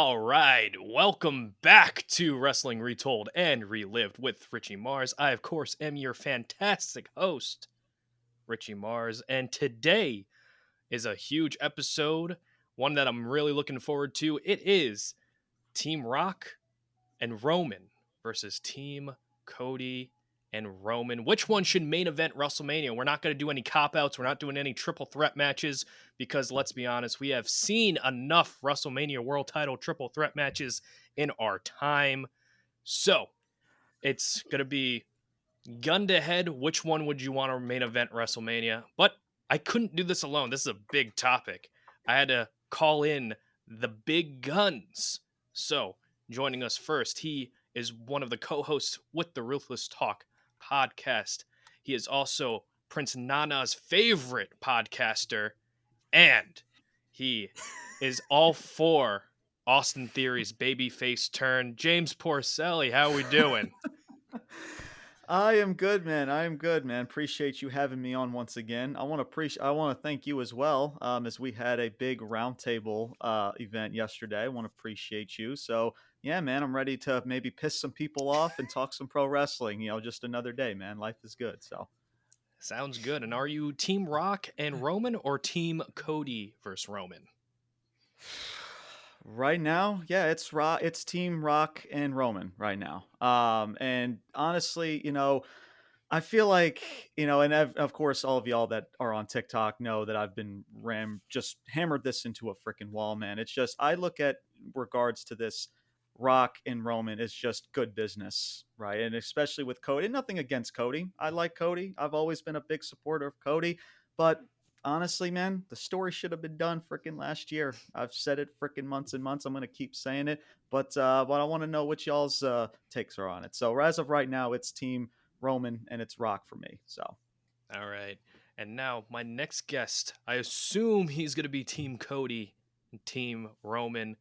All right, welcome back to Wrestling Retold and Relived with Richie Mars. I, of course, am your fantastic host, Richie Mars, and today is a huge episode, one that I'm really looking forward to. It is Team Rock and Roman versus Team Cody and Roman. Which one should main event WrestleMania? We're not going to do any cop-outs. We're not doing any triple threat matches because, let's be honest, we have seen enough WrestleMania world title triple threat matches in our time. So it's going to be gun to head. Which one would you want to main event WrestleMania? But I couldn't do this alone. This is a big topic. I had to call in the big guns. So joining us first, he is one of the co-hosts with the Ruthless Talk podcast. He is also Prince Nana's favorite podcaster, and he is all for Austin Theory's babyface turn. James Porcelli, how we doing? I am good, man. Appreciate you having me on once again. I want to thank you as well. As we had a big roundtable event yesterday. I want to appreciate you. So yeah, man, I'm ready to maybe piss some people off and talk some pro wrestling. Just another day, man. Life is good. So Sounds good. And are you Team Rock and Roman or Team Cody versus Roman? right now, yeah, it's Team Rock and Roman right now. And honestly, I feel like, and of course, all of y'all that are on TikTok know that I've been just hammered this into a freaking wall, man. It's just, I look at regards to this Rock and Roman, it's just good business, right? And especially with Cody, nothing against Cody. I like Cody. I've always been a big supporter of Cody, but honestly, man, the story should have been done freaking last year. I've said it freaking months and months. I'm going to keep saying it, but I want to know what y'all's takes are on it. So as of right now, it's Team Roman and it's Rock for me. So all right. And now my next guest, I assume he's going to be Team Cody and Team Roman.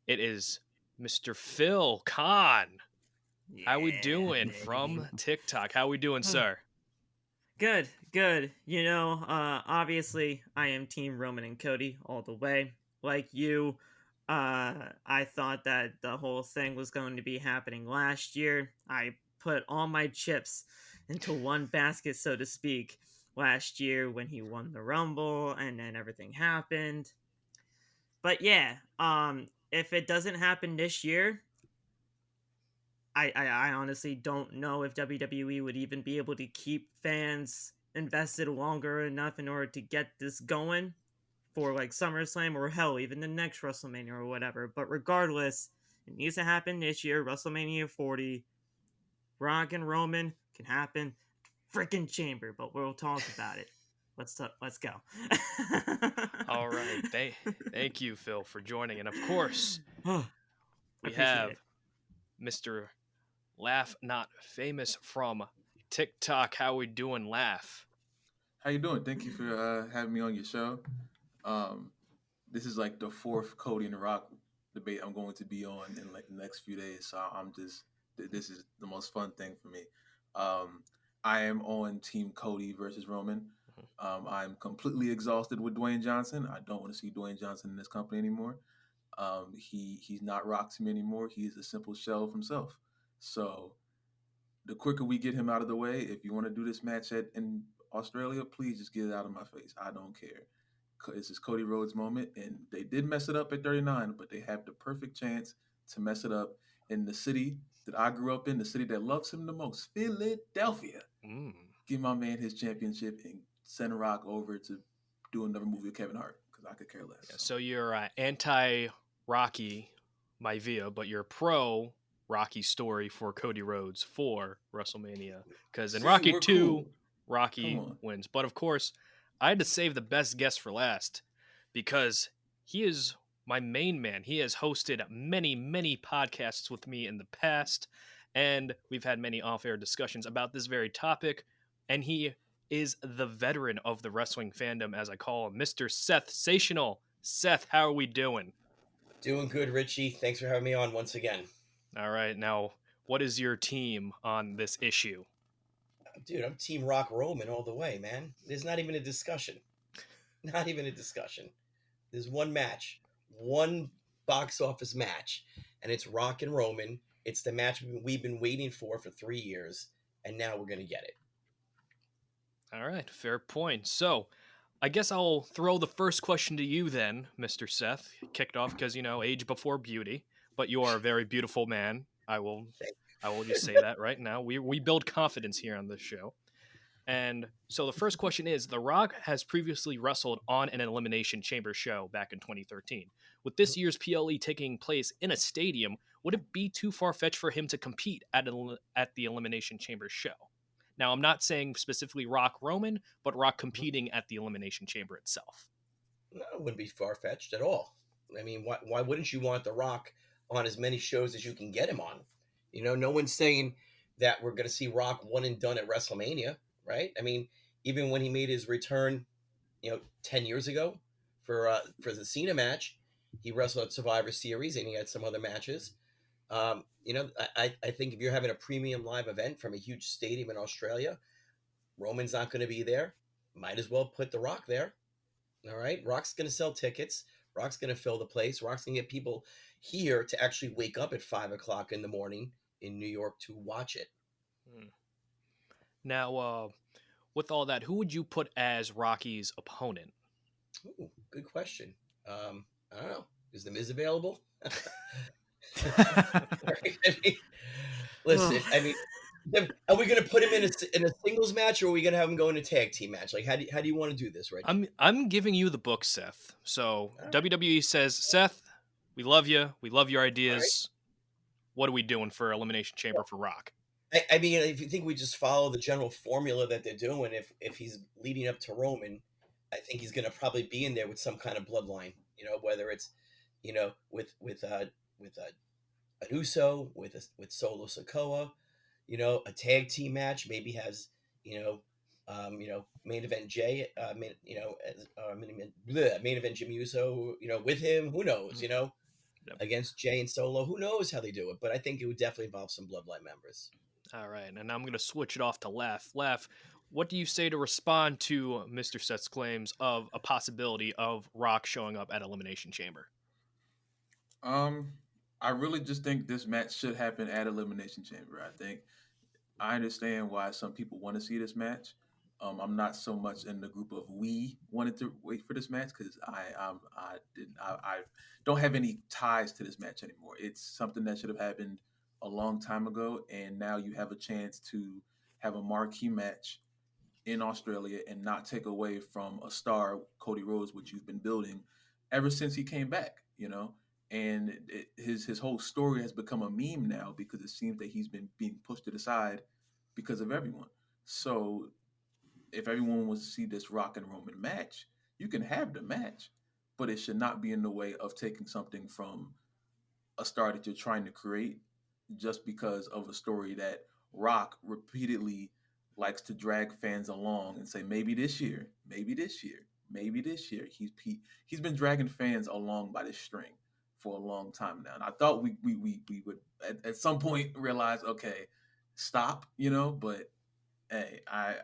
It is Mr. Phil Khan. How we doing from TikTok? How we doing, sir? Good. Obviously, I am Team Roman and Cody all the way. Like you, I thought that the whole thing was going to be happening last year. I put all my chips into one basket, so to speak, last year when he won the Rumble and then everything happened. But yeah, if it doesn't happen this year, I honestly don't know if WWE would even be able to keep fans invested longer enough in order to get this going for like SummerSlam or hell, even the next WrestleMania or whatever. But regardless, it needs to happen this year. WrestleMania 40, Rock and Roman can happen. Freaking Chamber, but we'll talk about it. Let's go. All right. Thank you, Phil, for joining. And of course, we Appreciate have it. Mr. LafNotFamous from TikTok. How we doing, Laugh? How you doing? Thank you for having me on your show. This is like the fourth Cody and Rock debate I'm going to be on in like the next few days. So this is the most fun thing for me. I am on Team Cody versus Roman. I'm completely exhausted with Dwayne Johnson. I don't want to see Dwayne Johnson in this company anymore. He's not Rock to me anymore. He is a simple shell of himself. So the quicker we get him out of the way, if you want to do this match in Australia, please just get it out of my face. I don't care. This is Cody Rhodes' moment, and they did mess it up at 39, but they have the perfect chance to mess it up in the city that I grew up in, the city that loves him the most, Philadelphia. Give my man his championship and send Rock over to do another movie with Kevin Hart, because I could care less. Yeah, so you're anti-Rocky Maivia, but you're pro-Rocky story for Cody Rhodes for WrestleMania. Because in Rocky 2, cool. Rocky wins. But of course, I had to save the best guest for last because he is my main man. He has hosted many, many podcasts with me in the past, and we've had many off-air discussions about this very topic, and he is the veteran of the wrestling fandom, as I call him, Mr. Seth Sational. Seth, how are we doing? Doing good, Richie. Thanks for having me on once again. All right, now, what is your team on this issue? Dude, I'm Team Rock Roman all the way, man. There's not even a discussion. Not even a discussion. There's one match. One box office match, and it's Rock and Roman. It's the match we've been waiting for 3 years, and now we're going to get it. All right, fair point. So, I guess I'll throw the first question to you then, Mr. Seth. Kicked off because, age before beauty, but you are a very beautiful man. I will just say that right now. We build confidence here on this show. And so the first question is, The Rock has previously wrestled on an Elimination Chamber show back in 2013. With this year's PLE taking place in a stadium, would it be too far-fetched for him to compete at the Elimination Chamber show? Now, I'm not saying specifically Rock Roman, but Rock competing at the Elimination Chamber itself. No, it wouldn't be far-fetched at all. I mean, why wouldn't you want The Rock on as many shows as you can get him on? No one's saying that we're going to see Rock one and done at WrestleMania, right? I mean, even when he made his return, 10 years ago for the Cena match, he wrestled at Survivor Series and he had some other matches. I think if you're having a premium live event from a huge stadium in Australia, Roman's not going to be there. Might as well put The Rock there. All right. Rock's going to sell tickets. Rock's going to fill the place. Rock's going to get people here to actually wake up at 5:00 in the morning in New York to watch it. Now, with all that, who would you put as Rocky's opponent? Ooh, good question. I don't know. Is The Miz available? Listen, I mean, are we going to put him in a singles match, or are we going to have him go in a tag team match? Like, how do you want to do this, right? I'm giving you the book, Seth. So WWE says, Seth, we love you. We love your ideas. Right. What are we doing for Elimination Chamber for Rock? I mean, if you think we just follow the general formula that they're doing, if he's leading up to Roman, I think he's going to probably be in there with some kind of bloodline. Whether it's with an Uso, with Solo Sikoa, a tag team match, maybe has main event Jay, main event Jimmy Uso, with him. Who knows? Yep. Against Jay and Solo, who knows how they do it? But I think it would definitely involve some bloodline members. All right, and I'm going to switch it off to Laf. Laf, what do you say to respond to Mr. Seth's claims of a possibility of Rock showing up at Elimination Chamber? I really just think this match should happen at Elimination Chamber. I understand why some people want to see this match. I'm not so much in the group of we wanted to wait for this match because I don't have any ties to this match anymore. It's something that should have happened a long time ago, and now you have a chance to have a marquee match in Australia and not take away from a star, Cody Rhodes, which you've been building ever since he came back, and his whole story has become a meme now because it seems that he's been being pushed to the side because of everyone. So if everyone wants to see this Rock and Roman match, you can have the match, but it should not be in the way of taking something from a star that you're trying to create just because of a story that Rock repeatedly likes to drag fans along and say, maybe this year, maybe this year, maybe this year. He's been dragging fans along by this string for a long time now. And I thought we would at some point realize, okay, stop, but hey, I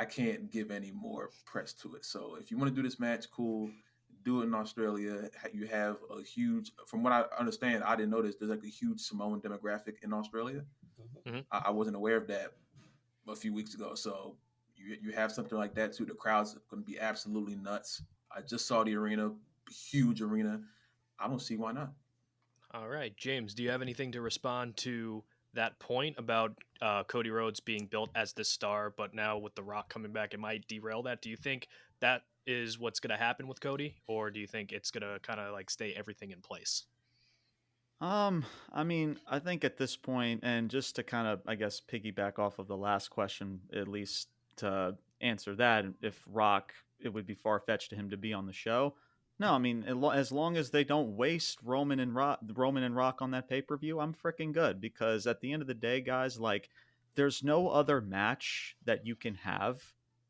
can't give any more press to it. So if you want to do this match, cool. Do it in Australia. You have a huge, from what I understand, I didn't know this, there's like a huge Samoan demographic in Australia. Mm-hmm. I wasn't aware of that a few weeks ago. So you have something like that too. The crowd's going to be absolutely nuts. I just saw the arena, huge arena. I don't see why not. All right, James, do you have anything to respond to that point about Cody Rhodes being built as the star, but now with The Rock coming back, it might derail that? Do you think that is what's going to happen with Cody, or do you think it's going to kind of like stay everything in place? I mean, I think at this point, and just to kind of, I guess, piggyback off of the last question, at least to answer that, if Rock, it would be far-fetched to him to be on the show. No, I mean, as long as they don't waste Roman and Rock on that pay-per-view, I'm freaking good, because at the end of the day, guys, like, there's no other match that you can have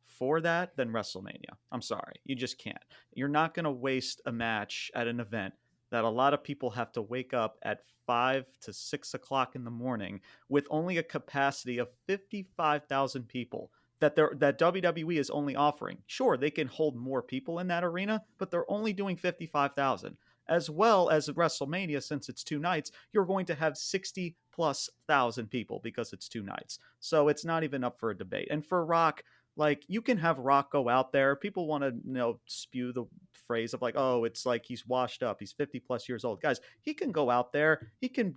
for that than WrestleMania. I'm sorry. You just can't. You're not going to waste a match at an event that a lot of people have to wake up at 5 to 6 o'clock in the morning with only a capacity of 55,000 people that WWE is only offering. Sure, they can hold more people in that arena, but they're only doing 55,000. As well as WrestleMania, since it's 2 nights, you're going to have 60+ thousand people because it's 2 nights. So it's not even up for a debate. And for Rock, like, you can have Rock go out there. People want to, spew the phrase of like, oh, it's like he's washed up. He's 50+ years old. Guys, he can go out there. He can,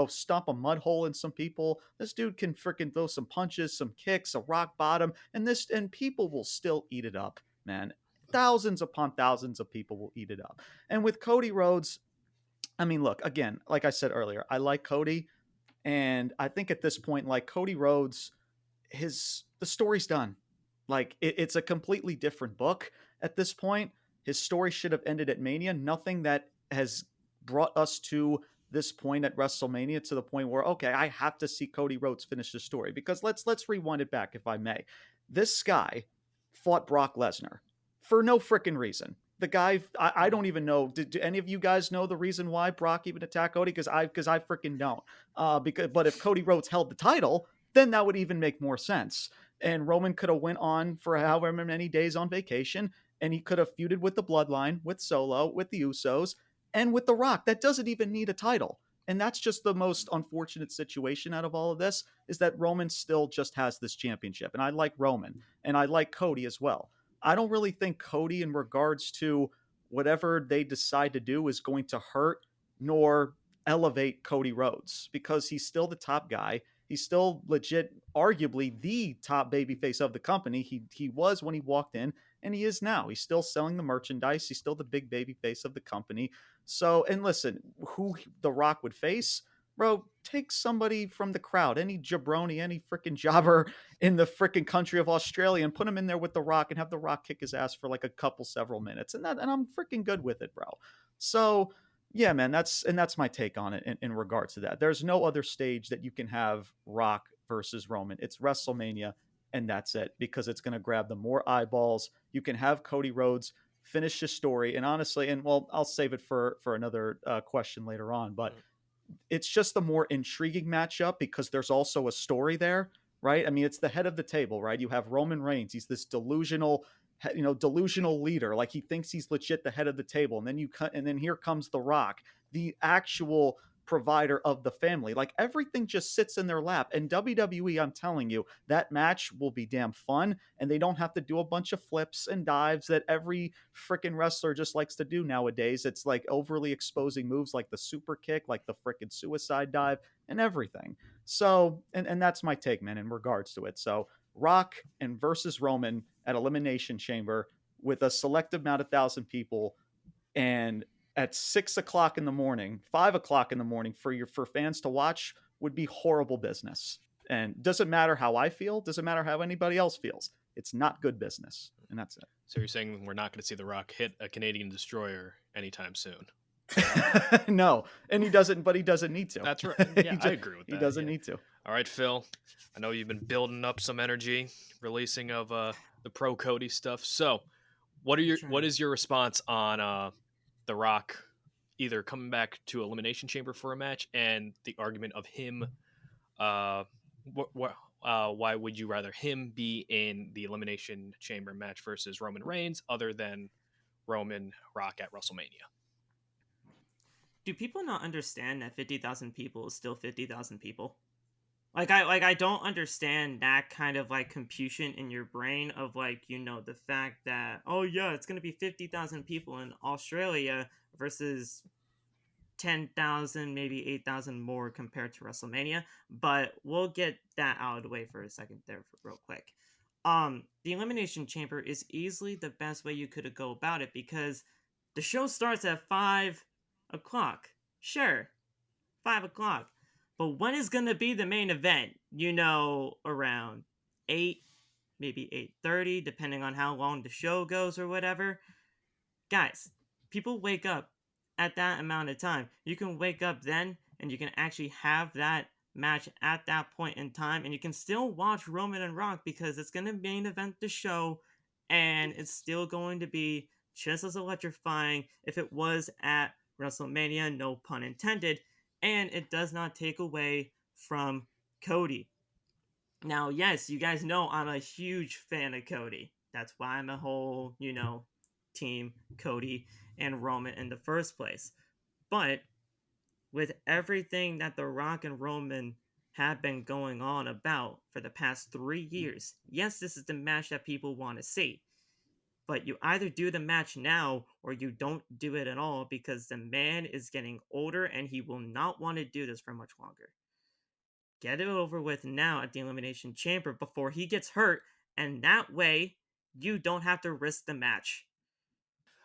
stomp a mud hole in some people. This dude can freaking throw some punches, some kicks, a rock bottom, and people will still eat it up, man. Thousands upon thousands of people will eat it up. And with Cody Rhodes, I mean, look, again, like I said earlier, I like Cody. And I think at this point, like, Cody Rhodes, the story's done. Like, it's a completely different book at this point. His story should have ended at Mania. Nothing that has brought us to this point at WrestleMania, to the point where, okay, I have to see Cody Rhodes finish the story. Because let's rewind it back, if I may. This guy fought Brock Lesnar for no freaking reason. The guy, I don't even know. Do any of you guys know the reason why Brock even attacked Cody? Because I freaking don't. But if Cody Rhodes held the title, then that would even make more sense. And Roman could have went on for however many days on vacation, and he could have feuded with the Bloodline, with Solo, with the Usos, and with The Rock. That doesn't even need a title. And that's just the most unfortunate situation out of all of this, is that Roman still just has this championship. And I like Roman, and I like Cody as well. I don't really think Cody, in regards to whatever they decide to do, is going to hurt nor elevate Cody Rhodes, because he's still the top guy. He's still legit, arguably the top babyface of the company. He was when he walked in, and he is now. He's still selling the merchandise. He's still the big babyface of the company. So, and listen, who The Rock would face, bro, take somebody from the crowd, any jabroni, any freaking jobber in the freaking country of Australia, and put him in there with The Rock and have The Rock kick his ass for like several minutes. And I'm freaking good with it, bro. So yeah, man, that's my take on it in regards to that. There's no other stage that you can have Rock versus Roman. It's WrestleMania, and that's it, because it's going to grab the more eyeballs. You can have Cody Rhodes finish his story. And honestly, and well, I'll save it for another question later on, but it's just the more intriguing matchup because there's also a story there, right? I mean, it's the head of the table, right? You have Roman Reigns. He's this delusional leader. Like, he thinks he's legit the head of the table. And then here comes The Rock, the actual provider of the family. Like, everything just sits in their lap. And WWE, I'm telling you, that match will be damn fun, and they don't have to do a bunch of flips and dives that every freaking wrestler just likes to do nowadays. It's like overly exposing moves like the super kick, like the freaking suicide dive, and everything. So, and that's my take, man, in regards to it. So Rock and versus Roman at Elimination Chamber with a selective amount of 1,000 people, and at 6 o'clock in the morning, 5 o'clock in the morning for fans to watch, would be horrible business. And doesn't matter how I feel, doesn't matter how anybody else feels. It's not good business. And that's it. So you're saying we're not going to see The Rock hit a Canadian destroyer anytime soon? No, and he doesn't need to. That's right. Yeah, I agree with that. He doesn't need to. All right, Phil. I know you've been building up some energy, releasing of the pro Cody stuff. So, what is your response on The Rock either coming back to Elimination Chamber for a match, and the argument of him? Why would you rather him be in the Elimination Chamber match versus Roman Reigns, other than Roman Rock at WrestleMania? Do people not understand that 50,000 people is still 50,000 people? I don't understand that kind of like computation in your brain of like, the fact that, oh yeah, it's going to be 50,000 people in Australia versus 10,000, maybe 8,000 more compared to WrestleMania. But we'll get that out of the way for a second there real quick. The Elimination Chamber is easily the best way you could go about it, because the show starts at 5 o'clock. Sure, 5 o'clock. But when is going to be the main event? Around 8, maybe 8:30, depending on how long the show goes or whatever. Guys, people wake up at that amount of time. You can wake up then, and you can actually have that match at that point in time, and you can still watch Roman and Rock, because it's going to main event the show, and it's still going to be just as electrifying if it was at WrestleMania, no pun intended. And it does not take away from Cody. Now, yes, you guys know I'm a huge fan of Cody. That's why I'm a whole, team Cody and Roman in the first place. But with everything that The Rock and Roman have been going on about for the past 3 years, yes, this is the match that people want to see. But you either do the match now or you don't do it at all, because the man is getting older and he will not want to do this for much longer. Get it over with now at the Elimination Chamber before he gets hurt, and that way you don't have to risk the match.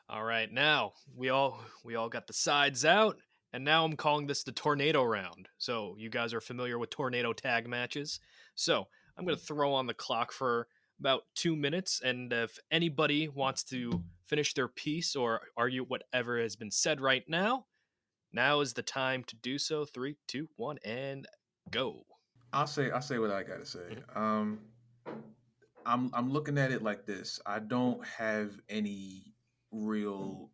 All right, now we all got the sides out, and now I'm calling this the tornado round. So you guys are familiar with tornado tag matches. So I'm going to throw on the clock for about 2 minutes, and if anybody wants to finish their piece or argue whatever has been said right now, now is the time to do so. 3, 2, 1, and go. I'll say what I gotta say. I'm looking at it like this. I don't have any real.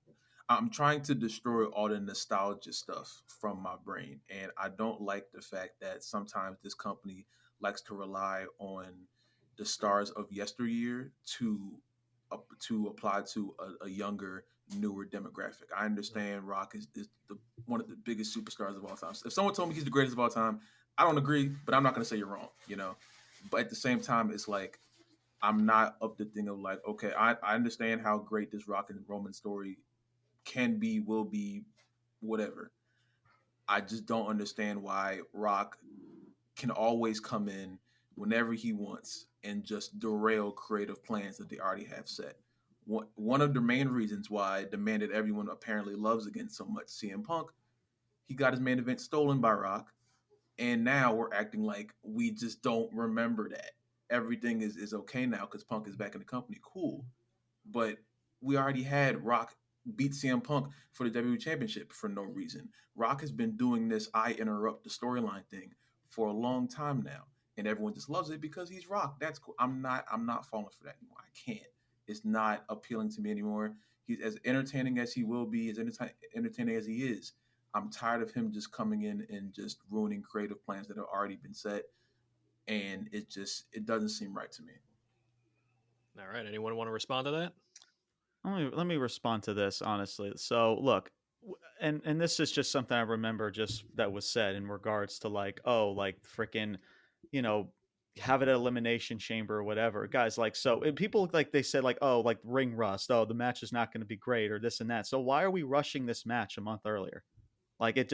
I'm trying to destroy all the nostalgia stuff from my brain, and I don't like the fact that sometimes this company likes to rely on the stars of yesteryear to apply to a younger, newer demographic. I understand Rock is one of the biggest superstars of all time. If someone told me he's the greatest of all time, I don't agree, but I'm not going to say you're wrong, you know. But at the same time, it's like I'm not of the thing of like, okay, I understand how great this Rock and Roman story can be, will be, whatever. I just don't understand why Rock can always come in whenever he wants and just derail creative plans that they already have set. One of the main reasons why the man that everyone apparently loves again so much, CM Punk, he got his main event stolen by Rock, and now we're acting like we just don't remember that. Everything is okay now because Punk is back in the company. Cool. But we already had Rock beat CM Punk for the WWE Championship for no reason. Rock has been doing this I interrupt the storyline thing for a long time now, and everyone just loves it because he's Rock. That's cool. I'm not falling for that anymore. I can't. It's not appealing to me anymore. He's as entertaining as he will be, as entertaining as he is. I'm tired of him just coming in and just ruining creative plans that have already been set, and it doesn't seem right to me. All right, anyone want to respond to that? Let me respond to this honestly. So look, and this is just something I remember just that was said in regards to like, oh, like freaking, you know, have it at Elimination Chamber or whatever, guys. Like, so and people like they said like, oh, like ring rust. Oh, the match is not going to be great or this and that. So why are we rushing this match a month earlier? Like it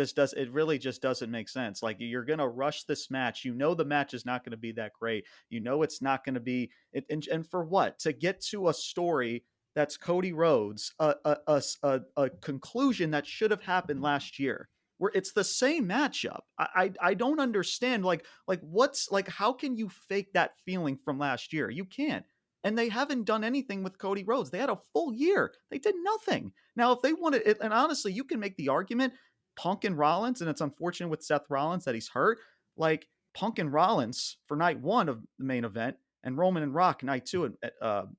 really just doesn't make sense. Like you're going to rush this match. You know the match is not going to be that great. You know it's not going to be and for what? To get to a story that's Cody Rhodes, a conclusion that should have happened last year. Where it's the same matchup. I don't understand like what's like how can you fake that feeling from last year? You can't. And they haven't done anything with Cody Rhodes. They had a full year. They did nothing. Now, if they wanted it, and honestly, you can make the argument Punk and Rollins, and it's unfortunate with Seth Rollins that he's hurt. Like Punk and Rollins for night one of the main event, and Roman and Rock night two at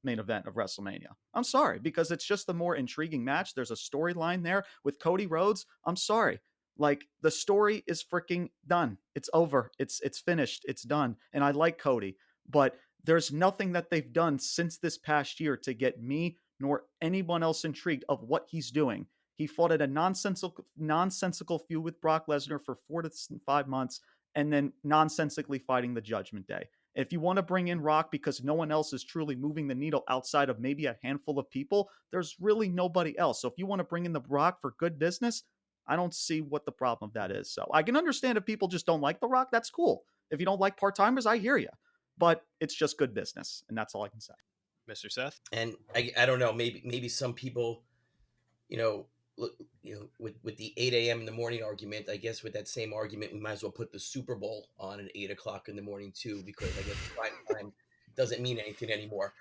main event of WrestleMania. I'm sorry, because it's just a more intriguing match. There's a storyline there with Cody Rhodes. I'm sorry. Like the story is freaking done. It's over. It's finished. It's done. And I like Cody, but there's nothing that they've done since this past year to get me nor anyone else intrigued of what he's doing. He fought at a nonsensical feud with Brock Lesnar for 4 to 5 months and then nonsensically fighting the Judgment Day. If you want to bring in Rock because no one else is truly moving the needle outside of maybe a handful of people, there's really nobody else. So if you want to bring in the Rock for good business, I don't see what the problem of that is. So I can understand if people just don't like the Rock, that's cool. If you don't like part-timers, I hear you. But it's just good business, and that's all I can say. Mr. Seth? And I don't know, maybe some people, with the 8 a.m. in the morning argument, I guess with that same argument, we might as well put the Super Bowl on at 8 o'clock in the morning too, because I guess prime time doesn't mean anything anymore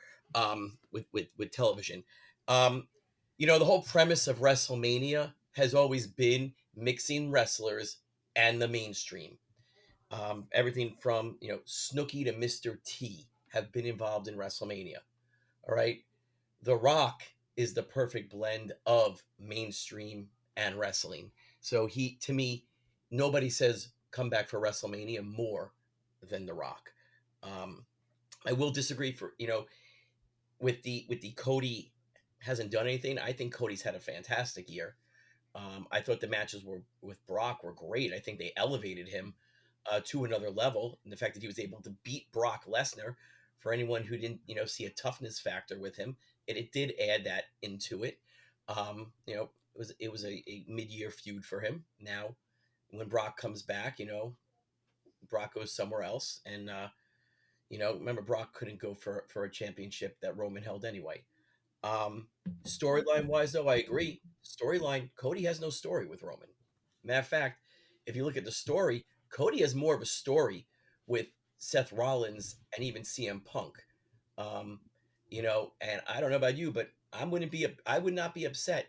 with television. The whole premise of WrestleMania has always been mixing wrestlers and the mainstream. Everything from Snooki to Mr. T have been involved in WrestleMania. All right, The Rock is the perfect blend of mainstream and wrestling. So to me, nobody says come back for WrestleMania more than The Rock. I will disagree with the Cody hasn't done anything. I think Cody's had a fantastic year. I thought the matches with Brock were great. I think they elevated him to another level. And the fact that he was able to beat Brock Lesnar, for anyone who didn't see a toughness factor with him, it did add that into it. It was a mid-year feud for him. Now, when Brock comes back, Brock goes somewhere else, and remember Brock couldn't go for a championship that Roman held anyway. Storyline wise, though, I agree. Storyline, Cody has no story with Roman. Matter of fact, if you look at the story, Cody has more of a story with Seth Rollins and even CM Punk. And I don't know about you, but I would not be upset,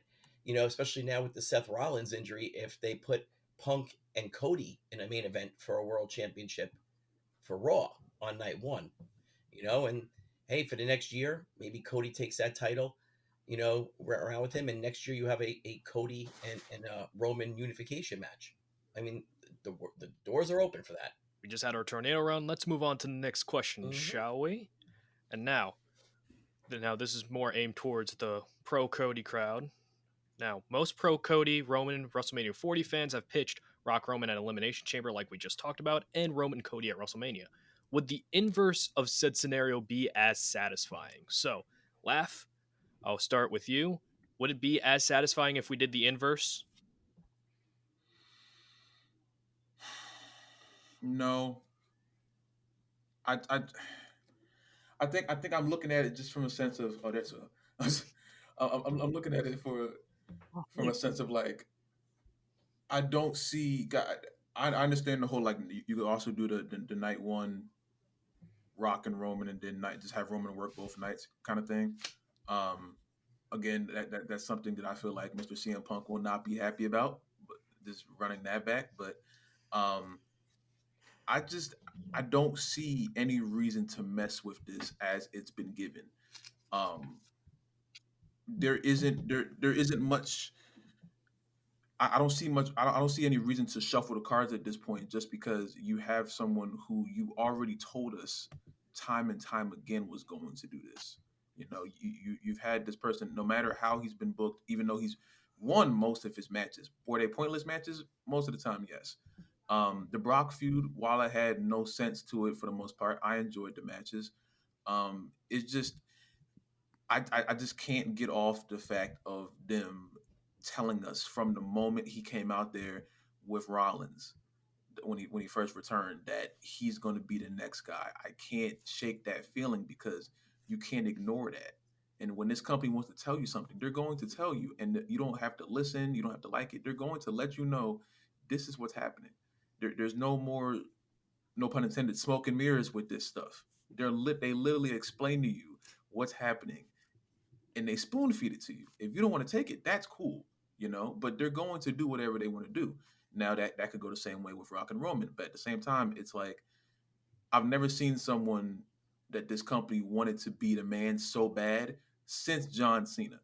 especially now with the Seth Rollins injury, if they put Punk and Cody in a main event for a world championship for Raw on night one. And hey, for the next year, maybe Cody takes that title, around with him, and next year you have a Cody and Roman unification match. I mean, the doors are open for that. We just had our tornado run. Let's move on to the next question, shall we? And now this is more aimed towards the pro Cody crowd. Now, most pro Cody, Roman, WrestleMania 40 fans have pitched Rock Roman at Elimination Chamber, like we just talked about, and Roman Cody at WrestleMania. Would the inverse of said scenario be as satisfying? So, Laf, I'll start with you. Would it be as satisfying if we did the inverse? No. I think I'm looking at it just from a sense of I'm looking at it from a sense of like I don't see God. I understand the whole like you could also do the night one Rock and Roman and then just have Roman work both nights kind of thing. Again, that's something that I feel like Mr. CM Punk will not be happy about, but just running that back. But I don't see any reason to mess with this as it's been given. There isn't much. I don't see much. I don't see any reason to shuffle the cards at this point, just because you have someone who you already told us time and time again was going to do this. You've had this person, no matter how he's been booked, even though he's won most of his matches. Were they pointless matches? Most of the time, yes. The Brock feud, while I had no sense to it for the most part, I enjoyed the matches. It's just I just can't get off the fact of them telling us from the moment he came out there with Rollins when he first returned that he's going to be the next guy. I can't shake that feeling because you can't ignore that. And when this company wants to tell you something, they're going to tell you, and you don't have to listen. You don't have to like it. They're going to let you know this is what's happening. There's no more, no pun intended, smoke and mirrors with this stuff. They literally explain to you what's happening, and they spoon feed it to you. If you don't want to take it, that's cool, but they're going to do whatever they want to do. Now that could go the same way with Rock and Roman, but at the same time, it's like I've never seen someone that this company wanted to be the man so bad since John Cena.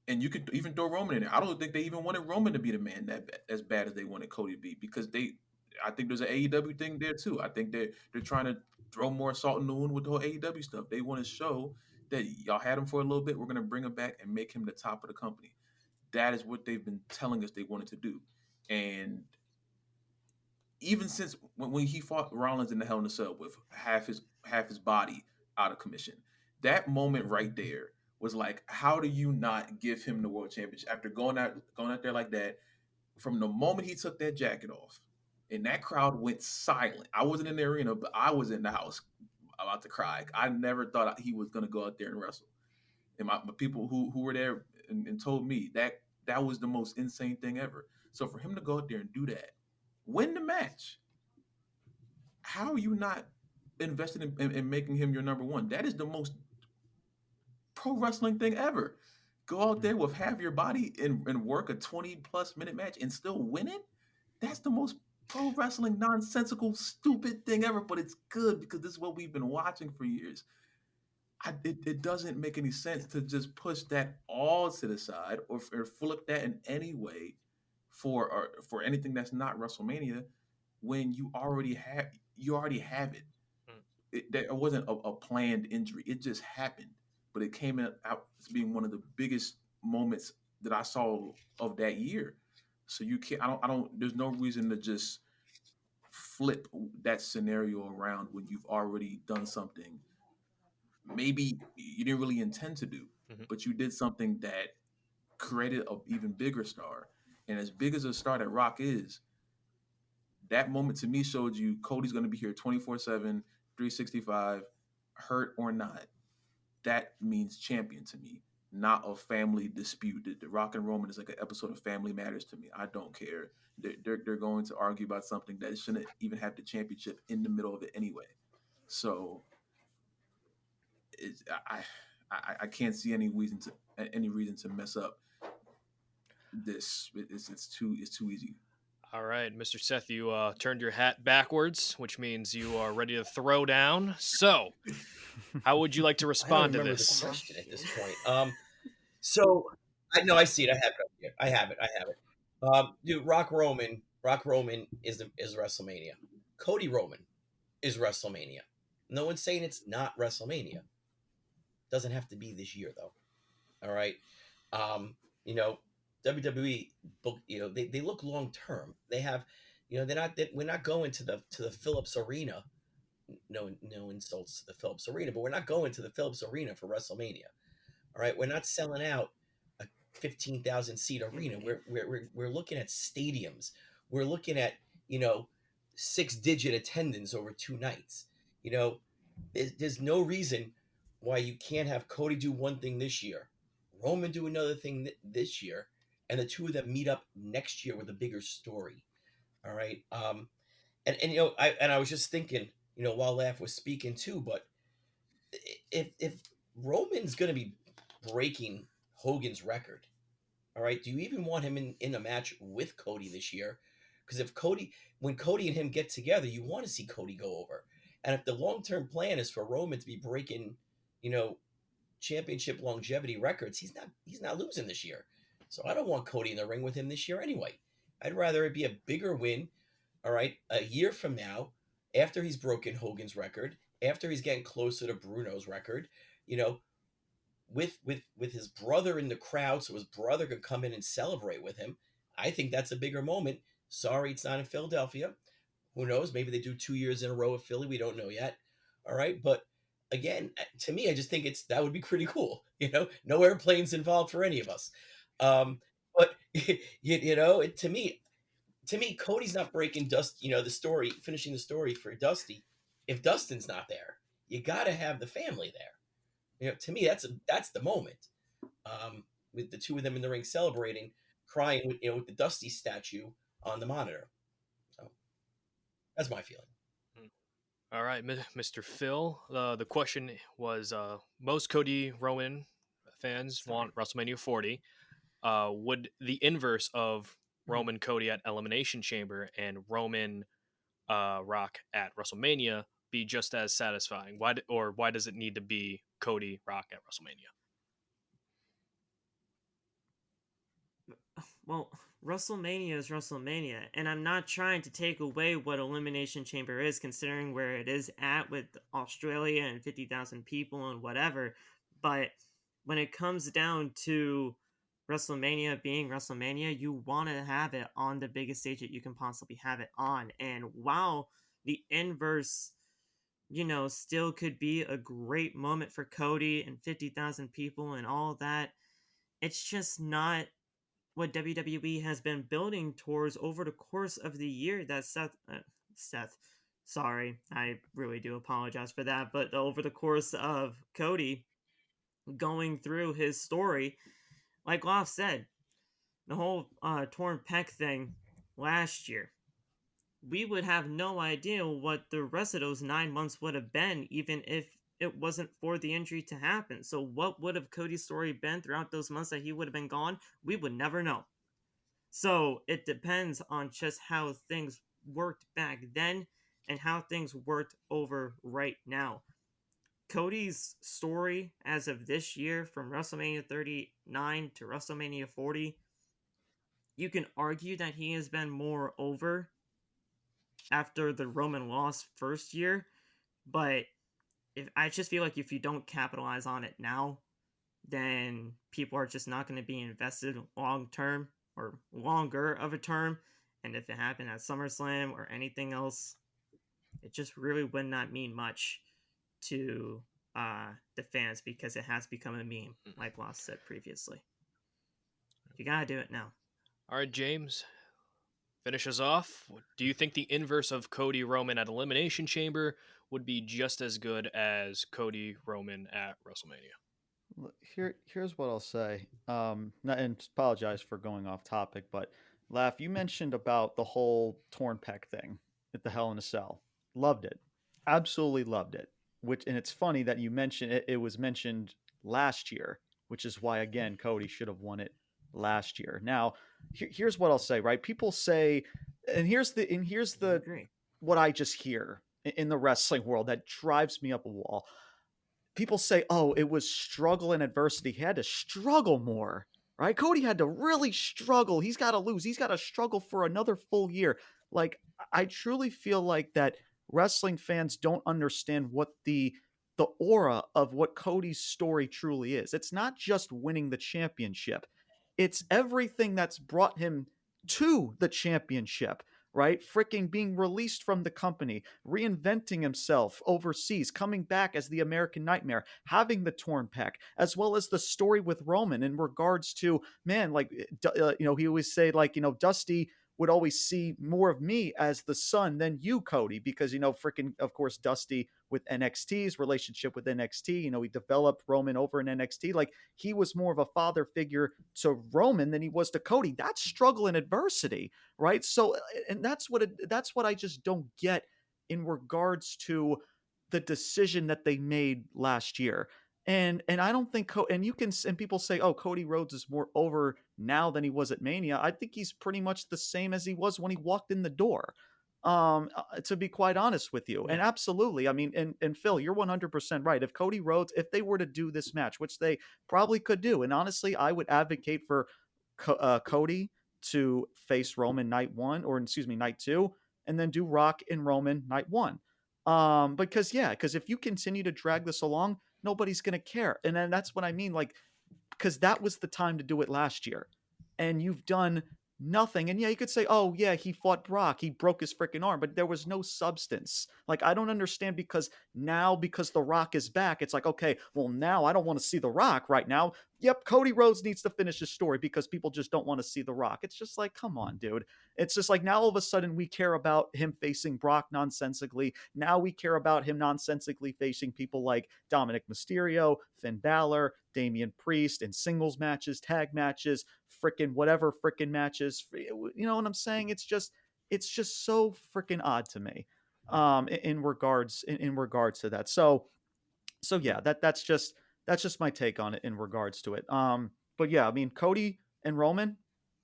And you could even throw Roman in there. I don't think they even wanted Roman to be the man as bad as they wanted Cody to be, because I think there's an AEW thing there too. I think they're trying to throw more salt in the wound with the whole AEW stuff. They want to show that y'all had him for a little bit. We're going to bring him back and make him the top of the company. That is what they've been telling us they wanted to do. And even since when he fought Rollins in the Hell in a Cell with half his body out of commission, that moment right there was like, how do you not give him the world championship after going out there like that? From the moment he took that jacket off, and that crowd went silent. I wasn't in the arena, but I was in the house about to cry. I never thought he was going to go out there and wrestle. And my people who were there and told me that was the most insane thing ever. So for him to go out there and do that, win the match, how are you not invested in making him your number one? That is the most pro wrestling thing ever. Go out there with half your body and work a 20+ minute match and still win it. That's the most pro wrestling nonsensical stupid thing ever, but it's good because this is what we've been watching for years. It doesn't make any sense to just push that all to the side or flip that in any way for anything that's not WrestleMania when you already have it. there wasn't a planned injury. It just happened, but it came out as being one of the biggest moments that I saw of that year. So you can't. I don't. There's no reason to just flip that scenario around when you've already done something. Maybe you didn't really intend to do, but you did something that created an even bigger star. And as big as a star that Rock is, that moment to me showed you Cody's going to be here 24/7, 365, hurt or not. That means champion to me, not a family dispute. The Rock and Roman is like an episode of Family Matters to me. I don't care. They're going to argue about something that shouldn't even have the championship in the middle of it anyway. So I can't see any reason to mess up this. It's too easy. All right, Mr. Seth, you turned your hat backwards, which means you are ready to throw down. So, how would you like to respond to this? The question at this point. So I know I see it. I have it up here. I have it. Dude, Rock Roman is WrestleMania. Cody Roman is WrestleMania. No one's saying it's not WrestleMania. Doesn't have to be this year though. All right. WWE, they look long term. They have, we're not going to the Phillips Arena. No insults to the Phillips Arena, but we're not going to the Phillips Arena for WrestleMania. All right, we're not selling out a 15,000 seat arena. We're looking at stadiums. We're looking at 6-digit attendance over 2 nights. There's no reason why you can't have Cody do one thing this year, Roman do another thing this year, and the two of them meet up next year with a bigger story. All right. I was just thinking, while Laf was speaking too, but if Roman's going to be breaking Hogan's record, all right, do you even want him in a match with Cody this year? Because when Cody and him get together, you want to see Cody go over. And if the long-term plan is for Roman to be breaking, championship longevity records, he's not losing this year. So I don't want Cody in the ring with him this year anyway. I'd rather it be a bigger win, all right, a year from now, after he's broken Hogan's record, after he's getting closer to Bruno's record, with his brother in the crowd, so his brother could come in and celebrate with him. I think that's a bigger moment. Sorry, it's not in Philadelphia. Who knows? Maybe they do 2 years in a row of Philly. We don't know yet. All right, but again, to me, I just think that would be pretty cool. No airplanes involved for any of us. But to me, Cody's not breaking finishing the story for Dusty. If Dustin's not there, you got to have the family there. To me, that's the moment. With the two of them in the ring celebrating, crying with the Dusty statue on the monitor. So that's my feeling. All right, Mr. Phil. The question was: most Cody Roman fans want WrestleMania 40. Would the inverse of Roman Cody at Elimination Chamber and Roman Rock at WrestleMania be just as satisfying? Why does it need to be Cody Rock at WrestleMania? Well, WrestleMania is WrestleMania, and I'm not trying to take away what Elimination Chamber is, considering where it is at with Australia and 50,000 people and whatever. But when it comes down to WrestleMania being WrestleMania, you want to have it on the biggest stage that you can possibly have it on. And while the inverse, still could be a great moment for Cody and 50,000 people and all that, it's just not what WWE has been building towards over the course of the year that Seth, sorry, I really do apologize for that, but over the course of Cody going through his story, like Laf said, the whole torn pec thing last year, we would have no idea what the rest of those 9 months would have been, even if it wasn't for the injury to happen. So what would have Cody's story been throughout those months that he would have been gone? We would never know. So it depends on just how things worked back then and how things worked over right now. Cody's story as of this year, from WrestleMania 39 to WrestleMania 40, you can argue that he has been more over after the Roman loss first year, but I just feel like if you don't capitalize on it now, then people are just not going to be invested long term or longer of a term. And if it happened at SummerSlam or anything else, it just really would not mean much to the fans because it has become a meme, like Lost said previously. You gotta do it now. All right, James, finish us off. Do you think the inverse of Cody Roman at Elimination Chamber would be just as good as Cody Roman at WrestleMania? Here's what I'll say. And apologize for going off topic, but Laugh, you mentioned about the whole torn pec thing at the Hell in a Cell. Loved it, absolutely loved it. And it's funny that you mentioned it. It was mentioned last year, which is why again Cody should have won it last year. Now, here's what I'll say. Right, people say, and here's the Agree. what I just hear in the wrestling world that drives me up a wall. People say, oh, it was struggle and adversity. He had to struggle more, right? Cody had to really struggle. He's got to lose. He's got to struggle for another full year. Like, I truly feel like that wrestling fans don't understand what the aura of what Cody's story truly is. It's not just winning the championship. It's everything that's brought him to the championship, right? Freaking being released from the company, reinventing himself overseas, coming back as the American Nightmare, having the torn pec, as well as the story with Roman in regards to, man, like, he always say, like, Dusty would always see more of me as the son than you, Cody, because, freaking, of course, Dusty with NXT's relationship with NXT, he developed Roman over in NXT. Like, he was more of a father figure to Roman than he was to Cody. That's struggle and adversity, right? So, and that's what I just don't get in regards to the decision that they made last year. And I don't think and people say, oh, Cody Rhodes is more over now than he was at Mania. I think he's pretty much the same as he was when he walked in the door. To be quite honest with you. And absolutely, I mean, and Phil, you're 100% right. If Cody Rhodes, if they were to do this match, which they probably could do, and honestly, I would advocate for Cody to face Roman night 2, and then do Rock and Roman night 1. Because if you continue to drag this along, nobody's going to care. And then that's what I mean. Like, because that was the time to do it last year. And you've done nothing. And yeah, you could say, oh, yeah, he fought Brock. He broke his freaking arm. But there was no substance. Like, I don't understand because The Rock is back, it's like, okay, well, now I don't want to see The Rock right now. Yep, Cody Rhodes needs to finish his story because people just don't want to see The Rock. It's just like, come on, dude. It's just like now all of a sudden we care about him facing Brock nonsensically. Now we care about him nonsensically facing people like Dominic Mysterio, Finn Balor, Damian Priest in singles matches, tag matches, freaking whatever freaking matches. You know what I'm saying? It's just so freaking odd to me in regards to that. So yeah, that's just my take on it in regards to it. But yeah, I mean, Cody and Roman,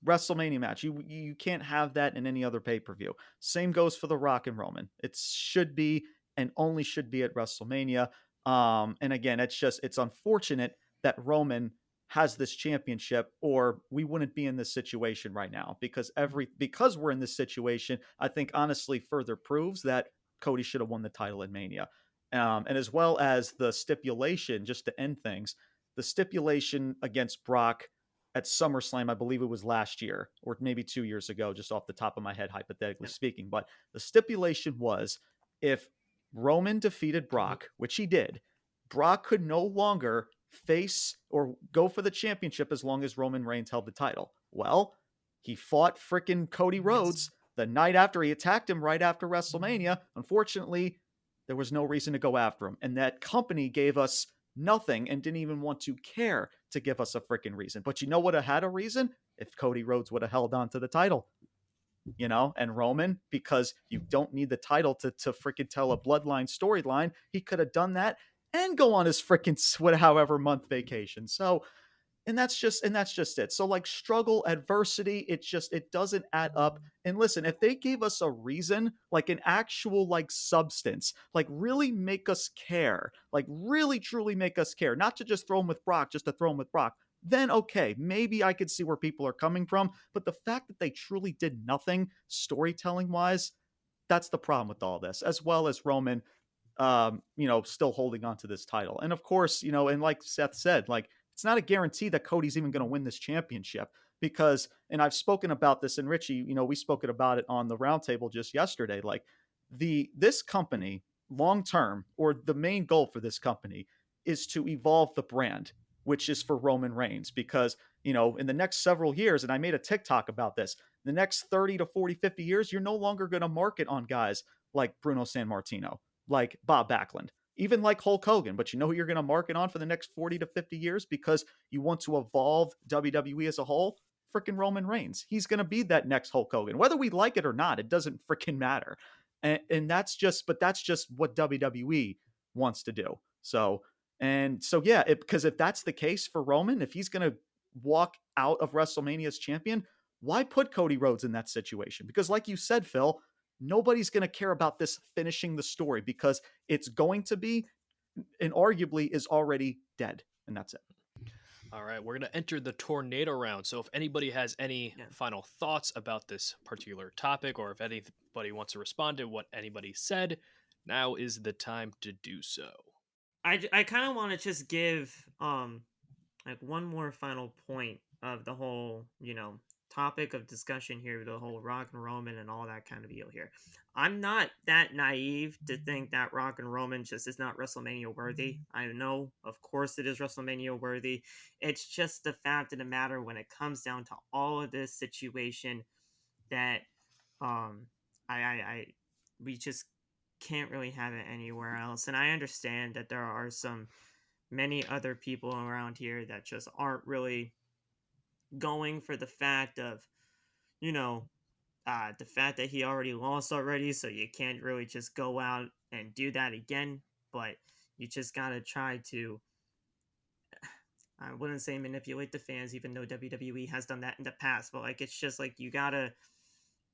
WrestleMania match. You can't have that in any other pay-per-view. Same goes for The Rock and Roman. It should be and only should be at WrestleMania. And again, it's unfortunate that Roman has this championship, or we wouldn't be in this situation right now, because we're in this situation, I think honestly further proves that Cody should have won the title in Mania. And as well as the stipulation, just to end things, the stipulation against Brock at SummerSlam, I believe it was last year or maybe 2 years ago, just off the top of my head, hypothetically speaking. But the stipulation was if Roman defeated Brock, which he did, Brock could no longer face or go for the championship as long as Roman Reigns held the title. Well, he fought frickin' Cody Rhodes the night after he attacked him right after WrestleMania. Unfortunately, there was no reason to go after him. And that company gave us nothing and didn't even want to care to give us a freaking reason. But you know what had a reason? If Cody Rhodes would have held on to the title. And Roman, because you don't need the title to freaking tell a bloodline storyline, he could have done that and go on his freaking however month vacation. So, and that's just it. So like struggle, adversity, it doesn't add up. And listen, if they gave us a reason, like an actual like substance, like really make us care, like really truly make us care, not to just throw him with Brock, just to throw him with Brock, then okay, maybe I could see where people are coming from. But the fact that they truly did nothing storytelling wise, that's the problem with all this, as well as Roman still holding on to this title. And of course, and like Seth said, like, it's not a guarantee that Cody's even going to win this championship because, and I've spoken about this, and Richie, we spoke about it on the roundtable just yesterday. Like, this company long term, or the main goal for this company, is to evolve the brand, which is for Roman Reigns, because in the next several years, and I made a TikTok about this, the next 30 to 40, 50 years, you're no longer going to market on guys like Bruno Sammartino, like Bob Backlund, even like Hulk Hogan. But you know who you're going to market on for the next 40 to 50 years because you want to evolve WWE as a whole? Freaking Roman Reigns. He's going to be that next Hulk Hogan. Whether we like it or not, it doesn't freaking matter. And that's just what WWE wants to do. So yeah, because if that's the case for Roman, if he's going to walk out of WrestleMania as champion, why put Cody Rhodes in that situation? Because like you said, Phil, nobody's going to care about this finishing the story because it's going to be, and arguably is already dead. And that's it. All right, we're going to enter the tornado round. So if anybody has any final thoughts about this particular topic, or if anybody wants to respond to what anybody said, now is the time to do so. I kind of want to just give like one more final point of the whole, topic of discussion here, the whole Rock and Roman and all that kind of deal here. I'm not that naive to think that Rock and Roman just is not WrestleMania worthy. I know, of course, it is WrestleMania worthy. It's just the fact of the matter when it comes down to all of this situation that we just can't really have it anywhere else. And I understand that there are many other people around here that just aren't really going for the fact of, the fact that he already lost already, so you can't really just go out and do that again. But you just gotta try to, I wouldn't say manipulate the fans, even though WWE has done that in the past, but like, it's just like, you gotta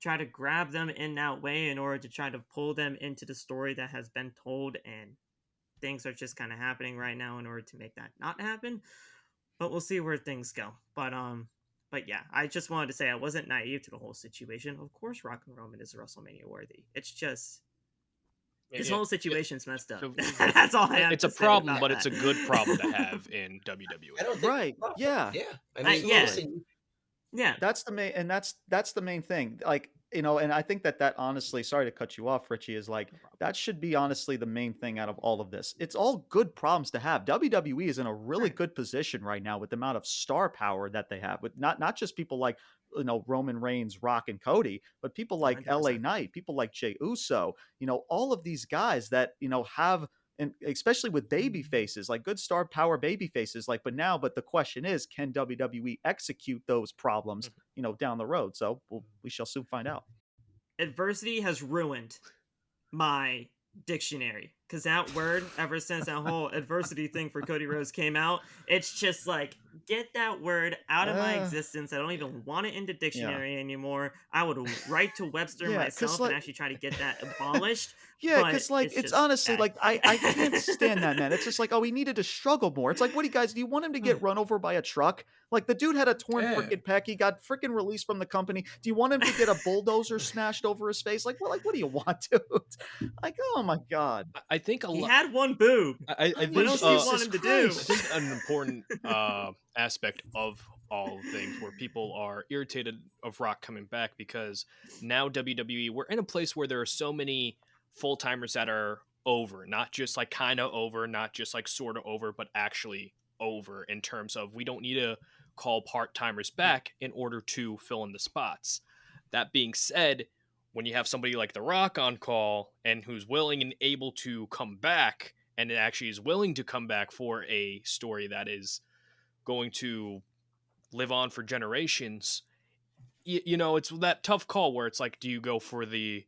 try to grab them in that way in order to try to pull them into the story that has been told, and things are just kind of happening right now in order to make that not happen. But we'll see where things go. But yeah, I just wanted to say I wasn't naive to the whole situation. Of course, Rock and Roman is WrestleMania worthy. It's just this whole situation's messed up. That's all I have. It's to a problem, say but about it's a that. good problem to have in WWE. I don't think Right. Yeah. Yeah. I mean, yeah. listen, Yeah, That's the main, and that's the main thing. Like, and I think that honestly, sorry to cut you off, Richie, is like, that should be honestly the main thing out of all of this. It's all good problems to have. WWE is in a really Right. good position right now with the amount of star power that they have, with not just people like, Roman Reigns, Rock, and Cody, but people like 100%. LA Knight, people like Jey Uso, all of these guys that, have, and especially with baby faces, like good star power baby faces, like, but the question is, can WWE execute those problems, down the road? So we shall soon find out. Adversity has ruined my dictionary, because that word, ever since that whole adversity thing for Cody Rhodes came out, it's just like, get that word out of my existence. I don't even want it in the dictionary anymore. I would write to Webster myself and actually try to get that abolished. Yeah, because like, it's honestly bad. like, I can't stand that, man. It's just like, oh, he needed to struggle more. It's like, what do you want him to get run over by a truck? Like, the dude had a torn freaking pec. He got freaking released from the company. Do you want him to get a bulldozer smashed over his face? Like, what do you want, dude? Like, oh my God. I think He had one boob. I think What else do you want him to do? I think an important aspect of all things where people are irritated of Rock coming back, because now WWE, we're in a place where there are so many full-timers that are over, not just like kind of over, not just like sort of over, but actually over, in terms of we don't need to call part-timers back in order to fill in the spots. That being said, when you have somebody like The Rock on call and who's willing and able to come back, and it actually is willing to come back for a story that is going to live on for generations, it's that tough call where it's like, do you go for the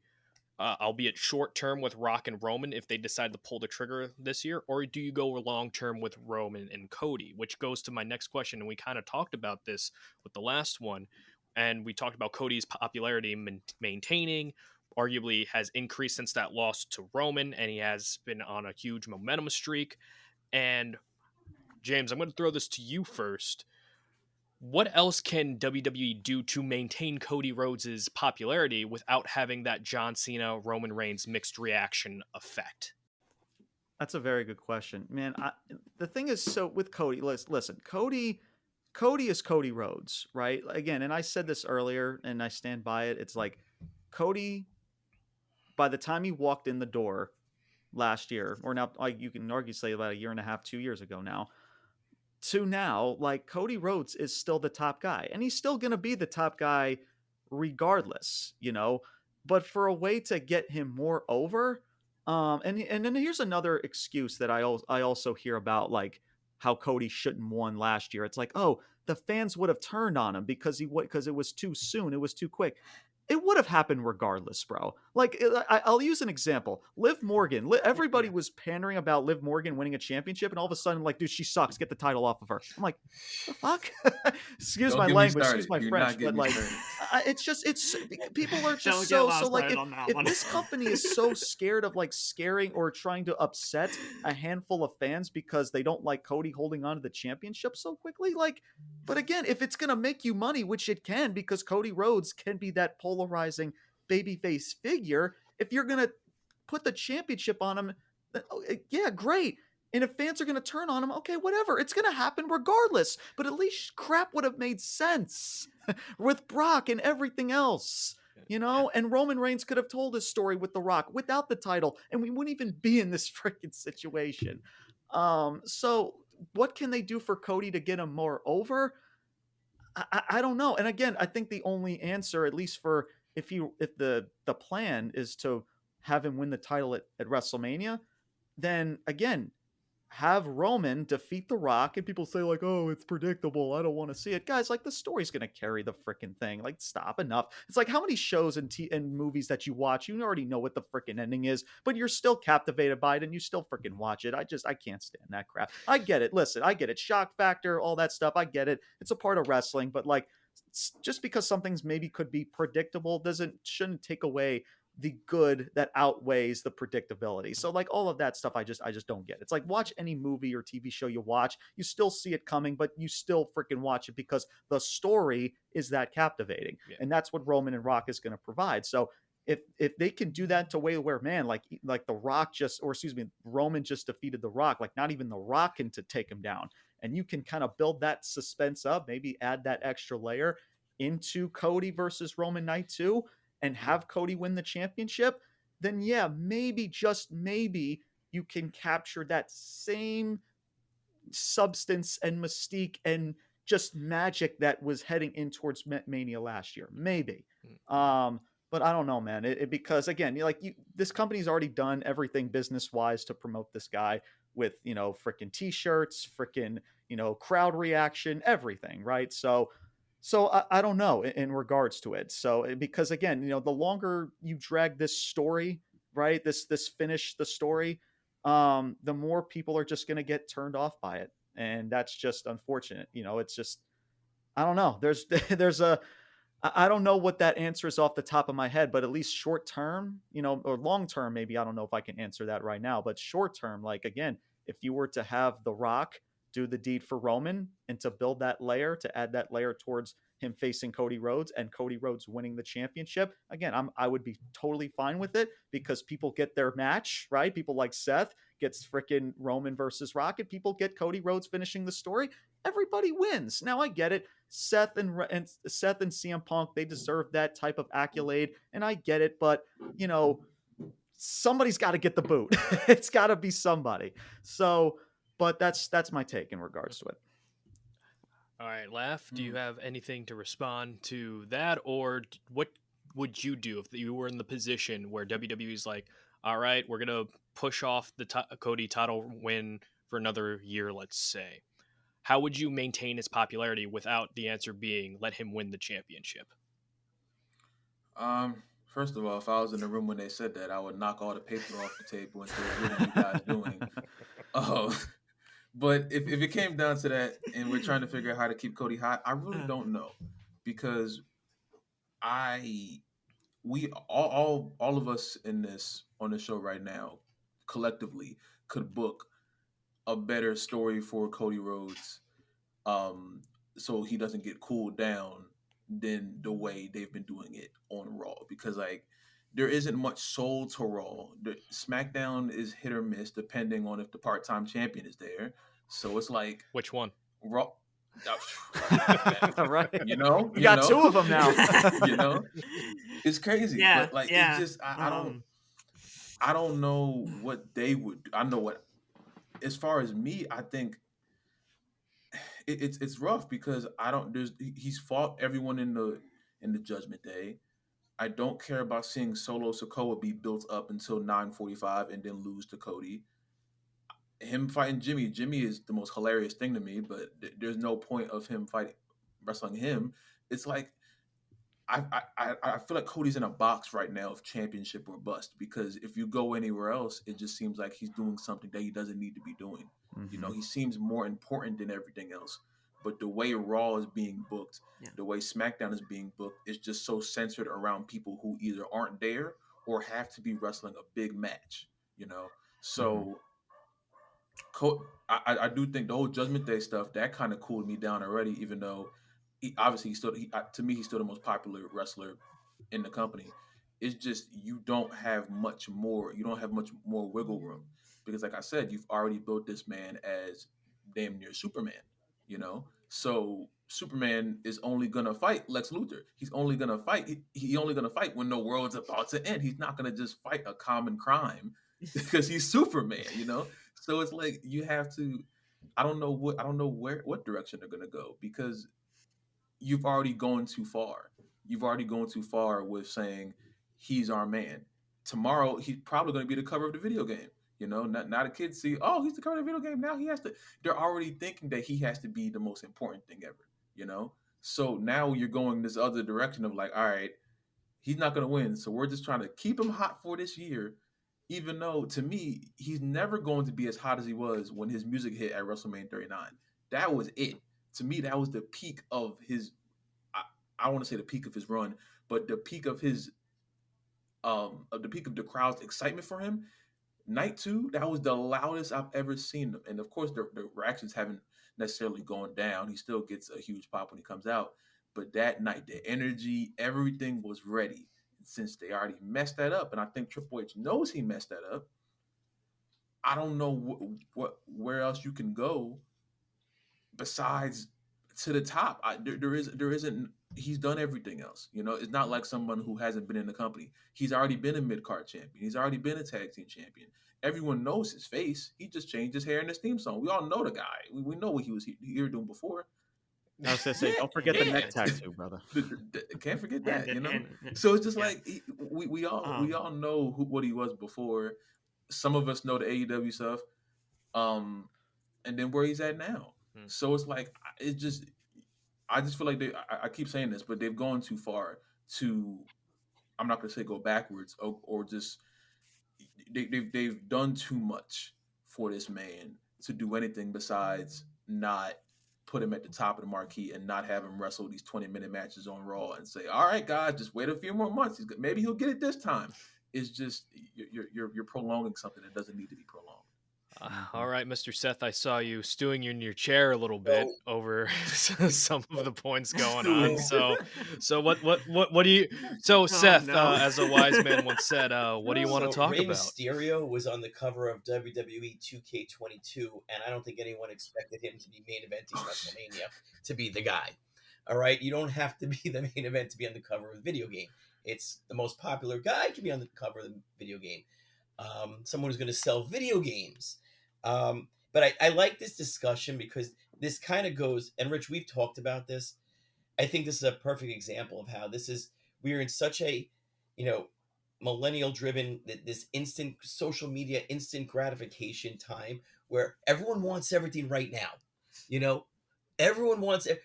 albeit short term with Rock and Roman if they decide to pull the trigger this year, or do you go long term with Roman and Cody? Which goes to my next question, and we kind of talked about this with the last one, and we talked about Cody's popularity maintaining, arguably has increased since that loss to Roman, and he has been on a huge momentum streak. And James, I'm going to throw this to you first. What else can WWE do to maintain Cody Rhodes' popularity without having that John Cena, Roman Reigns mixed reaction effect? That's a very good question, man. The thing is, so with Cody, listen, Cody is Cody Rhodes, right? Again, and I said this earlier, and I stand by it. It's like Cody, by the time he walked in the door last year, or now, like you can argue say about a year and a half, 2 years ago now, to now, like Cody Rhodes is still the top guy, and he's still gonna be the top guy regardless, you know. But for a way to get him more over, and then here's another excuse that I also hear about, like how Cody shouldn't won last year. It's like, oh, the fans would have turned on him because it was too soon, it was too quick. It would have happened regardless, bro. Like, I'll use an example. Liv Morgan. Everybody was pandering about Liv Morgan winning a championship, and all of a sudden, like, dude, she sucks. Get the title off of her. I'm like, the fuck? Excuse my language, excuse my French, but like, it's people are just so like, if this company is so scared of like scaring or trying to upset a handful of fans because they don't like Cody holding on to the championship so quickly, like, but again, if it's gonna make you money, which it can, because Cody Rhodes can be that polarizing babyface figure, if you're gonna put the championship on him, yeah, great. And if fans are gonna turn on him, okay, whatever. It's gonna happen regardless. But at least crap would have made sense with Brock and everything else. You know, and Roman Reigns could have told his story with The Rock without the title, and we wouldn't even be in this freaking situation. So what can they do for Cody to get him more over? I don't know. And again, I think the only answer, at least for if the plan is to have him win the title at WrestleMania, then again, have Roman defeat The Rock, and people say like, oh, it's predictable, I don't want to see it. Guys, like, the story's gonna carry the freaking thing. Like, stop, enough. It's like, how many shows and movies that you watch, you already know what the freaking ending is, but you're still captivated by it and you still freaking watch it. I can't stand that crap. I get it. Listen, I get it. Shock factor, all that stuff, I get it. It's a part of wrestling, but like, just because something's maybe could be predictable shouldn't take away the good that outweighs the predictability. So like, all of that stuff, I just don't get. It's like, watch any movie or TV show you watch, you still see it coming, but you still freaking watch it because the story is that captivating. Yeah. And that's what Roman and Rock is going to provide. So if they can do that to way where, man, like The Rock Roman just defeated The Rock, like not even The Rock can to take him down, and you can kind of build that suspense up, maybe add that extra layer into Cody versus Roman Night 2, and have Cody win the championship, then yeah, maybe, just maybe, you can capture that same substance and mystique and just magic that was heading in towards Mania last year. Maybe. But I don't know, man. Because again, this company's already done everything business-wise to promote this guy with, freaking t-shirts, freaking, crowd reaction, everything, right? So I don't know in regards to it. So because again, the longer you drag this story, right, this finish the story, the more people are just going to get turned off by it, and that's just unfortunate. It's just, I don't know. I don't know what that answer is off the top of my head, but at least short term, or long term, maybe, I don't know if I can answer that right now, but short term, like, again, if you were to have The Rock do the deed for Roman and to build that layer, to add that layer towards him facing Cody Rhodes and Cody Rhodes winning the championship, again, I would be totally fine with it, because people get their match, right? People like Seth gets freaking Roman versus Rock, and people get Cody Rhodes finishing the story. Everybody wins. Now I get it. Seth and CM Punk, they deserve that type of accolade, and I get it, but somebody's got to get the boot. It's got to be somebody. So, but that's my take in regards to it. All right, Laf, do you have anything to respond to that, or what would you do if you were in the position where WWE's like, all right, we're gonna push off the Cody title win for another year, let's say? How would you maintain his popularity without the answer being let him win the championship? First of all, if I was in the room when they said that, I would knock all the paper off the table and say, what are you guys doing? But if it came down to that and we're trying to figure out how to keep Cody hot, I really don't know, because we all of us on the show right now collectively could book a better story for Cody Rhodes, so he doesn't get cooled down than the way they've been doing it on Raw. Because like, there isn't much soul to Raw. SmackDown is hit or miss depending on if the part-time champion is there. So it's like Which one? Raw. Right. You know, We got two of them now. you know, it's crazy. Yeah, But like, yeah. it's just I don't know what they would do. I know what, as far as me, I think it's rough because I don't. He's fought everyone in the Judgment Day. I don't care about seeing Solo Sikoa be built up until 9:45 and then lose to Cody. Him fighting Jimmy is the most hilarious thing to me, but there's no point of him wrestling him. It's like I feel like Cody's in a box right now of championship or bust, because if you go anywhere else, it just seems like he's doing something that he doesn't need to be doing. You know, he seems more important than everything else. But the way Raw is being booked, the way SmackDown is being booked, is just so centered around people who either aren't there or have to be wrestling a big match. You know, so I do think the whole Judgment Day stuff that kind of cooled me down already. Even though he's still to me he's still the most popular wrestler in the company. It's just you don't have much more. You don't have much more wiggle room because, like I said, you've already built this man as damn near Superman. You know, so Superman is only gonna fight Lex Luthor. He's only gonna fight. He only gonna fight when the world's about to end. He's not gonna just fight a common crime because he's Superman. You know. So it's like you have to. I don't know what direction they're gonna go, because you've already gone too far. You've already gone too far with saying he's our man. Tomorrow he's probably going to be the cover of the video game. You know, not a kid see, oh, he's the cover of the video game. Now he has to. They're already thinking that he has to be the most important thing ever. You know, so now you're going this other direction of like, all right, he's not going to win, so we're just trying to keep him hot for this year. Even though to me, he's never going to be as hot as he was when his music hit at WrestleMania 39. That was it. To me, that was the peak of his. I want to say the peak of his run, but the peak of his, the peak of the crowd's excitement for him. Night 2, that was the loudest I've ever seen them, and of course, the reactions haven't necessarily gone down. He still gets a huge pop when he comes out, but that night, the energy, everything was ready. Since they already messed that up, and I think Triple H knows he messed that up. I don't know where else you can go besides to the top. There isn't. He's done everything else. You know, it's not like someone who hasn't been in the company. He's already been a mid card champion. He's already been a tag team champion. Everyone knows his face. He just changed his hair in his theme song. We all know the guy. We know what he was here doing before. I was gonna say, don't forget the neck tattoo, brother. Can't forget that, you know. So it's just like we all know what he was before. Some of us know the AEW stuff, and then where he's at now. So it's like I just feel like I keep saying this, but they've gone too far to. I'm not gonna say go backwards or just they've done too much for this man to do anything besides not put him at the top of the marquee and not have him wrestle these 20-minute matches on Raw and say, all right, guys, just wait a few more months. Maybe he'll get it this time. It's just you're prolonging something that doesn't need to be prolonged. All right, Mr. Seth, I saw you stewing in your chair a little bit over some of the points going on. So what do you? So Seth, as a wise man once said, what do you want to talk Rey about? Mysterio was on the cover of WWE 2K22, and I don't think anyone expected him to be main eventing WrestleMania to be the guy. All right, you don't have to be the main event to be on the cover of a video game. It's the most popular guy can be on the cover of the video game. Someone who's going to sell video games. But I like this discussion because this kind of goes, and Rich, we've talked about this. I think this is a perfect example of how we are in such a, millennial driven, this instant social media, instant gratification time where everyone wants everything right now. Everyone wants it.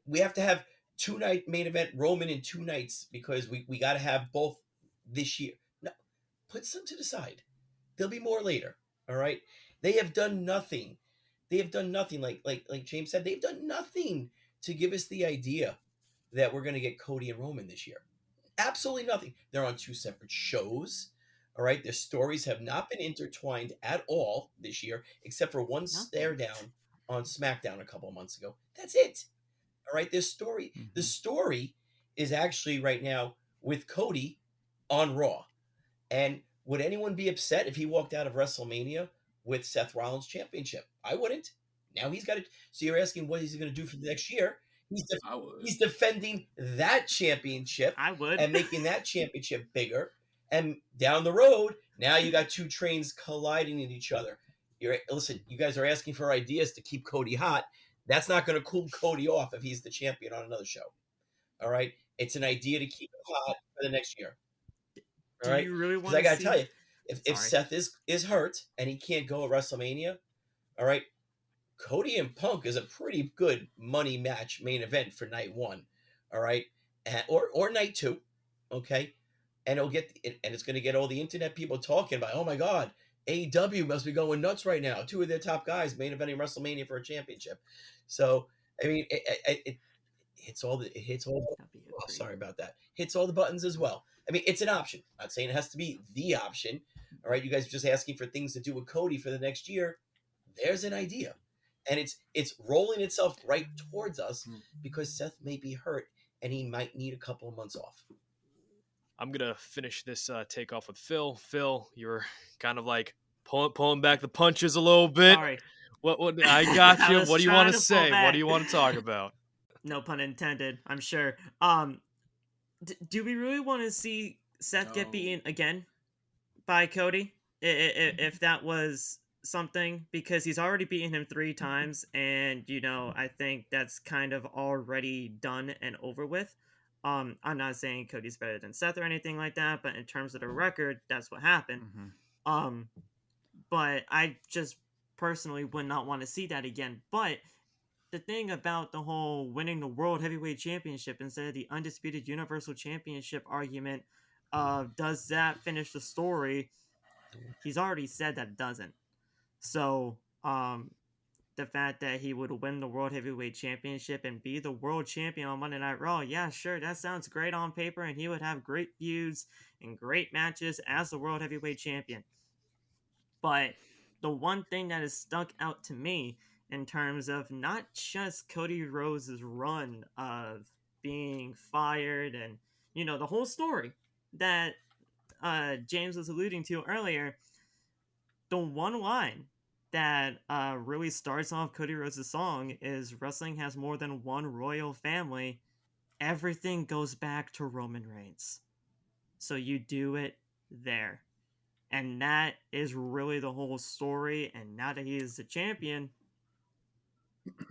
We have to have 2-night main event Roman in 2 nights because we got to have both this year. No, put some to the side. There'll be more later. All right. They have done nothing. Like James said, they've done nothing to give us the idea that we're going to get Cody and Roman this year. Absolutely nothing. They're on 2 separate shows. All right. Their stories have not been intertwined at all this year, except for one stare down on SmackDown a couple of months ago. That's it. All right. The story is actually right now with Cody on Raw. And would anyone be upset if he walked out of WrestleMania with Seth Rollins' championship? I wouldn't. Now he's got it. So you're asking what he's going to do for the next year? I would. He's defending that championship I would. and making that championship bigger. And down the road, now you got two trains colliding in each other. Listen, you guys are asking for ideas to keep Cody hot. That's not going to cool Cody off if he's the champion on another show. All right? It's an idea to keep him hot for the next year. All right? Do you really want Because I to got to tell you, if Sorry. Seth is hurt and he can't go at WrestleMania, all right, Cody and Punk is a pretty good money match main event for night one, all right, or night two, okay, and it's going to get all the internet people talking about. Oh my God, AEW must be going nuts right now. Two of their top guys main eventing WrestleMania for a championship. So I mean, it hits all the oh, sorry about that. Hits all the buttons as well. I mean, it's an option. I'm not saying it has to be the option. All right, you guys are just asking for things to do with Cody for the next year. There's an idea. And it's rolling itself right towards us because Seth may be hurt and he might need a couple of months off. I'm going to finish this take off with Phil. Phil, you're kind of like pulling back the punches a little bit. Sorry. What I got you. was What do you want trying to to say? pull What do you back. want to talk about? No pun intended, I'm sure. Do we really want to see Seth get No. beaten again by Cody? If that was something, because he's already beaten him 3 times, and I think that's kind of already done and over with. I'm not saying Cody's better than Seth or anything like that, but in terms of the record, that's what happened. Mm-hmm. But I just personally would not want to see that again. But the thing about the whole winning the World Heavyweight Championship instead of the Undisputed Universal Championship argument, does that finish the story? He's already said that it doesn't. So, the fact that he would win the World Heavyweight Championship and be the world champion on Monday Night Raw, yeah, sure, that sounds great on paper, and he would have great feuds and great matches as the World Heavyweight Champion. But the one thing that has stuck out to me in terms of not just Cody Rhodes' run of being fired and, the whole story that James was alluding to earlier, the one line that really starts off Cody Rhodes' song is wrestling has more than one royal family. Everything goes back to Roman Reigns. So you do it there. And that is really the whole story. And now that he is the champion,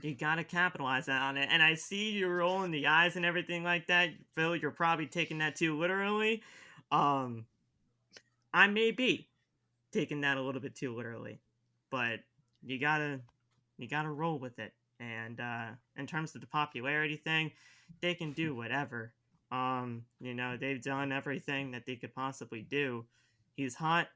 you gotta capitalize on it. And I see you rolling the eyes and everything like that. Phil, you're probably taking that too literally. I may be taking that a little bit too literally. But you gotta roll with it. And in terms of the popularity thing, they can do whatever. They've done everything that they could possibly do. He's hot.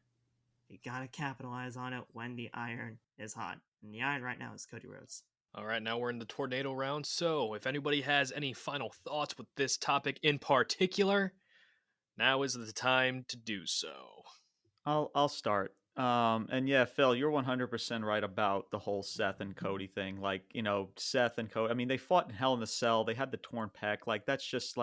You gotta capitalize on it when the iron is hot. And the iron right now is Cody Rhodes. All right, now we're in the tornado round. So if anybody has any final thoughts with this topic in particular, now is the time to do so. I'll start. And yeah, Phil, you're 100% right about the whole Seth and Cody thing. Like, Seth and Cody, I mean, they fought in Hell in a Cell. They had the torn pec. Like, that's just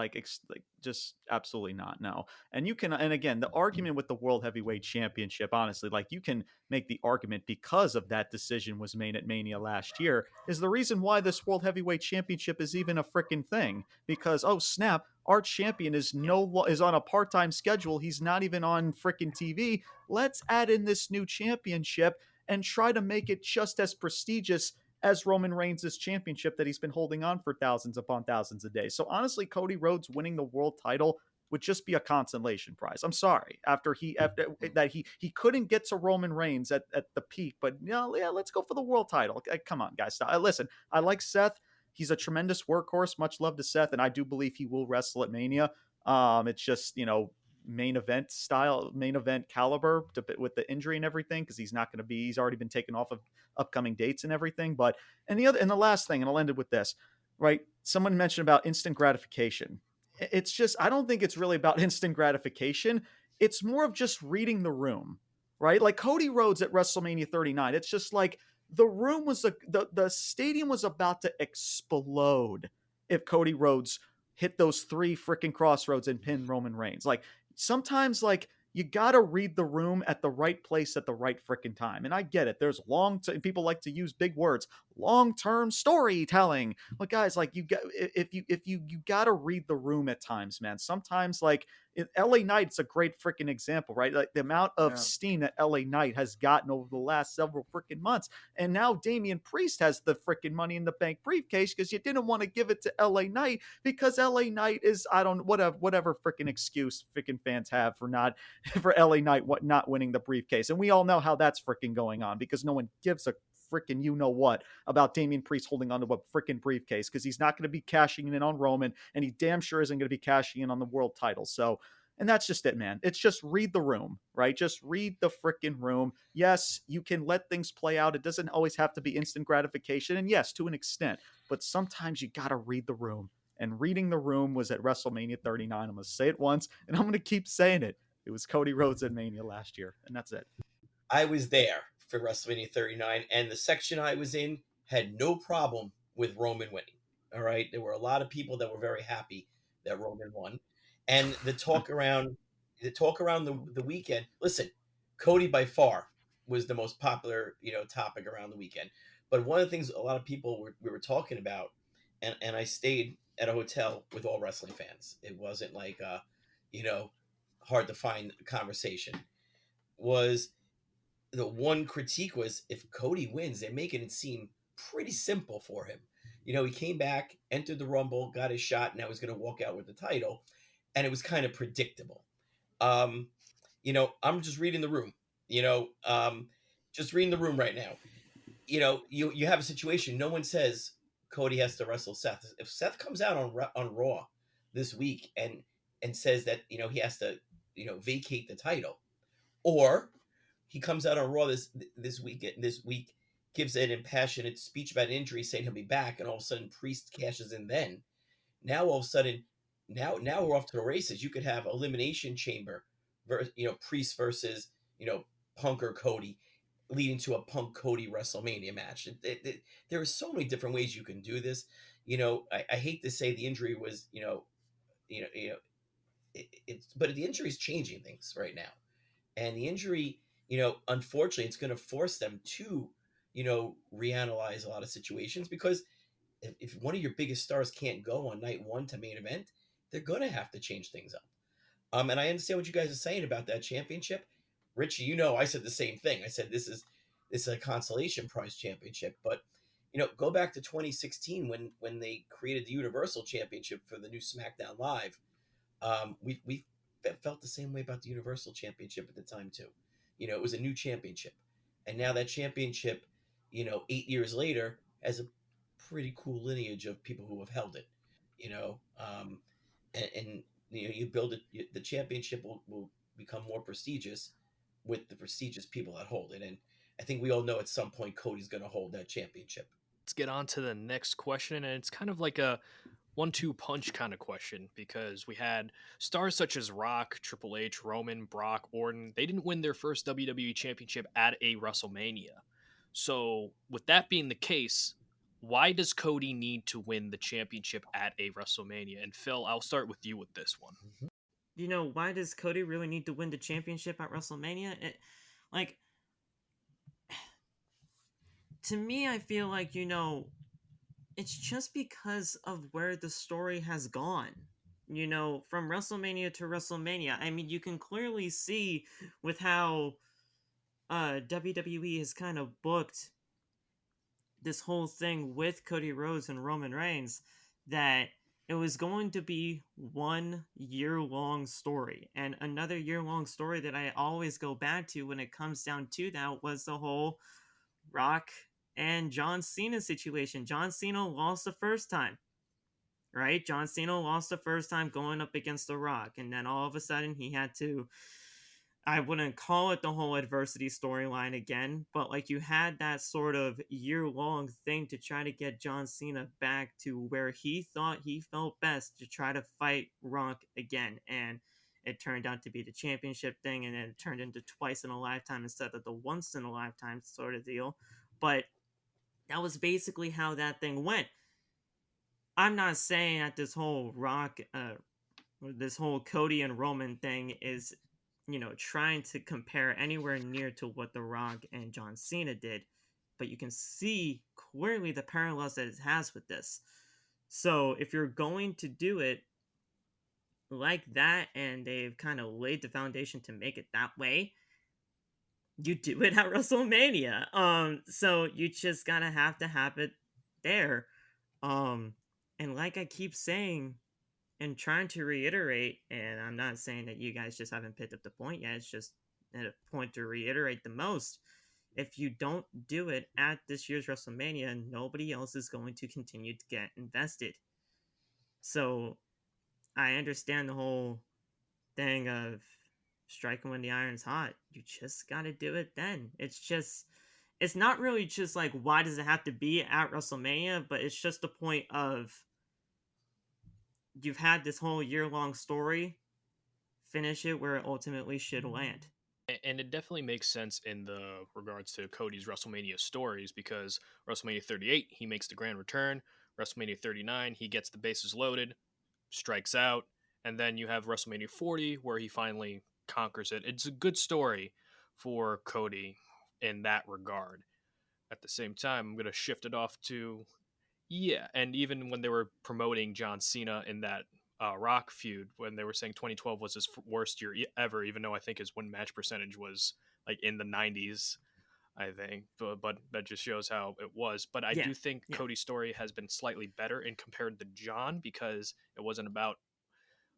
just absolutely not. No. And again, the argument with the World Heavyweight Championship, honestly, like, you can make the argument because of that decision was made at Mania last year is the reason why this World Heavyweight Championship is even a freaking thing. Because, oh snap, our champion is on a part-time schedule. He's not even on freaking TV. Let's add in this new championship and try to make it just as prestigious as Roman Reigns' championship that he's been holding on for thousands upon thousands of days. So honestly, Cody Rhodes winning the world title would just be a consolation prize. I'm sorry. After he couldn't get to Roman Reigns at the peak, but let's go for the world title. Come on, guys. Listen, I like Seth. He's a tremendous workhorse. Much love to Seth, and I do believe he will wrestle at Mania. It's just, main event caliber with the injury and everything, because he's already been taken off of upcoming dates and everything. But and the last thing, and I'll end it with this, right? Someone mentioned about instant gratification. It's just, I don't think it's really about instant gratification. It's more of just reading the room, right? Like Cody Rhodes at WrestleMania 39. It's just like the room was the stadium was about to explode if Cody Rhodes hit those 3 freaking crossroads and pin Roman Reigns. Like, sometimes like you gotta read the room at the right place at the right freaking time. And I get it. There's people like to use big words, long-term storytelling. But guys, like if you gotta read the room at times, man. Sometimes like LA Knight's a great freaking example, right? Like the amount of steam that LA Knight has gotten over the last several freaking months. And now Damian Priest has the freaking Money in the Bank briefcase because you didn't want to give it to LA Knight because LA Knight is, I don't, whatever freaking excuse freaking fans have for LA Knight not winning the briefcase. And we all know how that's freaking going on because no one gives a freaking you know what about Damian Priest holding onto a freaking briefcase because he's not going to be cashing in on Roman, and he damn sure isn't going to be cashing in on the world title. So, and that's just it, man. It's just read the room, right? Just read the freaking room. Yes, you can let things play out. It doesn't always have to be instant gratification. And yes, to an extent, but sometimes you got to read the room. And reading the room was at WrestleMania 39. I'm going to say it once, and I'm going to keep saying it. It was Cody Rhodes at Mania last year, and that's it. I was there for WrestleMania 39, and the section I was in had no problem with Roman winning. All right, there were a lot of people that were very happy that Roman won, and the talk around the weekend. Listen, Cody by far was the most popular topic around the weekend. But one of the things a lot of people we were talking about, and I stayed at a hotel with all wrestling fans. It wasn't like hard to find conversation. Was the one critique was if Cody wins, they're making it seem pretty simple for him. He came back, entered the Rumble, got his shot, and now he's going to walk out with the title. And it was kind of predictable. I'm just reading the room, just reading the room right now. You have a situation. No one says Cody has to wrestle Seth. If Seth comes out on Raw this week and says that, he has to, vacate the title, or he comes out on Raw this week, gives an impassionate speech about injury, saying he'll be back, and all of a sudden Priest cashes in. Then, now all of a sudden, now we're off to the races. You could have Elimination Chamber, Priest versus Punk or Cody, leading to a Punk Cody WrestleMania match. There are so many different ways you can do this. I hate to say the injury was but the injury is changing things right now, and the injury. Unfortunately, it's going to force them to, reanalyze a lot of situations, because if one of your biggest stars can't go on night one to main event, they're going to have to change things up. And I understand what you guys are saying about that championship. Richie, I said the same thing. I said, this is a consolation prize championship, but go back to 2016 when they created the Universal Championship for the new SmackDown Live. We felt the same way about the Universal Championship at the time too. It was a new championship. And now that championship, 8 years later, has a pretty cool lineage of people who have held it, and you build it, the championship will become more prestigious with the prestigious people that hold it. And I think we all know at some point Cody's going to hold that championship. Let's get on to the next question. And it's kind of like a 1-2 punch kind of question, because we had stars such as Rock, Triple H, Roman, Brock, Orton. They didn't win their first WWE Championship at a WrestleMania. So with that being the case, why does Cody need to win the championship at a WrestleMania? And Phil, I'll start with you with this one. Why does Cody really need to win the championship at WrestleMania? To me, I feel like, it's just because of where the story has gone. From WrestleMania to WrestleMania. I mean, you can clearly see with how WWE has kind of booked this whole thing with Cody Rhodes and Roman Reigns, that it was going to be 1 year-long story. And another year-long story that I always go back to when it comes down to that was the whole Rock and John Cena situation. John Cena lost the first time, right? John Cena lost the first time going up against The Rock. And then all of a sudden he had to, I wouldn't call it the whole adversity storyline again, but like you had that sort of year-long thing to try to get John Cena back to where he thought he felt best to try to fight Rock again. And it turned out to be the championship thing, and then it turned into twice in a lifetime instead of the once in a lifetime sort of deal. But that was basically how that thing went. I'm not saying that this whole Rock this whole Cody and Roman thing is, trying to compare anywhere near to what The Rock and John Cena did, but you can see clearly the parallels that it has with this. So if you're going to do it like that, and they've kind of laid the foundation to make it that way, you do it at WrestleMania. So you just gotta have to have it there. And like I keep saying and trying to reiterate, and I'm not saying that you guys just haven't picked up the point yet, it's just a point to reiterate the most. If you don't do it at this year's WrestleMania, nobody else is going to continue to get invested. So I understand the whole thing of striking when the iron's hot. You just gotta do it then. It's not really just like, why does it have to be at WrestleMania, but it's just the point of, you've had this whole year-long story, finish it where it ultimately should land. And it definitely makes sense in the regards to Cody's WrestleMania stories, because WrestleMania 38, he makes the grand return. WrestleMania 39, he gets the bases loaded, strikes out. And then you have WrestleMania 40, where he finally conquers it. It's a good story for Cody in that regard. At the same time, I'm going to shift it off to, yeah, and even when they were promoting John Cena in that Rock feud, when they were saying 2012 was his worst year ever, even though I think his win match percentage was like in the 90s, I think. But that just shows how it was. But I do think Cody's story has been slightly better in compared to John, because it wasn't about,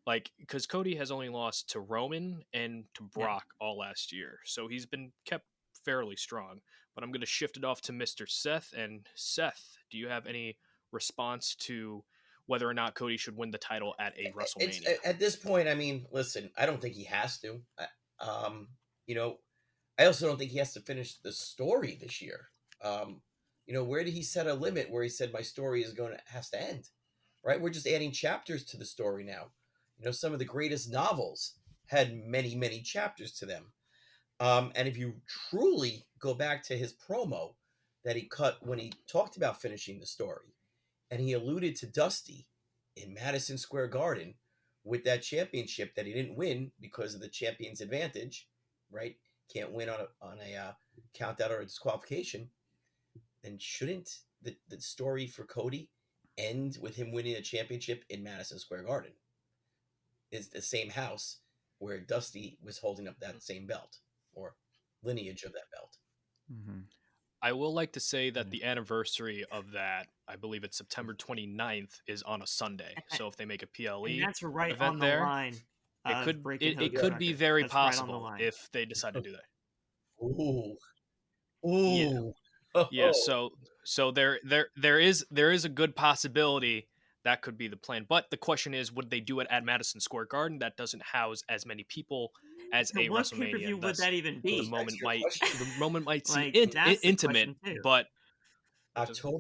like, because Cody has only lost to Roman and to Brock all last year. So he's been kept fairly strong. But I'm going to shift it off to Mr. Seth. And Seth, do you have any response to whether or not Cody should win the title at a WrestleMania? At this point, I mean, listen, I don't think he has to. I also don't think he has to finish the story this year. Where did he set a limit where he said my story has to end? Right? We're just adding chapters to the story now. Some of the greatest novels had many, many chapters to them. And if you truly go back to his promo that he cut when he talked about finishing the story, and he alluded to Dusty in Madison Square Garden with that championship that he didn't win because of the champion's advantage, right? Can't win on a count out or a disqualification. Then shouldn't the story for Cody end with him winning a championship in Madison Square Garden? It's the same house where Dusty was holding up that same belt, or lineage of that belt. Mm-hmm. I will like to say that the anniversary of that, I believe it's September 29th, is on a Sunday. So if they make a PLE and that's right event on the there, line, it could be very possible if they decide to do that. Ooh. Yeah. So there is a good possibility that could be the plan. But the question is, would they do it at Madison Square Garden? That doesn't house as many people as a what WrestleMania. pay-per-view would that even be? The moment might seem Like, intimate, but October.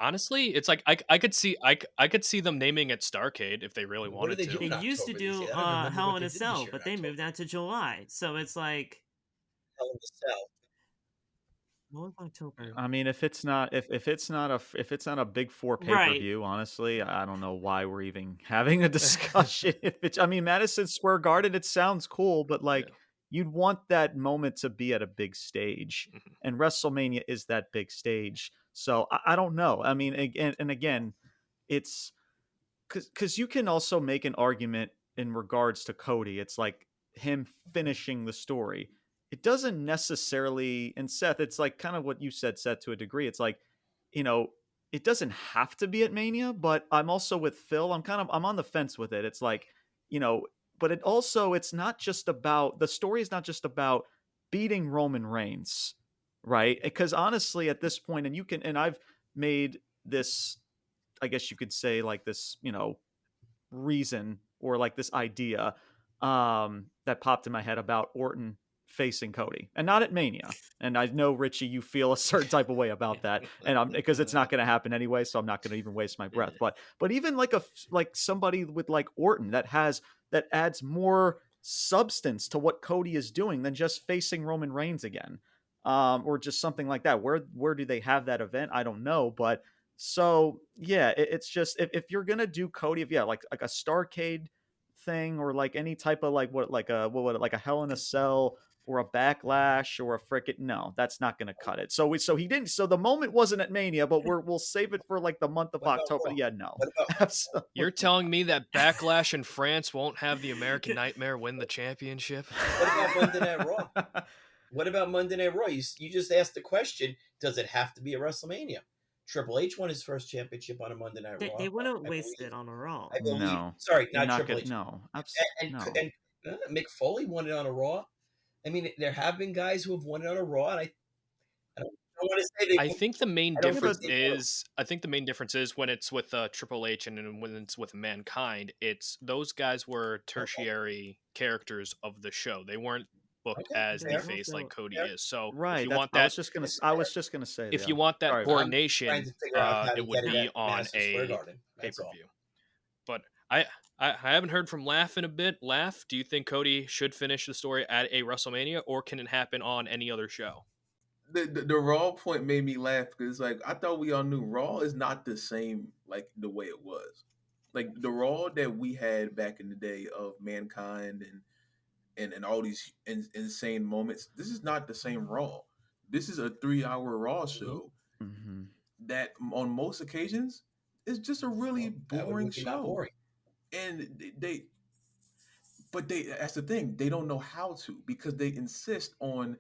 Honestly, it's like I could see them naming it Starrcade if they really wanted to. They used to do Hell in a Cell, but they moved that to July. So it's like Hell in a Cell. October. I mean, if it's not a big four pay-per-view, honestly, I don't know why we're even having a discussion. I mean, Madison Square Garden, it sounds cool, but like you'd want that moment to be at a big stage, and WrestleMania is that big stage. So I don't know. I mean, again, it's because you can also make an argument in regards to Cody. It's like him finishing the story. It doesn't necessarily, and Seth, it's like kind of what you said, Seth, to a degree. It's like, it doesn't have to be at Mania, but I'm also with Phil. I'm on the fence with it. It's like, but it's not just about, the story is not just about beating Roman Reigns, right? Because honestly, at this point, and I've made this, I guess you could say, like this, reason or like this idea that popped in my head about Orton facing Cody, and not at Mania. And I know, Richie, you feel a certain type of way about that, and because it's not going to happen anyway, so I'm not going to even waste my breath. But even like somebody with like Orton that adds more substance to what Cody is doing than just facing Roman Reigns again, or just something like that. Where do they have that event? I don't know, but so yeah, it's just if you're gonna do Cody, like a Starrcade thing or like any type of like like a Hell in a Cell or a Backlash or a frickin' no, that's not going to cut it. So he didn't. So the moment wasn't at Mania, but we'll save it for like the month of What about October. Raw? Yeah, no, What about absolutely. You're telling me that Backlash in France won't have the American Nightmare win the championship? what about Monday Night Raw? What about Monday Night Raw? You just asked the question, does it have to be a WrestleMania? Triple H won his first championship on a Monday Night Raw. They wouldn't I waste believe. it on a Raw. I believe. No, Sorry, you're not Triple H. No, And no. Mick Foley won it on a Raw. I mean, there have been guys who have won it on a Raw, and I don't want to say they. I think the main I don't difference think they will. is when it's with Triple H and when it's with Mankind, it's those guys were tertiary characters of the show. They weren't booked Okay, as the There's face also- like Cody yeah. is. So Right. if you that's- want I that, was just gonna say. if yeah. you want that Sorry, I'm coronation, trying to figure out how to it would get it be at on Madison Square a Garden. pay That's per all. view. But I haven't heard from Laugh in a bit. Laugh, do you think Cody should finish the story at a WrestleMania, or can it happen on any other show? The Raw point made me laugh because like I thought we all knew Raw is not the same like the way it was. Like the Raw that we had back in the day of Mankind and all these insane moments. This is not the same Raw. This is a 3-hour Raw show Mhm. that on most occasions is just a really That would boring make it not show. boring. And that's the thing, they don't know how to because they insist on.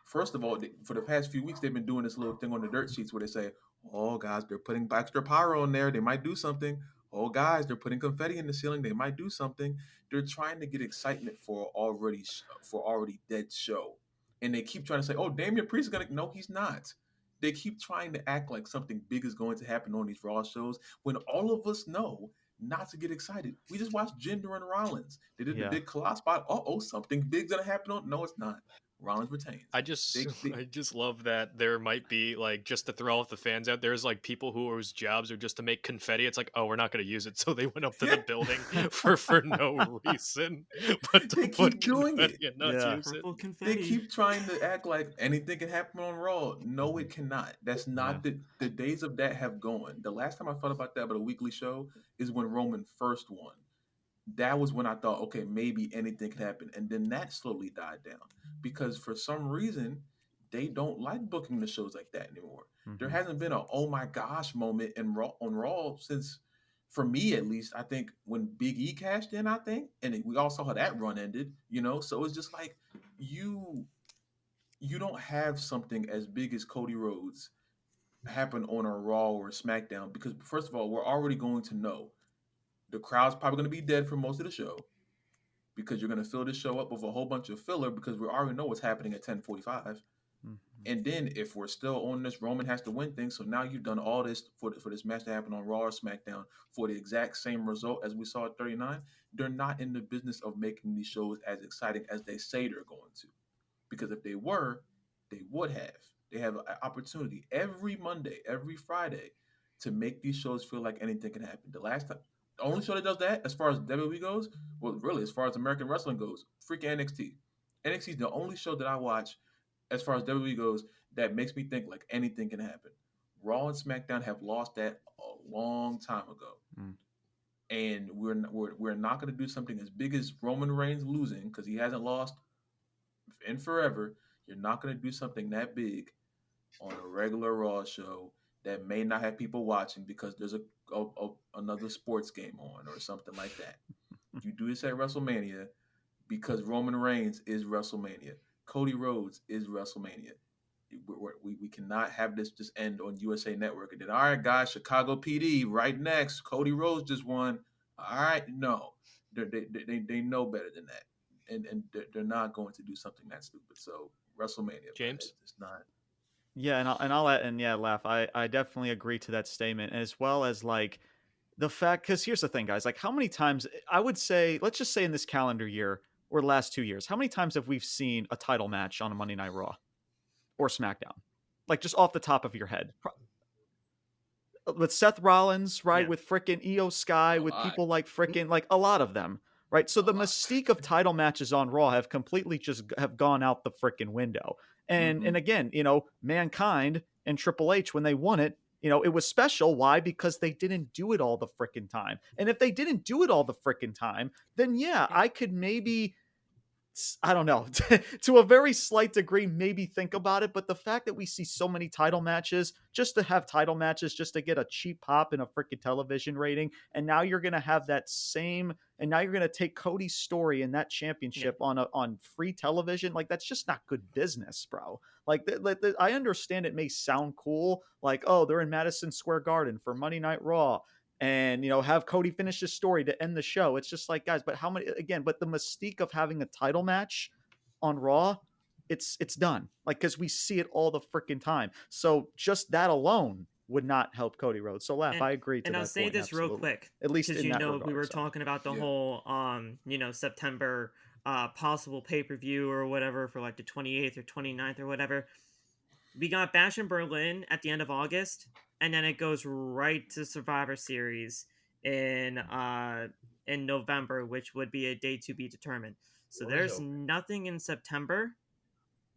First of all, for the past few weeks, they've been doing this little thing on the dirt sheets where they say, "Oh, guys, they're putting extra pyro in there. They might do something. Oh, guys, they're putting confetti in the ceiling. They might do something." They're trying to get excitement for already dead show, and they keep trying to say, "Oh, Damian Priest is gonna." No, he's not. They keep trying to act like something big is going to happen on these Raw shows when all of us know not to get excited. We just watched Jinder and Rollins. They did the Yeah. big collapse spot. Oh, something big's gonna happen on. No, it's not. Rollins retains. I just They- I just love that there might be like, just to throw off the fans out, there's like people whose jobs are just to make confetti. It's like, oh, we're not going to use it, so they went up to the building for no reason, but to They put keep doing confetti it. and not Yeah. use it. Purple They confetti. keep trying to act like anything can happen on Raw. No, it cannot. That's not the days of that have gone. The last time I thought about that about a weekly show is when Roman first won. That was when I thought, okay, maybe anything can happen. And then that slowly died down because for some reason, they don't like booking the shows like that anymore. There Mhm. hasn't been a oh my gosh moment on Raw since, for me at least, I think when Big E cashed in, and we all saw how that run ended, So it's just like you don't have something as big as Cody Rhodes happen on a Raw or a SmackDown because first of all, we're already going to know the crowd's probably going to be dead for most of the show because you're going to fill this show up with a whole bunch of filler because we already know what's happening at 10:45. Mhm. And then if we're still on this, Roman has to win things. So now you've done all this for this match to happen on Raw or SmackDown for the exact same result as we saw at 39. They're not in the business of making these shows as exciting as they say they're going to. Because if they were, they would have. They have an opportunity every Monday, every Friday to make these shows feel like anything can happen. The only show that does that, as far as WWE goes, well, really, as far as American wrestling goes, freaking NXT. NXT is the only show that I watch, as far as WWE goes, that makes me think like anything can happen. Raw and SmackDown have lost that a long time ago, and we're not going to do something as big as Roman Reigns losing because he hasn't lost in forever. You're not going to do something that big on a regular Raw show that may not have people watching because there's another sports game on or something like that. You do this at WrestleMania because Roman Reigns is WrestleMania. Cody Rhodes is WrestleMania. We cannot have this just end on USA Network and then, all right, guys, Chicago PD right next. Cody Rhodes just won. All right, no, they know better than that, and they're not going to do something that stupid. So WrestleMania, James? it's not. Yeah, I'll add, and yeah, Laugh. I definitely agree to that statement, as well as like the fact, because here's the thing, guys. Like, how many times I would say, let's just say in this calendar year or the last 2 years, how many times have we seen a title match on a Monday Night Raw or SmackDown? Like, just off the top of your head, with Seth Rollins, right? Yeah. With frickin' Io Sky, A with lot. people like frickin' like a lot of them, right? So the lot. mystique of title matches on Raw have completely just have gone out the frickin' window. And Mhm. and again, Mankind and Triple H, when they won it, it was special. Why? Because they didn't do it all the frickin' time. And if they didn't do it all the frickin' time, then yeah, I could maybe, I don't know, to a very slight degree, maybe think about it. But the fact that we see so many title matches just to have title matches, just to get a cheap pop in a freaking television rating, and now you're going to have that same, and now you're going to take Cody's story and that championship on free television, like that's just not good business, bro. Like, I understand it may sound cool, like, oh, they're in Madison Square Garden for Monday Night Raw, and have Cody finish his story to end the show. It's just like, guys, but how many, again, but the mystique of having a title match on Raw, it's done, like, because we see it all the freaking time. So just that alone would not help Cody Rhodes. So I agree to and that I'll say point, this absolutely. real quick, at least because in that regard, we were talking about the whole September possible pay-per-view or whatever for like the 28th or 29th or whatever. We got Bash in Berlin at the end of August, and then it goes right to Survivor Series in November, which would be a date to be determined. So there's nothing in September,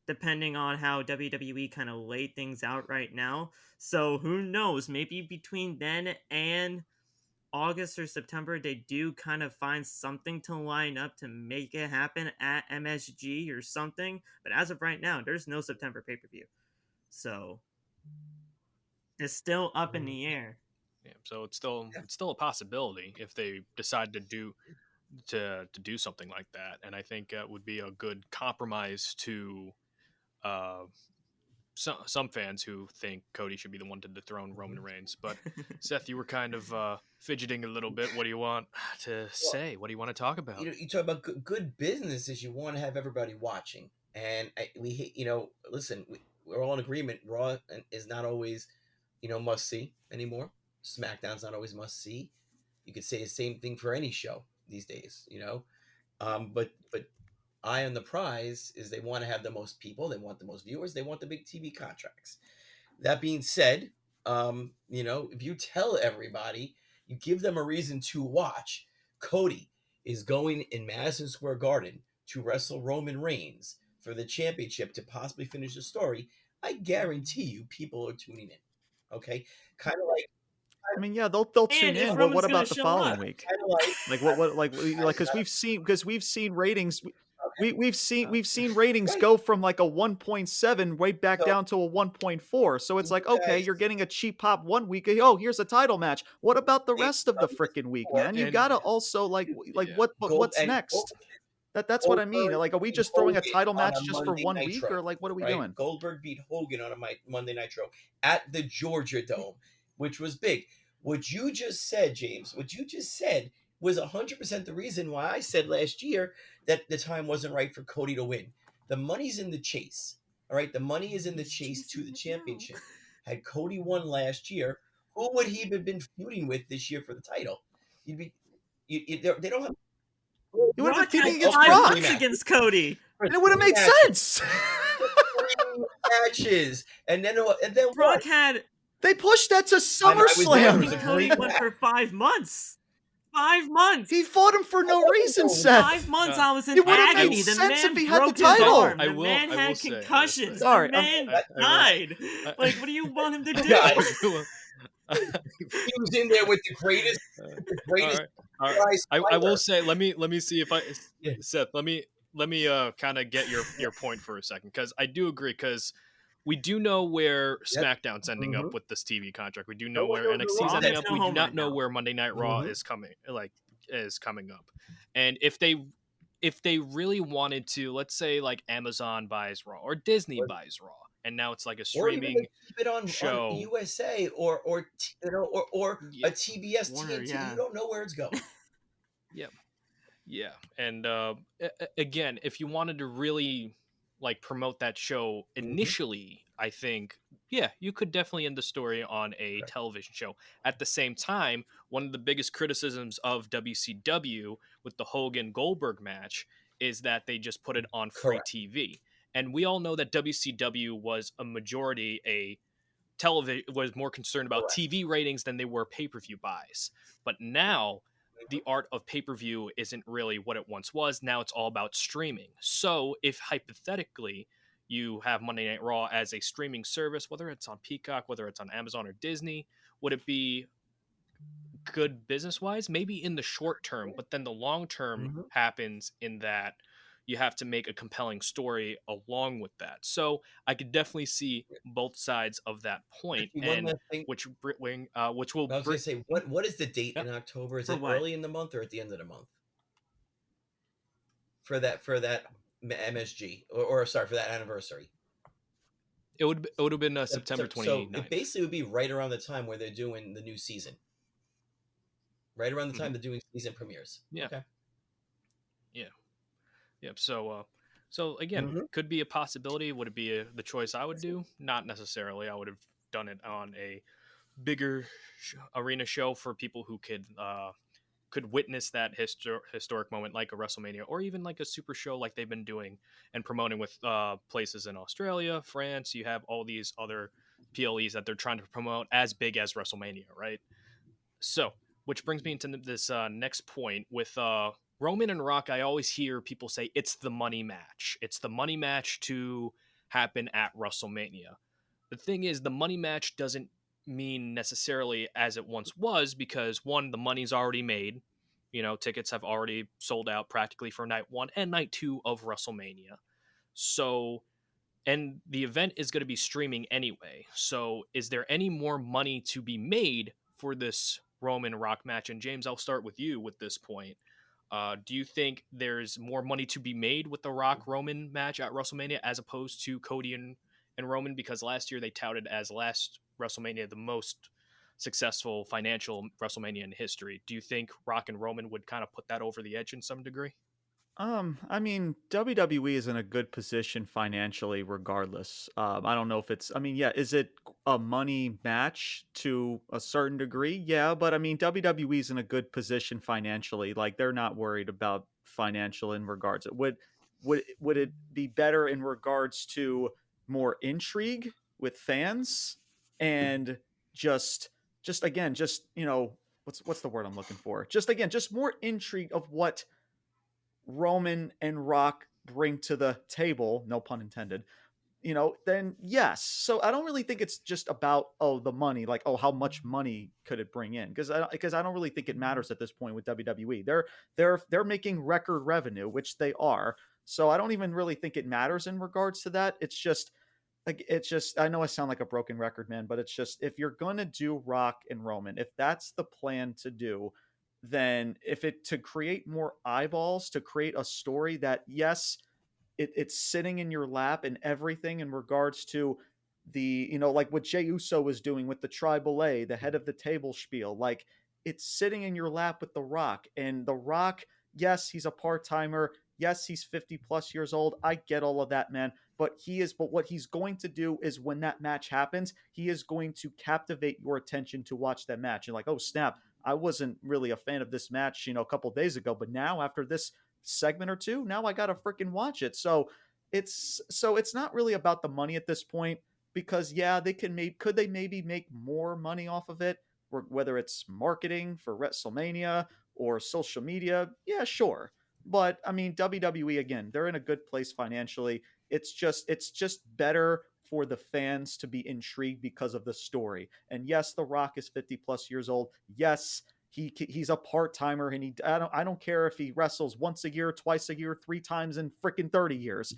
depending on how WWE kind of laid things out right now. So who knows? Maybe between then and August or September, they do kind of find something to line up to make it happen at MSG or something. But as of right now, there's no September pay-per-view. So it's still up in the air. Yeah, so it's still a possibility if they decide to do something like that, and I think it would be a good compromise to some fans who think Cody should be the one to dethrone Roman Reigns. But Seth, you were kind of fidgeting a little bit. What do you want to say? What do you want to talk about? You talk about good business is you want to have everybody watching, and listen, we're all in agreement. Raw is not always, must see anymore. SmackDown's not always must see. You could say the same thing for any show these days, but eye on the prize is they want to have the most people, they want the most viewers, they want the big TV contracts. That being said, if you tell everybody, you give them a reason to watch. Cody is going in Madison Square Garden to wrestle Roman Reigns for the championship to possibly finish the story. I guarantee you people are tuning in. Okay? Kind of like, I mean, yeah, they'll tune in. Well, what about the following week? kind of Like because we've seen ratings. We've seen ratings go from like a 1.7 right back down to a 1.4. So it's like, okay, you're getting a cheap pop one week. Oh, here's a title match. What about the rest of the freaking week, man? You gotta also what's next? That's what I mean. Like, are we just throwing a title match just for 1 week, or like what are we doing? Goldberg beat Hogan on a Monday Nitro at the Georgia Dome, which was big. What you just said, James, was 100% the reason why I said last year that the time wasn't right for Cody to win. The money's in the chase. All right, the money is in the chase to the championship. Had Cody won last year, who would he have been feuding with this year for the title? They don't have. You would have been feuding against 5 Brock months against Cody. And it would have made sense. 3 matches, and then Brock had. They pushed that to SummerSlam. Cody went for 5 months. 5 months. He fought him for no reason, Seth. 5 months. I was in it would have agony. made The sense man if he had broke the his title. arm. The man had concussions. Sorry, the man died. Like, what do you want him to do? He was in there with the greatest. All right. I will say, let me see if Seth, let me kind of get your point for a second, because I do agree, because we do know where SmackDown's ending up with this TV contract. We do know where NXT's ending up. We do not know where Monday Night Raw is coming up. And if they really wanted to, let's say like Amazon buys Raw or Disney buys Raw, and now it's like a streaming keep it on USA or a TBS Warner, TNT. You don't know where it's going. Yeah. And again, if you wanted to really like promote that show initially, I think, you could definitely end the story on a television show. At the same time, one of the biggest criticisms of WCW with the Hogan Goldberg match is that they just put it on free TV. And we all know that WCW was was more concerned about TV ratings than they were pay-per-view buys. But now the art of pay-per-view isn't really what it once was. Now it's all about streaming. So if hypothetically you have Monday Night Raw as a streaming service, whether it's on Peacock, whether it's on Amazon or Disney, would it be good business wise? Maybe in the short term, but then the long term happens in that you have to make a compelling story along with that. So I could definitely see both sides of that point, One and last thing. which which will I was going to say, what is the date Yep. in October? Is For it what? early in the month or at the end of the month? For that MSG or sorry, for that anniversary. it would have been September 29th. So it basically would be right around the time where they're doing the new season. Right around the time they're doing season premieres. Yeah. Okay. Yep. So again, could be a possibility. Would it be the choice I would do? Not necessarily. I would have done it on a bigger arena show for people who could witness that historic moment, like a WrestleMania, or even like a super show, like they've been doing and promoting with places in Australia, France. You have all these other PLEs that they're trying to promote as big as WrestleMania, right? So, which brings me into this next point with Roman and Rock. I always hear people say it's the money match. It's the money match to happen at WrestleMania. The thing is, the money match doesn't mean necessarily as it once was, because one, the money's already made. You know, tickets have already sold out practically for night 1 and night 2 of WrestleMania. So, and the event is going to be streaming anyway. So, is there any more money to be made for this Roman Rock match? And James, I'll start with you with this point. Do you think there's more money to be made with the Rock Roman match at WrestleMania as opposed to Cody and Roman? Because last year they touted as last WrestleMania the most successful financial WrestleMania in history. Do you think Rock and Roman would kind of put that over the edge in some degree? I mean, WWE is in a good position financially, regardless. I don't know if it's. I mean, yeah, is it a money match to a certain degree? Yeah, but I mean, WWE is in a good position financially. Like they're not worried about financial in regards. Would it be better in regards to more intrigue with fans and just again, just what's the word I'm looking for? Just again, just more intrigue of what Roman and Rock bring to the table, no pun intended, then yes. So I don't really think it's just about the money, like how much money could it bring in? Because I don't really think it matters at this point with WWE. They're making record revenue, which they are. So I don't even really think it matters in regards to that. It's just I know I sound like a broken record, man, but it's just if you're gonna do Rock and Roman, if that's the plan to do, then if it to create more eyeballs, to create a story that yes, it's sitting in your lap and everything in regards to the like what Jey Uso was doing with the Tribal A, the head of the table spiel, like it's sitting in your lap with The Rock. And The Rock, yes, he's a part-timer, yes, he's 50 plus years old, I get all of that, man, but what he's going to do is when that match happens, he is going to captivate your attention to watch that match. You're like, oh snap, I wasn't really a fan of this match, a couple of days ago, but now after this segment or two, now I gotta freaking watch it. So it's not really about the money at this point, because yeah, could they maybe make more money off of it, whether it's marketing for WrestleMania or social media, yeah, sure. But I mean, WWE, again, they're in a good place financially. It's just better for the fans to be intrigued because of the story. And yes, The Rock is 50 plus years old. Yes, he's a part-timer, and I don't care if he wrestles once a year, twice a year, 3 times in freaking 30 years.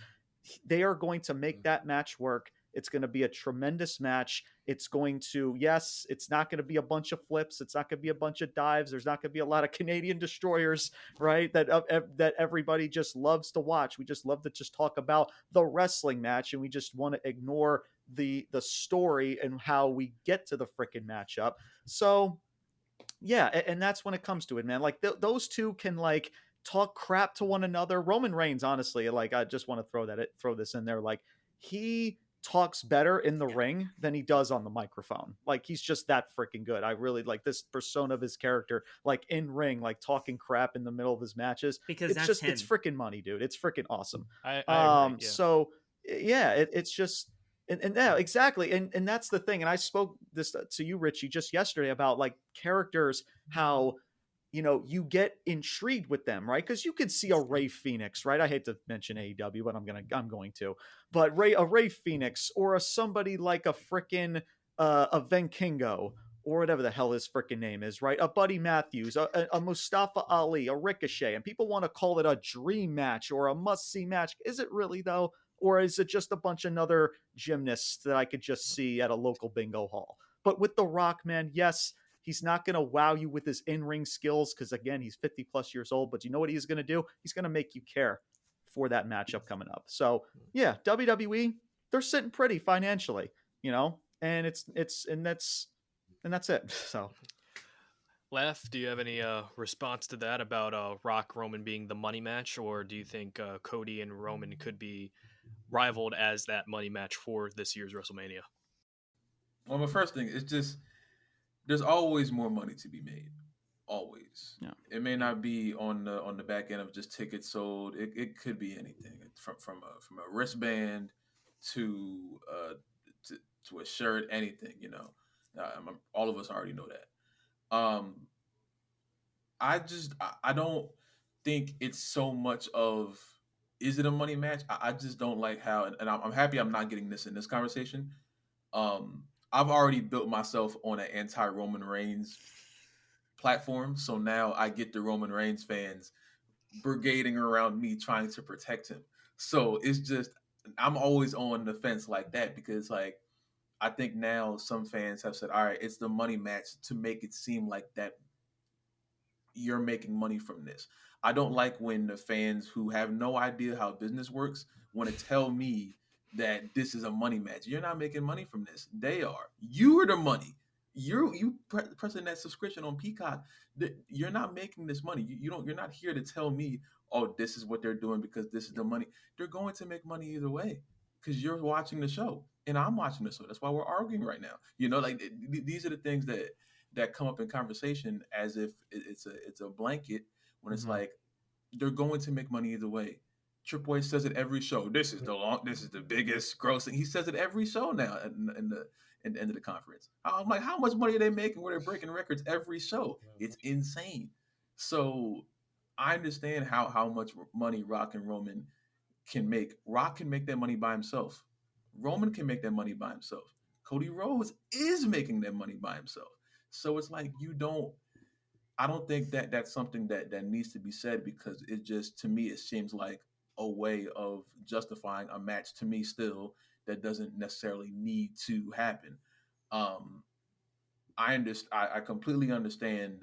They are going to make that match work. It's going to be a tremendous match. It's going to, yes, it's not going to be a bunch of flips. It's not going to be a bunch of dives. There's not going to be a lot of Canadian destroyers, right? That everybody just loves to watch. We just love to just talk about the wrestling match, and we just want to ignore the story and how we get to the freaking matchup. So yeah, and that's when it comes to it, man. Like those two can like talk crap to one another. Roman Reigns, honestly, like I just want to throw this in there. Like he talks better in the ring than he does on the microphone. Like he's just that freaking good. I really like this persona of his character, like in ring, like talking crap in the middle of his matches. Because it's that's just him. It's freaking money, dude. It's freaking awesome. I agree, yeah. So yeah, it's just. And yeah, exactly. And that's the thing. And I spoke this to you, Richie, just yesterday about like characters, how you get intrigued with them, right? Because you could see a Ray Phoenix, right? I hate to mention AEW, but I'm going to. But a Ray Phoenix or somebody like a frickin' a Venkingo or whatever the hell his frickin' name is, right? A Buddy Matthews, a Mustafa Ali, a Ricochet, and people want to call it a dream match or a must-see match. Is it really though? Or is it just a bunch of other gymnasts that I could just see at a local bingo hall? But with The Rock, man, yes, he's not going to wow you with his in-ring skills because, again, he's 50 plus years old. But you know what he's going to do? He's going to make you care for that matchup coming up. So, yeah, WWE, they're sitting pretty financially, and that's it. So, Lef, do you have any response to that about Rock Roman being the money match, or do you think Cody and Roman could be rivaled as that money match for this year's WrestleMania? Well, my first thing is just there's always more money to be made. Always. Yeah. It may not be on the back end of just tickets sold. It could be anything from a wristband to a shirt, anything. All of us already know that. I don't think it's so much of is it a money match. I just don't like how, and I'm happy I'm not getting this in this conversation. I've already built myself on an anti-Roman Reigns platform, so now I get the Roman Reigns fans brigading around me trying to protect him. So it's just I'm always on the fence like that because like I think now some fans have said, all right, it's the money match to make it seem like that you're making money from this. I don't like when the fans who have no idea how business works want to tell me that this is a money match. You're not making money from this. They are. You are the money. You pressing that subscription on Peacock. You're not making this money. You're not here to tell me, oh, this is what they're doing because this is the money. They're going to make money either way because you're watching the show and I'm watching the show. That's why we're arguing right now. These are the things that come up in conversation as if it's a blanket when it's like they're going to make money either way. Triple H says it every show. This is the biggest grossing. He says it every show now in the end of the conference. I'm like, how much money are they making where they're breaking records every show? It's insane. So I understand how much money Rock and Roman can make. Rock can make that money by himself. Roman can make that money by himself. Cody Rhodes is making that money by himself. So it's like I don't think that that's something that needs to be said because it just, to me, it seems like a way of justifying a match to me still that doesn't necessarily need to happen. I completely understand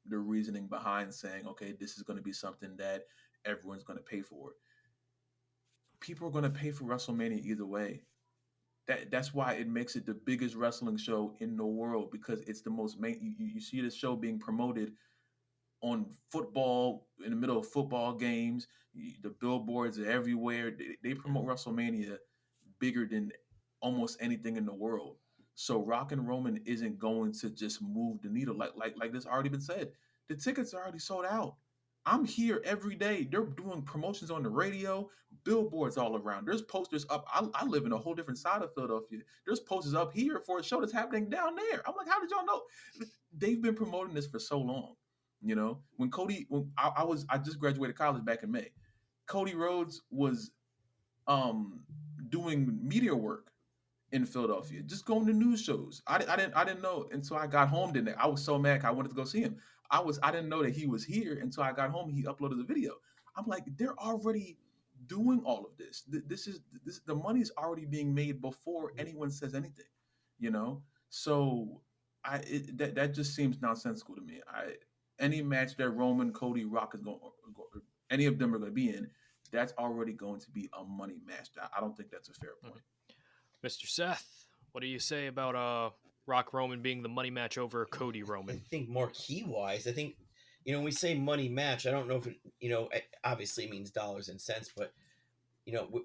the reasoning behind saying, okay, this is going to be something that everyone's going to pay for. People are going to pay for WrestleMania either way. That's why it makes it the biggest wrestling show in the world because it's the most main. You see this show being promoted on football in the middle of football games. The billboards are everywhere. They promote WrestleMania bigger than almost anything in the world. So Rock and Roman isn't going to just move the needle like this already been said. The tickets are already sold out. I'm here every day. They're doing promotions on the radio, billboards all around. There's posters up. I live in a whole different side of Philadelphia. There's posters up here for a show that's happening down there. I'm like, how did y'all know? They've been promoting this for so long. When I just graduated college back in May. Cody Rhodes was doing media work in Philadelphia, just going to news shows. I didn't know until I got home. I was so mad I wanted to go see him. I didn't know that he was here until I got home. He uploaded the video. I'm like, they're already doing all of this. The money's already being made before anyone says anything, So that just seems nonsensical to me. Any match that Roman, Cody, Rock is going, any of them are going to be in, that's already going to be a money match. I don't think that's a fair point. Mr. Seth, what do you say about Rock Roman being the money match over Cody Roman? I think marquee wise, when we say money match, I don't know if it, obviously means dollars and cents, but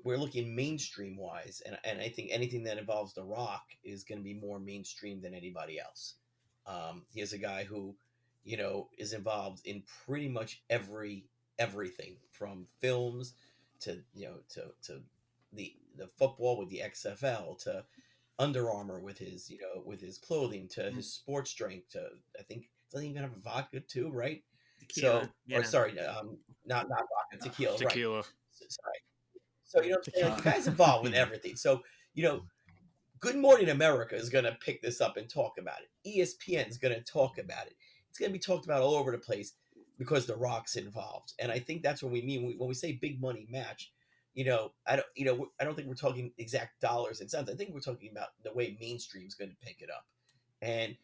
we're looking mainstream wise, and I think anything that involves The Rock is going to be more mainstream than anybody else. He is a guy who, is involved in pretty much everything from films to the football with the XFL to Under Armour with his clothing to his sports drink to I think it's doesn't even have a vodka too, right? Tequila, So, yeah. or sorry, not vodka, tequila, right? Tequila. Sorry. So you know what I'm saying? Like, the Tequila. guy's involved with everything. So Good Morning America is going to pick this up and talk about it. ESPN is going to talk about it. It's going to be talked about all over the place because The Rock's involved. And I think that's what we mean when we say big money match. I don't think we're talking exact dollars and cents. I think we're talking about the way mainstream's going to pick it up. And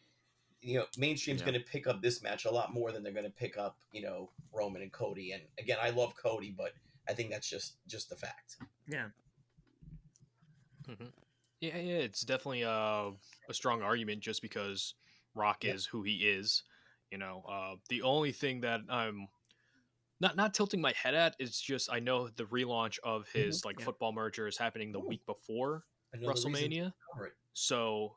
mainstream's going to pick up this match a lot more than they're going to pick up, Roman and Cody. And again, I love Cody, but I think that's just the fact. Yeah. Mm-hmm. Yeah, it's definitely a strong argument just because Rock is who he is. The only thing that I'm not tilting my head at is just I know the relaunch of his football merger is happening the week before WrestleMania. So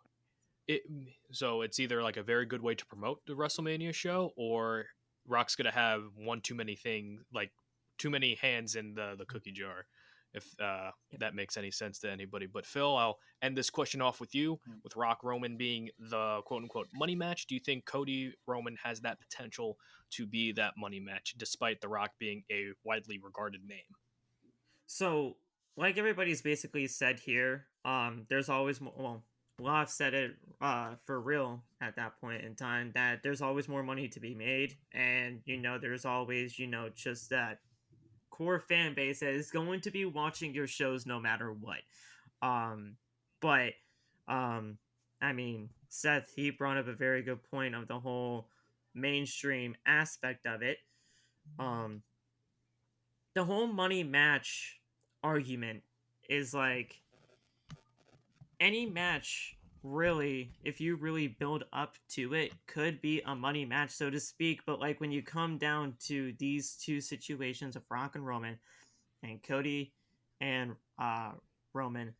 it's either like a very good way to promote the WrestleMania show, or Rock's gonna have one too many things, like too many hands in the cookie jar, if that makes any sense to anybody. But Phil, I'll end this question off with you. With Rock Roman being the quote unquote money match, do you think Cody Roman has that potential to be that money match, despite The Rock being a widely regarded name? So, like everybody's basically said here, there's always more. Well, I've said it for real at that point in time that there's always more money to be made, and there's always just that core fan base that is going to be watching your shows no matter what. But I mean, Seth, he brought up a very good point of the whole mainstream aspect of it. The whole money match argument is like any match, really, if you really build up to it, could be a money match, so to speak. But like when you come down to these two situations of Rock and Roman, and Cody and Roman,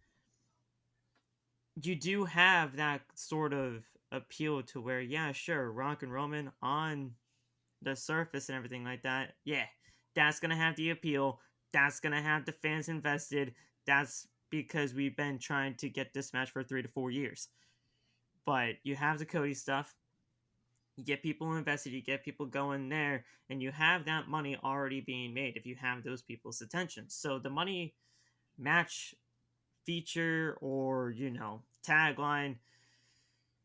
you do have that sort of appeal to where, yeah, sure, Rock and Roman on the surface and everything like that, yeah, that's gonna have the appeal, that's gonna have the fans invested, that's because we've been trying to get this match for 3 to 4 years. But you have the Cody stuff, you get people invested, you get people going there, and you have that money already being made if you have those people's attention. So the money match feature or tagline,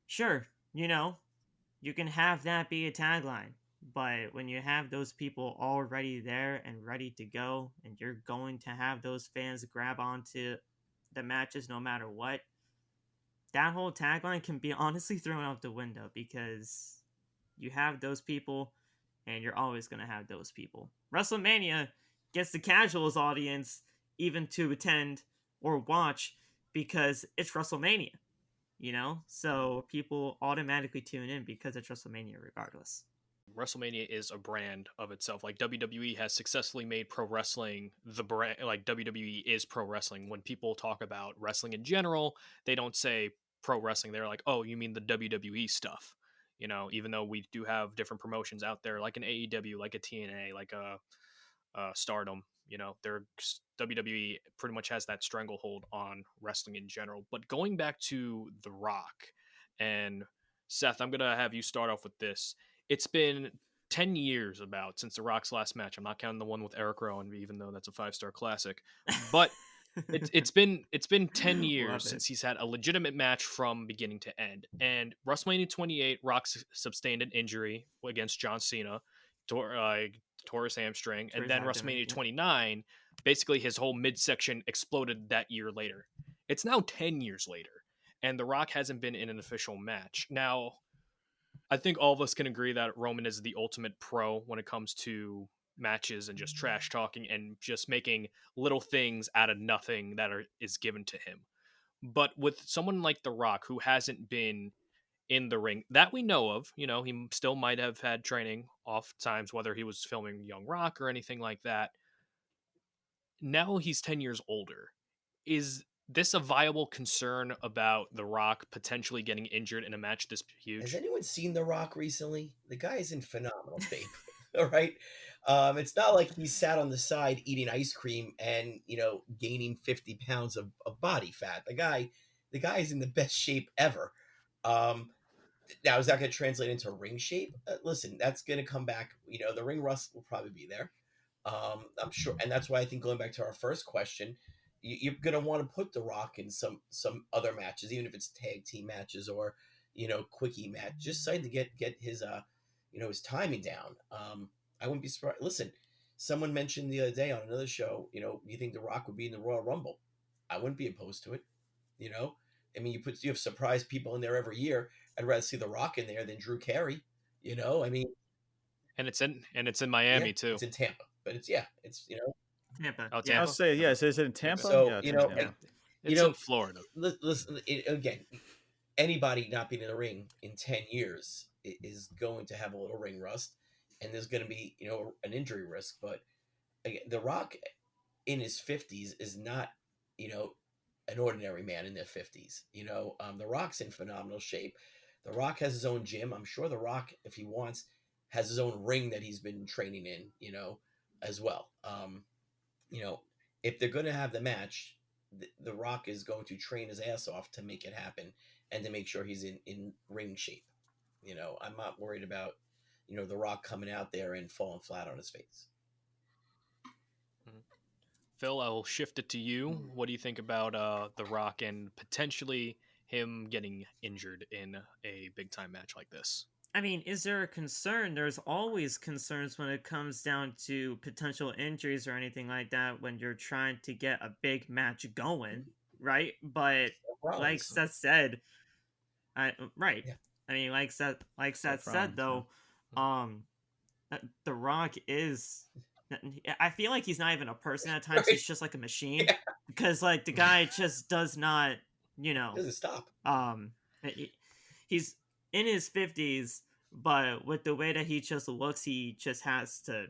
sure, you can have that be a tagline. But when you have those people already there and ready to go, and you're going to have those fans grab onto the matches no matter what, that whole tagline can be honestly thrown out the window, because you have those people and you're always going to have those people. WrestleMania gets the casuals audience even to attend or watch because it's WrestleMania, so people automatically tune in because it's WrestleMania regardless. WrestleMania is a brand of itself. Like WWE has successfully made pro wrestling the brand. Like WWE is pro wrestling. When people talk about wrestling in general, they don't say pro wrestling. They're like, oh, you mean the WWE stuff? Even though we do have different promotions out there, like an AEW, like a TNA, like a Stardom. WWE pretty much has that stranglehold on wrestling in general. But going back to The Rock, and Seth, I'm gonna have you start off with this. It's been 10 years since The Rock's last match. I'm not counting the one with Eric Rowan, even though that's a 5-star classic. But it's been 10 years since he's had a legitimate match from beginning to end. And WrestleMania 28, Rock sustained an injury against John Cena, tore his hamstring, and then WrestleMania 29, basically his whole midsection exploded that year later. It's now 10 years later, and The Rock hasn't been in an official match. Now, I think all of us can agree that Roman is the ultimate pro when it comes to matches and just trash talking and just making little things out of nothing that is given to him. But with someone like The Rock, who hasn't been in the ring that we know of, he still might have had training off times, whether he was filming Young Rock or anything like that. Now he's 10 years older. Is this a viable concern about The Rock potentially getting injured in a match this huge? Has anyone seen The Rock recently? The guy is in phenomenal shape. All right. It's not like he sat on the side eating ice cream and, gaining 50 pounds of body fat. The guy is in the best shape ever. Now, is that going to translate into ring shape? Listen, that's going to come back. The ring rust will probably be there. I'm sure, and that's why I think going back to our first question, you're going to want to put The Rock in some other matches, even if it's tag team matches or quickie match, just so to get his his timing down. I wouldn't be surprised. Listen, someone mentioned the other day on another show, you think The Rock would be in the Royal Rumble? I wouldn't be opposed to it. I mean, you have surprise people in there every year. I'd rather see The Rock in there than Drew Carey. I mean, and it's in Miami too. It's in Tampa, but it's Tampa. Oh, Yeah. I'll Tampa. say yes. Is it in Tampa? So, yeah, it's in Tampa. It's in Florida. Listen, again, anybody not being in the ring in 10 years is going to have a little ring rust, and there's going to be an injury risk. But again, The Rock in his 50s is not an ordinary man in their 50s. The Rock's in phenomenal shape. The Rock has his own gym. I'm sure The Rock, if he wants, has his own ring that he's been training in, as well. If they're going to have the match, the Rock is going to train his ass off to make it happen and to make sure he's in ring shape. I'm not worried about, The Rock coming out there and falling flat on his face. Phil, I will shift it to you. What do you think about The Rock and potentially him getting injured in a big time match like this? I mean, is there a concern? There's always concerns when it comes down to potential injuries or anything like that when you're trying to get a big match going, right? But like Seth said, right. Yeah. I mean, like Seth said though, The Rock is. I feel like he's not even a person at times. Right. He's just like a machine, Yeah. because like the guy just does not, Doesn't stop. He's in his 50s, but with the way that he just looks, he just has to,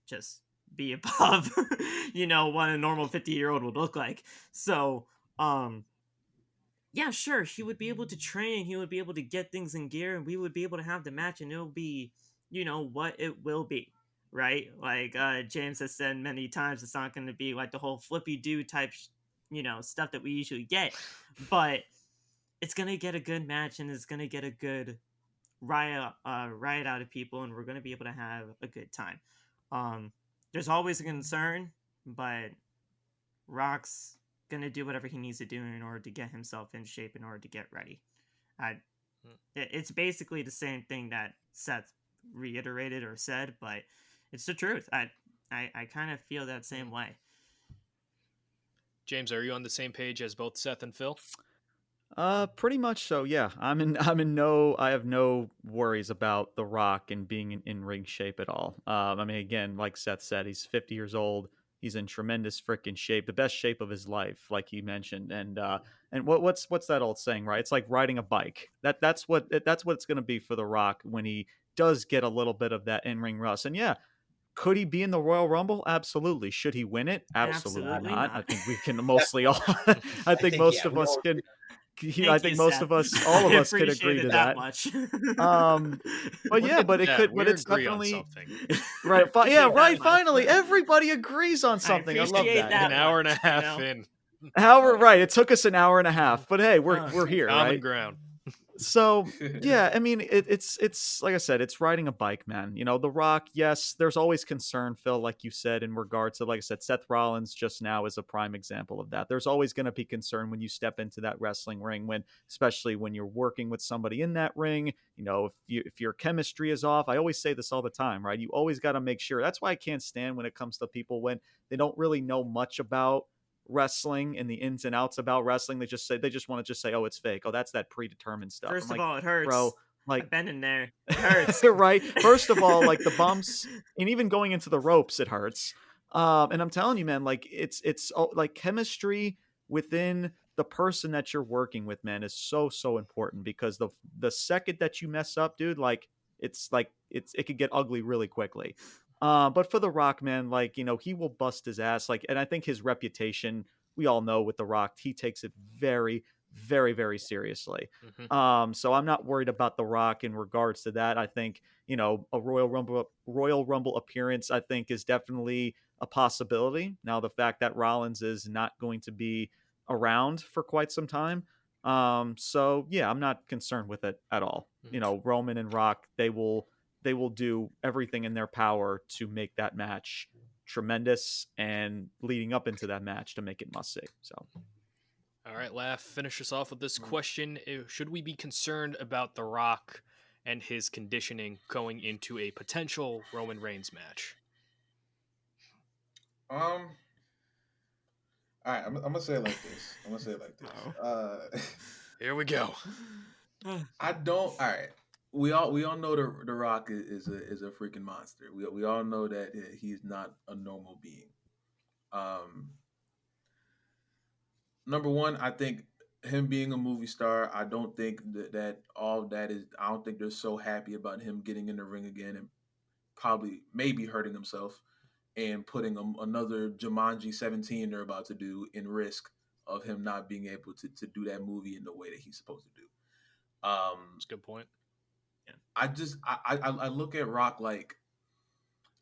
just be above, what a normal 50-year-old would look like. So, yeah, sure, he would be able to train, he would be able to get things in gear, and we would be able to have the match, and it'll be, what it will be, right? Like James has said many times, it's not going to be like the whole flippy do type, stuff that we usually get, but it's going to get a good match, and it's going to get a good riot out of people, and we're going to be able to have a good time. There's always a concern, but Rock's going to do whatever he needs to do in order to get himself in shape, in order to get ready. It's basically the same thing that Seth reiterated or said, but it's the truth. I kind of feel that same way. James, are you on the same page as both Seth and Phil? Pretty much so. Yeah, I have no worries about The Rock and being in ring shape at all. I mean, again, like Seth said, he's 50 years old. He's in tremendous freaking shape, the best shape of his life, like he mentioned. And what's that old saying, right? It's like riding a bike. That's what it's going to be for The Rock when he does get a little bit of that in-ring rust. And yeah, could he be in the Royal Rumble? Absolutely. Should he win it? Absolutely not. I think we can mostly all. I think most of us can. I think most of us, all of us, could agree to that. Much. But yeah, but it could. But it's definitely right. Yeah, right. Finally, everybody agrees on something. I love that. An hour and a half in. Right. It took us an hour and a half, but hey, we're here, common right? ground. So yeah, I mean, it's like I said, it's riding a bike, man. The Rock. Yes, there's always concern, Phil, like you said, in regards to, like I said, Seth Rollins just now is a prime example of that. There's always going to be concern when you step into that wrestling ring, especially when you're working with somebody in that ring. If your chemistry is off. I always say this all the time, right? You always got to make sure. That's why I can't stand when it comes to people when they don't really know much about wrestling and the ins and outs about wrestling. They just want to say, oh, it's fake. Oh, that's that predetermined stuff. First of all, it hurts, bro. Like, I've been in there. It hurts. Right. First of all, like the bumps and even going into the ropes, it hurts. And I'm telling you, man, like it's like chemistry within the person that you're working with, man, is so important, because the second that you mess up, dude, like it could get ugly really quickly. But for The Rock, man, like, he will bust his ass. Like, and I think his reputation, we all know with The Rock, he takes it very, very, very seriously. Mm-hmm. So I'm not worried about The Rock in regards to that. I think, a Royal Rumble appearance, I think, is definitely a possibility. Now, the fact that Rollins is not going to be around for quite some time, So yeah, I'm not concerned with it at all. You know, Roman and Rock, they will do everything in their power to make that match tremendous and leading up into that match to make it must see. So All right, Laf, finish us off with this question. Should we be concerned about The Rock and his conditioning going into a potential Roman Reigns match? All right, I'm gonna say it like this. Here we go. I don't. All right, we all know the Rock is a freaking monster. We all know that he's not a normal being. Um, Number one, I think him being a movie star, I don't think that all that is. I don't think they're so happy about him getting in the ring again and probably maybe hurting himself and putting another Jumanji 17 they're about to do in risk of him not being able to do that movie in the way that he's supposed to do. That's a good point. I look at Rock like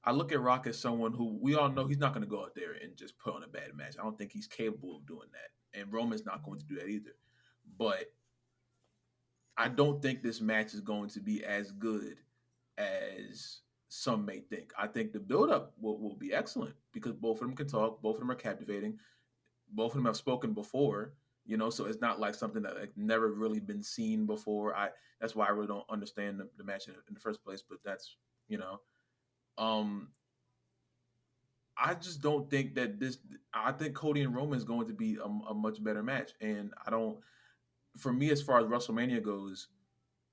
I look at Rock as someone who we all know he's not going to go out there and just put on a bad match. I don't think he's capable of doing that, and Roman's not going to do that either. But I don't think this match is going to be as good as some may think. I think the build-up will be excellent because both of them can talk, both of them are captivating, both of them have spoken before, so it's not like something that like never really been seen before. That's why I really don't understand the match in the first place, but that's um I just don't think that this. I think Cody and Roman is going to be a much better match, and I don't. For me, as far as WrestleMania goes,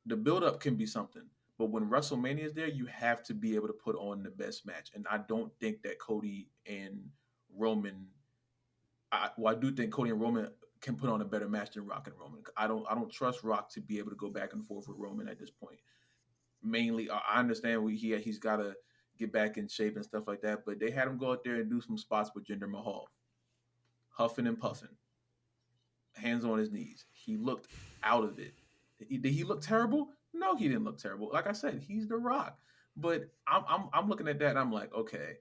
the build-up can be something, but when WrestleMania is there, you have to be able to put on the best match, and I don't think that Cody and Roman. I do think Cody and Roman can put on a better match than Rock and Roman. I don't trust Rock to be able to go back and forth with Roman at this point. Mainly, I understand he's got to get back in shape and stuff like that, but they had him go out there and do some spots with Jinder Mahal, huffing and puffing, hands on his knees. He looked out of it. Did he look terrible? No, he didn't look terrible. Like I said, he's The Rock. But I'm looking at that and I'm like, okay,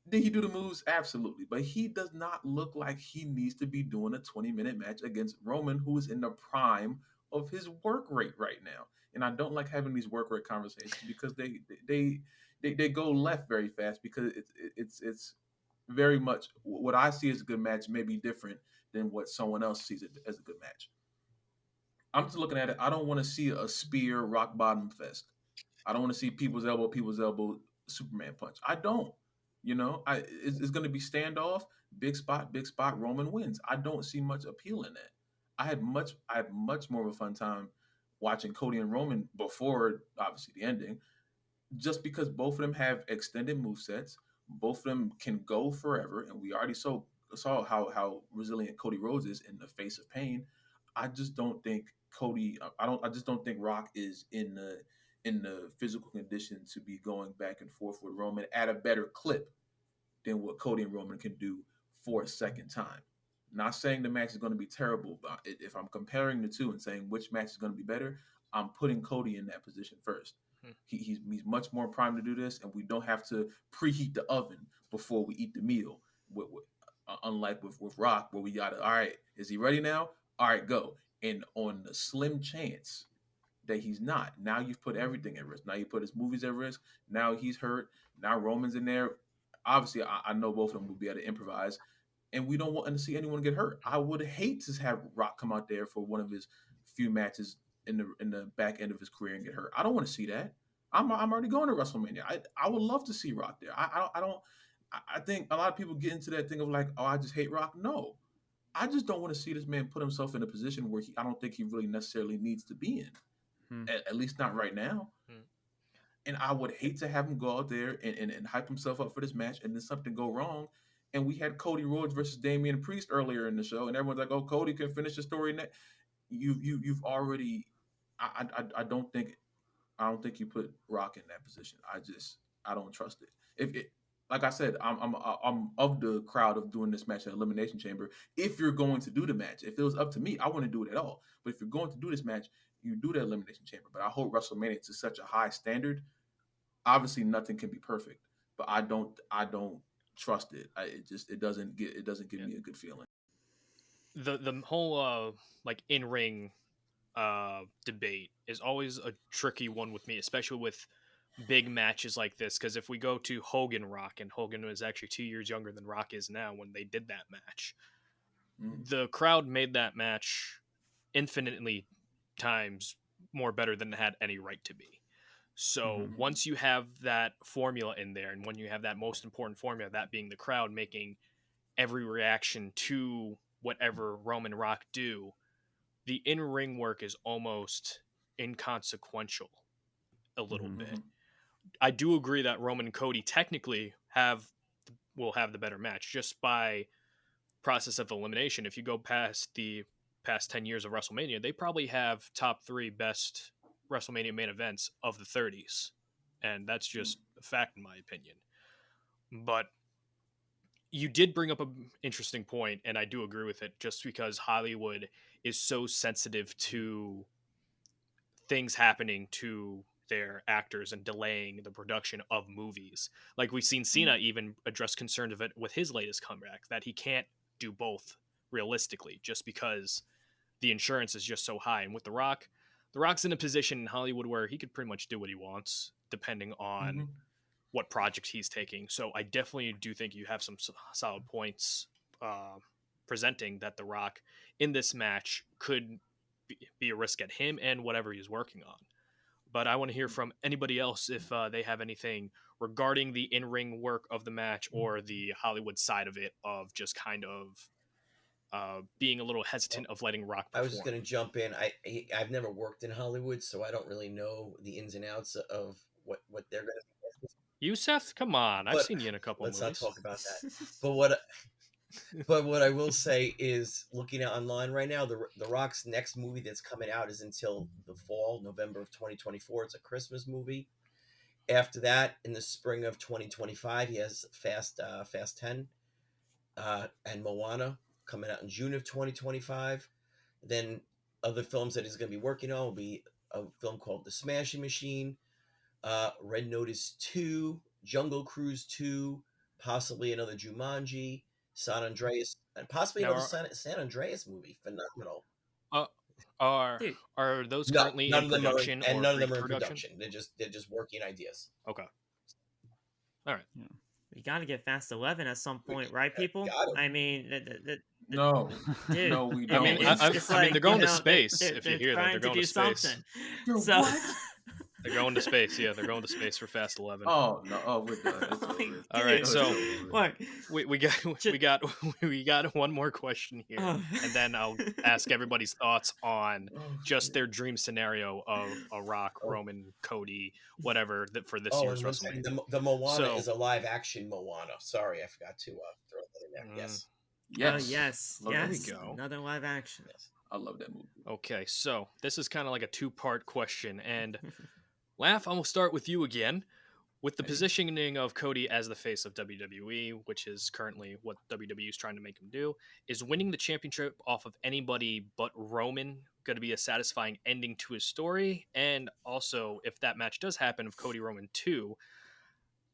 did he do the moves? Absolutely. But he does not look like he needs to be doing a 20-minute match against Roman, who is in the prime of his work rate right now. And I don't like having these work rate conversations because they go left very fast because it's very much what I see as a good match may be different than what someone else sees as a good match. I'm just looking at it. I don't want to see a spear rock bottom fest. I don't want to see people's elbow, Superman punch. I don't. It's going to be standoff, big spot. Roman wins. I don't see much appeal in that. I had much more of a fun time watching Cody and Roman before obviously the ending, just because both of them have extended move sets. Both of them can go forever, and we already saw how resilient Cody Rhodes is in the face of pain. I just don't think Cody. I just don't think Rock is in the physical condition to be going back and forth with Roman at a better clip than what Cody and Roman can do for a second time. Not saying the match is going to be terrible, but if I'm comparing the two and saying which match is going to be better, I'm putting Cody in that position first. He's much more primed to do this, and we don't have to preheat the oven before we eat the meal. Unlike with Rock, where we gotta, all right, is he ready now? All right, go. And on the slim chance that he's not, now you've put everything at risk. Now you put his movies at risk. Now he's hurt. Now Roman's in there. Obviously, I know both of them will be able to improvise, and we don't want to see anyone get hurt. I would hate to have Rock come out there for one of his few matches in the back end of his career and get hurt. I don't want to see that. I'm already going to WrestleMania. I would love to see Rock there. I don't. I think a lot of people get into that thing of like, oh, I just hate Rock. No, I just don't want to see this man put himself in a position where I don't think he really necessarily needs to be in. At least not right now. And I would hate to have him go out there and hype himself up for this match and then something go wrong. And we had Cody Rhodes versus Damian Priest earlier in the show, and everyone's like, "Oh, Cody can finish the story." You've already. I don't think you put Rock in that position. I don't trust it. If it, like I said, I'm of the crowd of doing this match at Elimination Chamber. If you're going to do the match, if it was up to me, I wouldn't do it at all. But if you're going to do this match, you do the Elimination Chamber. But I hold WrestleMania to such a high standard. Obviously, nothing can be perfect, but I don't trust it. It doesn't give me a good feeling. the whole like in ring debate is always a tricky one with me, especially with big matches like this. Because if we go to Hogan Rock, and Hogan was actually 2 years younger than Rock is now when they did that match, the crowd made that match infinitely times more better than it had any right to be. So once you have that formula in there, and when you have that most important formula, that being the crowd making every reaction to whatever Roman Rock do, the in-ring work is almost inconsequential a little bit. I do agree that Roman and Cody technically will have the better match just by process of elimination. If you go past the past 10 years of WrestleMania, they probably have top 3 best WrestleMania main events of the 30s. And that's just a fact in my opinion. But you did bring up an interesting point, and I do agree with it, just because Hollywood is so sensitive to things happening to their actors and delaying the production of movies. Like we've seen Cena even address concerns of it with his latest comeback, that he can't do both realistically just because the insurance is just so high. And with The Rock's in a position in Hollywood where he could pretty much do what he wants depending on what project he's taking. So I definitely do think you have some solid points presenting that The Rock in this match could be a risk at him and whatever he's working on. But I want to hear from anybody else if they have anything regarding the in-ring work of the match or the Hollywood side of it, of just kind of being a little hesitant of letting Rock perform. I was just going to jump in. I've never worked in Hollywood, so I don't really know the ins and outs of what they're going to be. You, Seth? Come on. I've seen you in a couple movies. Let's not talk about that. But what I will say is, looking at online right now, the Rock's next movie that's coming out is until the fall, November of 2024. It's a Christmas movie. After that, in the spring of 2025, he has Fast 10 and Moana coming out in June of 2025. Then other films that he's going to be working on will be a film called The Smashing Machine, Red Notice 2, Jungle Cruise 2, possibly another Jumanji, San Andreas, and possibly another San Andreas movie. Phenomenal. Are those currently in production? And none of them are in production. They're just working ideas. Okay. All right. Yeah. We got to get Fast 11 at some point, right, people? I mean, no, dude, no, we don't. I mean, they're going to space. If you hear that, they're going to space. So they're going to space. Yeah, they're going to space for Fast 11. Oh no! Oh, we're done. All right, so look, we got one more question here, and then I'll ask everybody's thoughts on just their dream scenario of a Rock, Roman, Cody, whatever for this year's WrestleMania. The Moana is a live action Moana. Sorry, I forgot to throw that in there. Yes. There we go. Another live action. Yes. I love that movie. Okay, so this is kind of like a 2-part question, and Laf, I'm gonna start with you again. With the positioning of Cody as the face of WWE, which is currently what WWE is trying to make him do, is winning the championship off of anybody but Roman going to be a satisfying ending to his story? And also, if that match does happen of Cody Roman 2,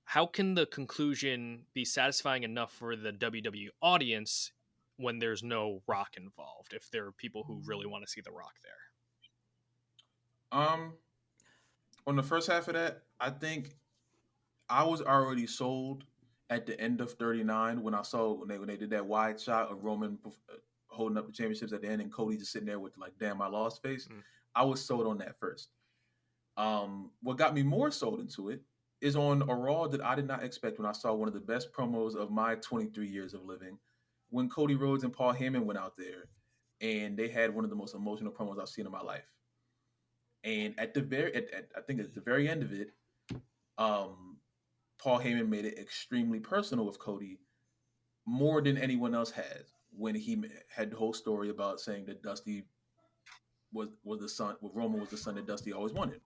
how can the conclusion be satisfying enough for the WWE audience when there's no Rock involved, if there are people who really want to see the Rock there? On the first half of that, I think I was already sold at the end of 39 when I saw when they did that wide shot of Roman holding up the championships at the end and Cody just sitting there with like, damn, I lost face. I was sold on that first. What got me more sold into it is on a Raw that I did not expect when I saw one of the best promos of my 23 years of living, when Cody Rhodes and Paul Heyman went out there and they had one of the most emotional promos I've seen in my life. And at the very end of it, Paul Heyman made it extremely personal with Cody, more than anyone else has, when he had the whole story about saying that Dusty was the son, Roman was the son that Dusty always wanted.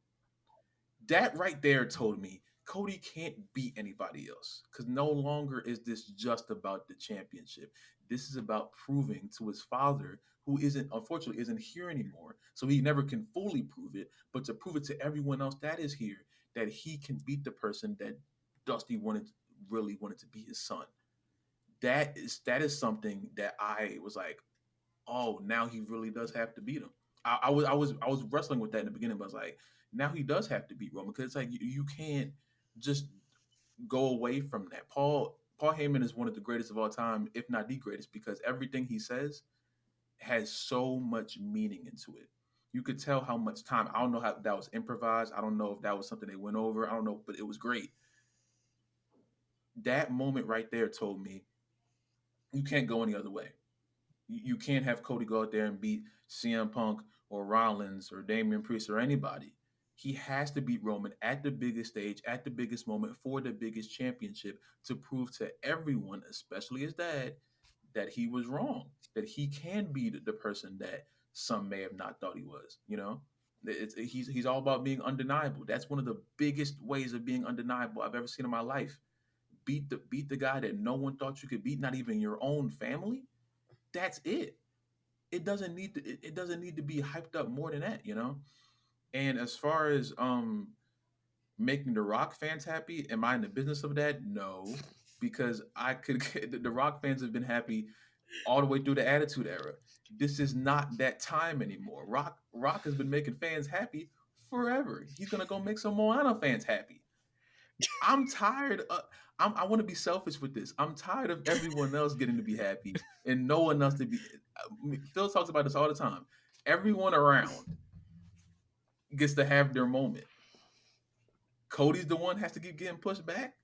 That right there told me Cody can't beat anybody else, because no longer is this just about the championship. This is about proving to his father, who unfortunately isn't here anymore, so he never can fully prove it, but to prove it to everyone else that is here, that he can beat the person that Dusty really wanted to be his son. That is something that I was like, oh, now he really does have to beat him. I was wrestling with that in the beginning, but I was like, now he does have to beat Roman because it's like you can't just go away from that. Paul Heyman is one of the greatest of all time, if not the greatest, because everything he says has so much meaning into it. You could tell how much time. I don't know how that was improvised. I don't know if that was something they went over. I don't know, but it was great. That moment right there told me you can't go any other way. You can't have Cody go out there and beat CM Punk or Rollins or Damian Priest or anybody. He has to beat Roman at the biggest stage, at the biggest moment for the biggest championship to prove to everyone, especially his dad, that he was wrong, that he can be the person that some may have not thought he was. He's all about being undeniable. That's one of the biggest ways of being undeniable I've ever seen in my life. Beat the guy that no one thought you could beat, not even your own family. That's it. It doesn't need to be hyped up more than that. And as far as making the Rock fans happy, am I in the business of that? No, because the Rock fans have been happy all the way through the Attitude Era. This is not that time anymore. Rock has been making fans happy forever. He's gonna go make some Moana fans happy. I'm tired. I want to be selfish with this. I'm tired of everyone else getting to be happy and no one else to be. Phil talks about this all the time. Everyone around gets to have their moment. Cody's the one has to keep getting pushed back.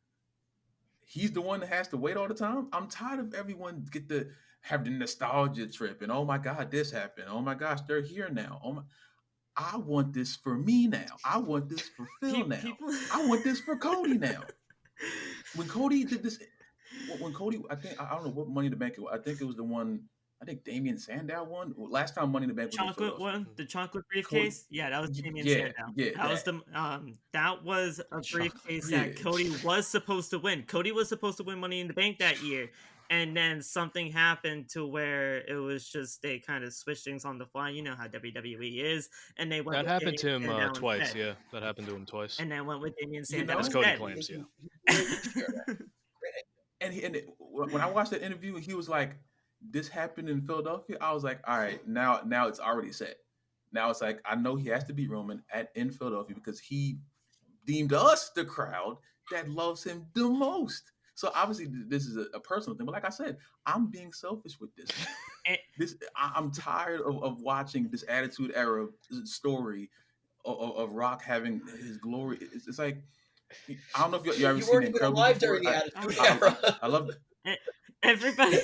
He's the one that has to wait all the time. I'm tired of everyone get to have the nostalgia trip and oh my God, this happened. Oh my gosh, they're here now. I want this for me now. I want this for Phil now. I want this for Cody now. When Cody did this, I don't know what Money in the Bank it was. I think it was the one. I think Damian Sandow won. Last time Money in the Bank was chocolate one, the chocolate briefcase. Yeah, that was Damian Sandow. Yeah, that was a briefcase that Cody was supposed to win. Cody was supposed to win Money in the Bank that year, and then something happened to where it was just they kind of switched things on the fly. You know how WWE is, and they went. That happened to him twice. Yeah, that happened to him twice. And then went with Damian Sandow. As Cody claims, yeah. And when I watched that interview, he was like, "This happened in Philadelphia." I was like, "All right, now it's already set. Now it's like I know he has to beat Roman in Philadelphia because he deemed us the crowd that loves him the most." So obviously this is a personal thing, but like I said, I'm being selfish with this. I'm tired of watching this Attitude Era story of Rock having his glory. It's like I don't know if you ever seen it. You live during the Attitude Era. I love that. Everybody.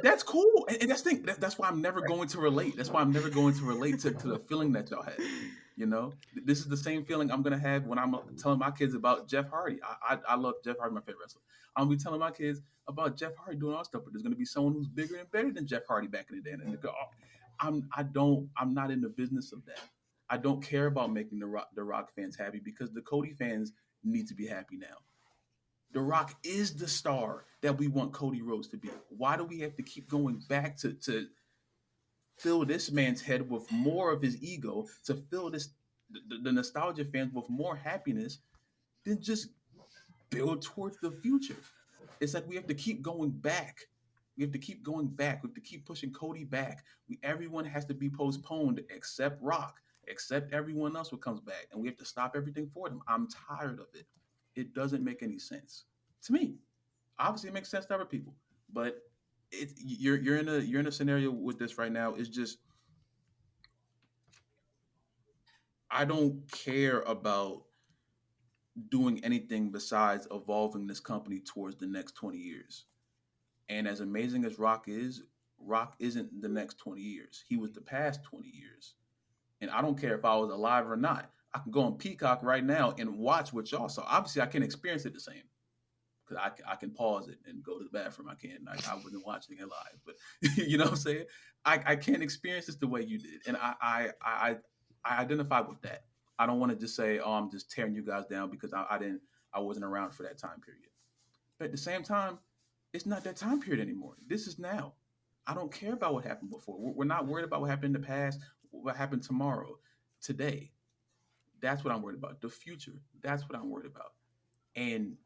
That's cool, and that's why I'm never going to relate. That's why I'm never going to relate to the feeling that y'all had. This is the same feeling I'm gonna have when I'm telling my kids about Jeff Hardy. I love Jeff Hardy, my favorite wrestler. I'm gonna be telling my kids about Jeff Hardy doing all stuff, but there's gonna be someone who's bigger and better than Jeff Hardy back in the day, and they go, I'm not in the business of that. I don't care about making the Rock fans happy because the Cody fans need to be happy now. The Rock is the star that we want Cody Rhodes to be. Why do we have to keep going back to fill this man's head with more of his ego, to fill the nostalgia fans with more happiness than just build towards the future? It's like we have to keep going back. We have to keep going back. We have to keep pushing Cody back. Everyone has to be postponed except Rock, except everyone else who comes back. And we have to stop everything for them. I'm tired of it. It doesn't make any sense to me. Obviously, it makes sense to other people, but you're in a scenario with this right now. It's just I don't care about doing anything besides evolving this company towards the next 20 years. And as amazing as Rock is, Rock isn't the next 20 years. He was the past 20 years. And I don't care if I was alive or not. I can go on Peacock right now and watch what y'all saw. Obviously, I can't experience it the same because I can pause it and go to the bathroom. I wasn't watching it live, but you know what I'm saying? I can't experience this the way you did, and I identify with that. I don't want to just say, "Oh, I'm just tearing you guys down" because I wasn't around for that time period. But at the same time, it's not that time period anymore. This is now. I don't care about what happened before. We're not worried about what happened in the past, what happened tomorrow, today. That's what I'm worried about. The future. That's what I'm worried about. And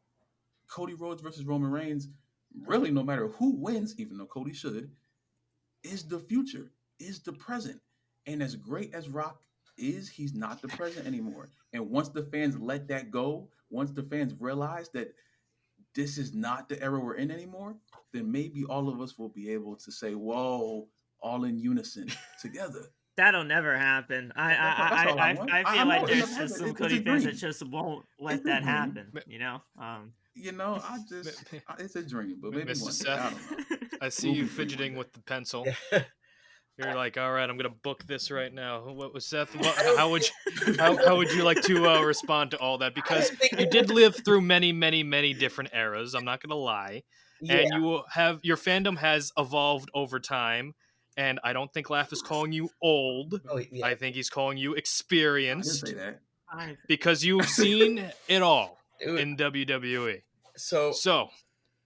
Cody Rhodes versus Roman Reigns, really, no matter who wins, even though Cody should, is the future. is the present. And as great as Rock is, he's not the present anymore. And once the fans let that go, once the fans realize that this is not the era we're in anymore, then maybe all of us will be able to say, whoa, all in unison together. That'll never happen. That's all I want. I I feel know like it there's never just happens. some It's Cody a fans that dream. just won't let It's a that dream. happen. You know. You know, it's a dream, but maybe Mr. one day. Seth, I don't know. I see We'll you be free one fidgeting day. with the pencil. Yeah. You're like, all right, I'm gonna book this right now. What was Seth? How would you like to respond to all that? Because you did live through many, many, many different eras. I'm not gonna lie, Yeah. and your fandom has evolved over time. And I don't think Laugh is calling you old. Oh, yeah. I think he's calling you I didn't experienced say that. because you've seen it all Dude, in WWE. so So,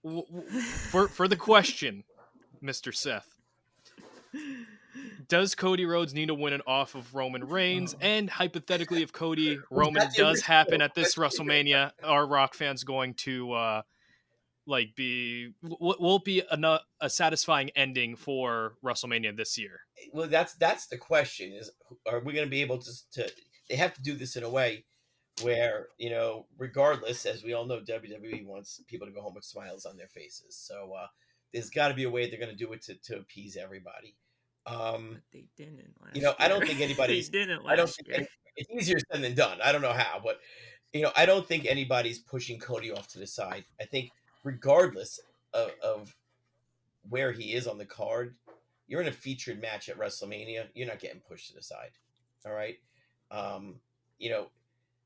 for the question, Mr. Seth, does Cody Rhodes need to win it off of Roman Reigns? And hypothetically, if Cody Roman that the does happen original at this question? WrestleMania, are Rock fans going to will it be a satisfying ending for WrestleMania this year? Well, that's the question: is are we going to be able to? They have to do this in a way where, regardless, as we all know, WWE wants people to go home with smiles on their faces. So there's got to be a way they're going to do it to appease everybody. But they didn't last year. I don't think anybody's. They didn't I don't last think year. it's easier said than done. I don't know how, but I don't think anybody's pushing Cody off to the side. I think regardless of where he is on the card, you're in a featured match at WrestleMania. You're not getting pushed to the side. All right.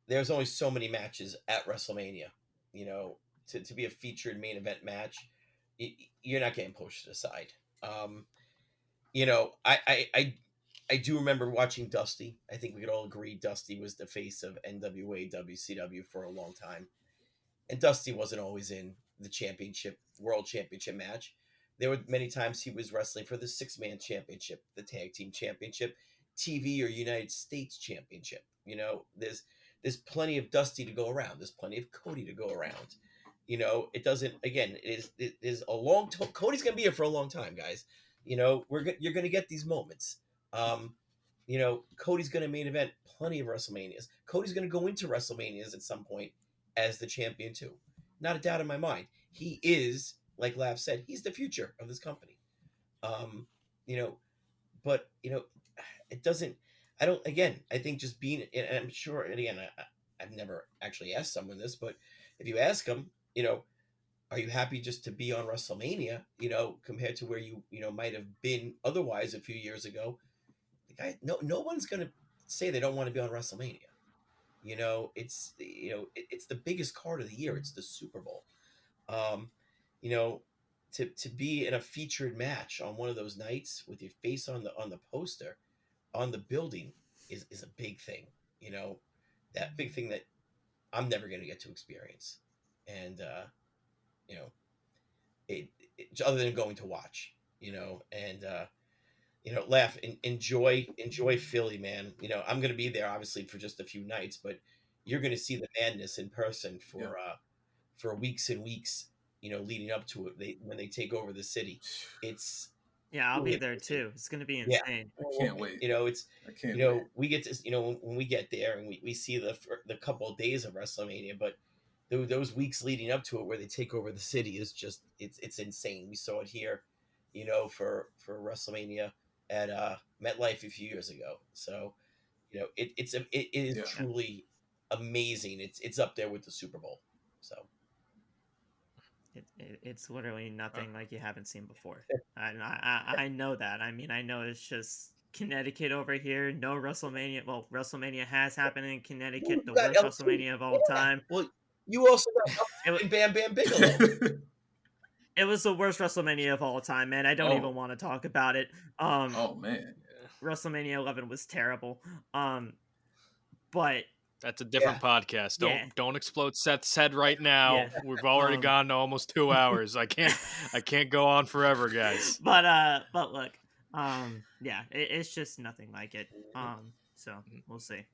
There's only so many matches at WrestleMania. To be a featured main event match, you're not getting pushed to the side. I do remember watching Dusty. I think we could all agree Dusty was the face of NWA WCW for a long time. And Dusty wasn't always in the world championship match. There were many times he was wrestling for the 6-man championship, the tag team championship, TV or United States championship. There's plenty of Dusty to go around. There's plenty of Cody to go around. It doesn't, again, it is a long time. Cody's going to be here for a long time, guys. You're going to get these moments. Cody's going to main event plenty of WrestleManias. Cody's going to go into WrestleManias at some point as the champion too. Not a doubt in my mind. He is, like Lav said, he's the future of this company. But it doesn't. I think just being, and I'm sure, and again, I've never actually asked someone this, but if you ask them, are you happy just to be on WrestleMania, compared to where you might have been otherwise a few years ago? The guy, no one's going to say they don't want to be on WrestleMania. It's the biggest card of the year. It's the Super Bowl. To be in a featured match on one of those nights with your face on the poster, on the building is a big thing. That big thing that I'm never going to get to experience. And, it other than going to watch, laugh and enjoy Philly, man. I'm going to be there obviously for just a few nights, but you're going to see the madness in person for weeks and weeks, leading up to it. When they take over the city, I'll be there too. It's going to be insane. I can't wait. I can't wait. We get to, when we get there and we see the couple of days of WrestleMania, but those weeks leading up to it where they take over the city is just, it's insane. We saw it here, for WrestleMania at MetLife a few years ago. So, it is truly amazing. It's up there with the Super Bowl. So it's literally nothing like you haven't seen before. I know that. I mean, I know it's just Connecticut over here. No WrestleMania. Well, WrestleMania has happened in Connecticut, the worst WrestleMania of all time. Well, you also got Bam Bam Bigelow. It was the worst WrestleMania of all time, man. I don't even want to talk about it. Oh man, WrestleMania 11 was terrible. But that's a different podcast. Don't explode Seth's head right now. Yeah. We've already gone to almost 2 hours. I can't go on forever, guys. But look, it's just nothing like it. So we'll see.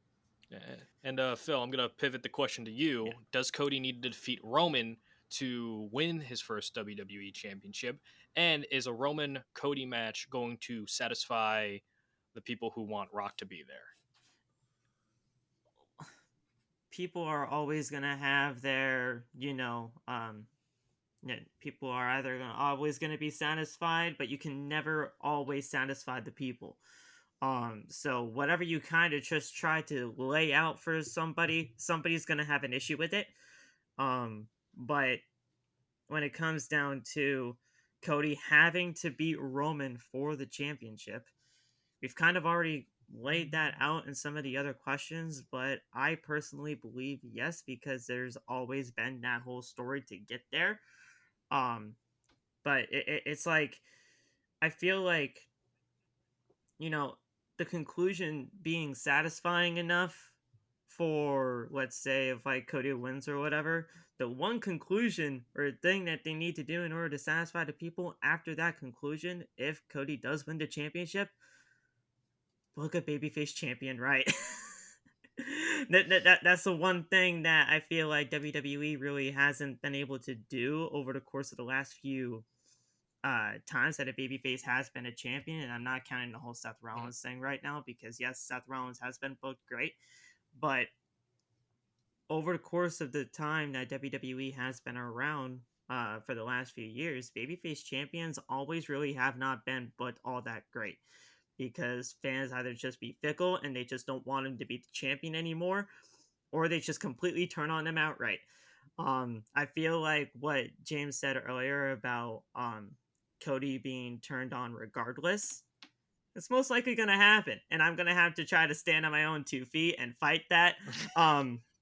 And Phil, I'm gonna pivot the question to you. Yeah. Does Cody need to defeat Roman to win his first WWE Championship? And is a Roman Cody match going to satisfy the people who want Rock to be there? People are always gonna have their, people are either always gonna be satisfied, but you can never always satisfy the people. So whatever you kind of just try to lay out for somebody's gonna have an issue with it. But when it comes down to Cody having to beat Roman for the championship, we've kind of already laid that out in some of the other questions, but I personally believe yes, because there's always been that whole story to get there. But it's like, I feel like, the conclusion being satisfying enough for, let's say, if like Cody wins or whatever, the one conclusion or thing that they need to do in order to satisfy the people after that conclusion, if Cody does win the championship, book a babyface champion, right? That's the one thing that I feel like WWE really hasn't been able to do over the course of the last few times that a babyface has been a champion, and I'm not counting the whole Seth Rollins thing right now, because yes, Seth Rollins has been booked great, but over the course of the time that WWE has been around for the last few years, babyface champions always really have not been but all that great, because fans either just be fickle and they just don't want him to be the champion anymore, or they just completely turn on him outright. I feel like what James said earlier about Cody being turned on regardless, it's most likely going to happen, and I'm going to have to try to stand on my own 2 feet and fight that,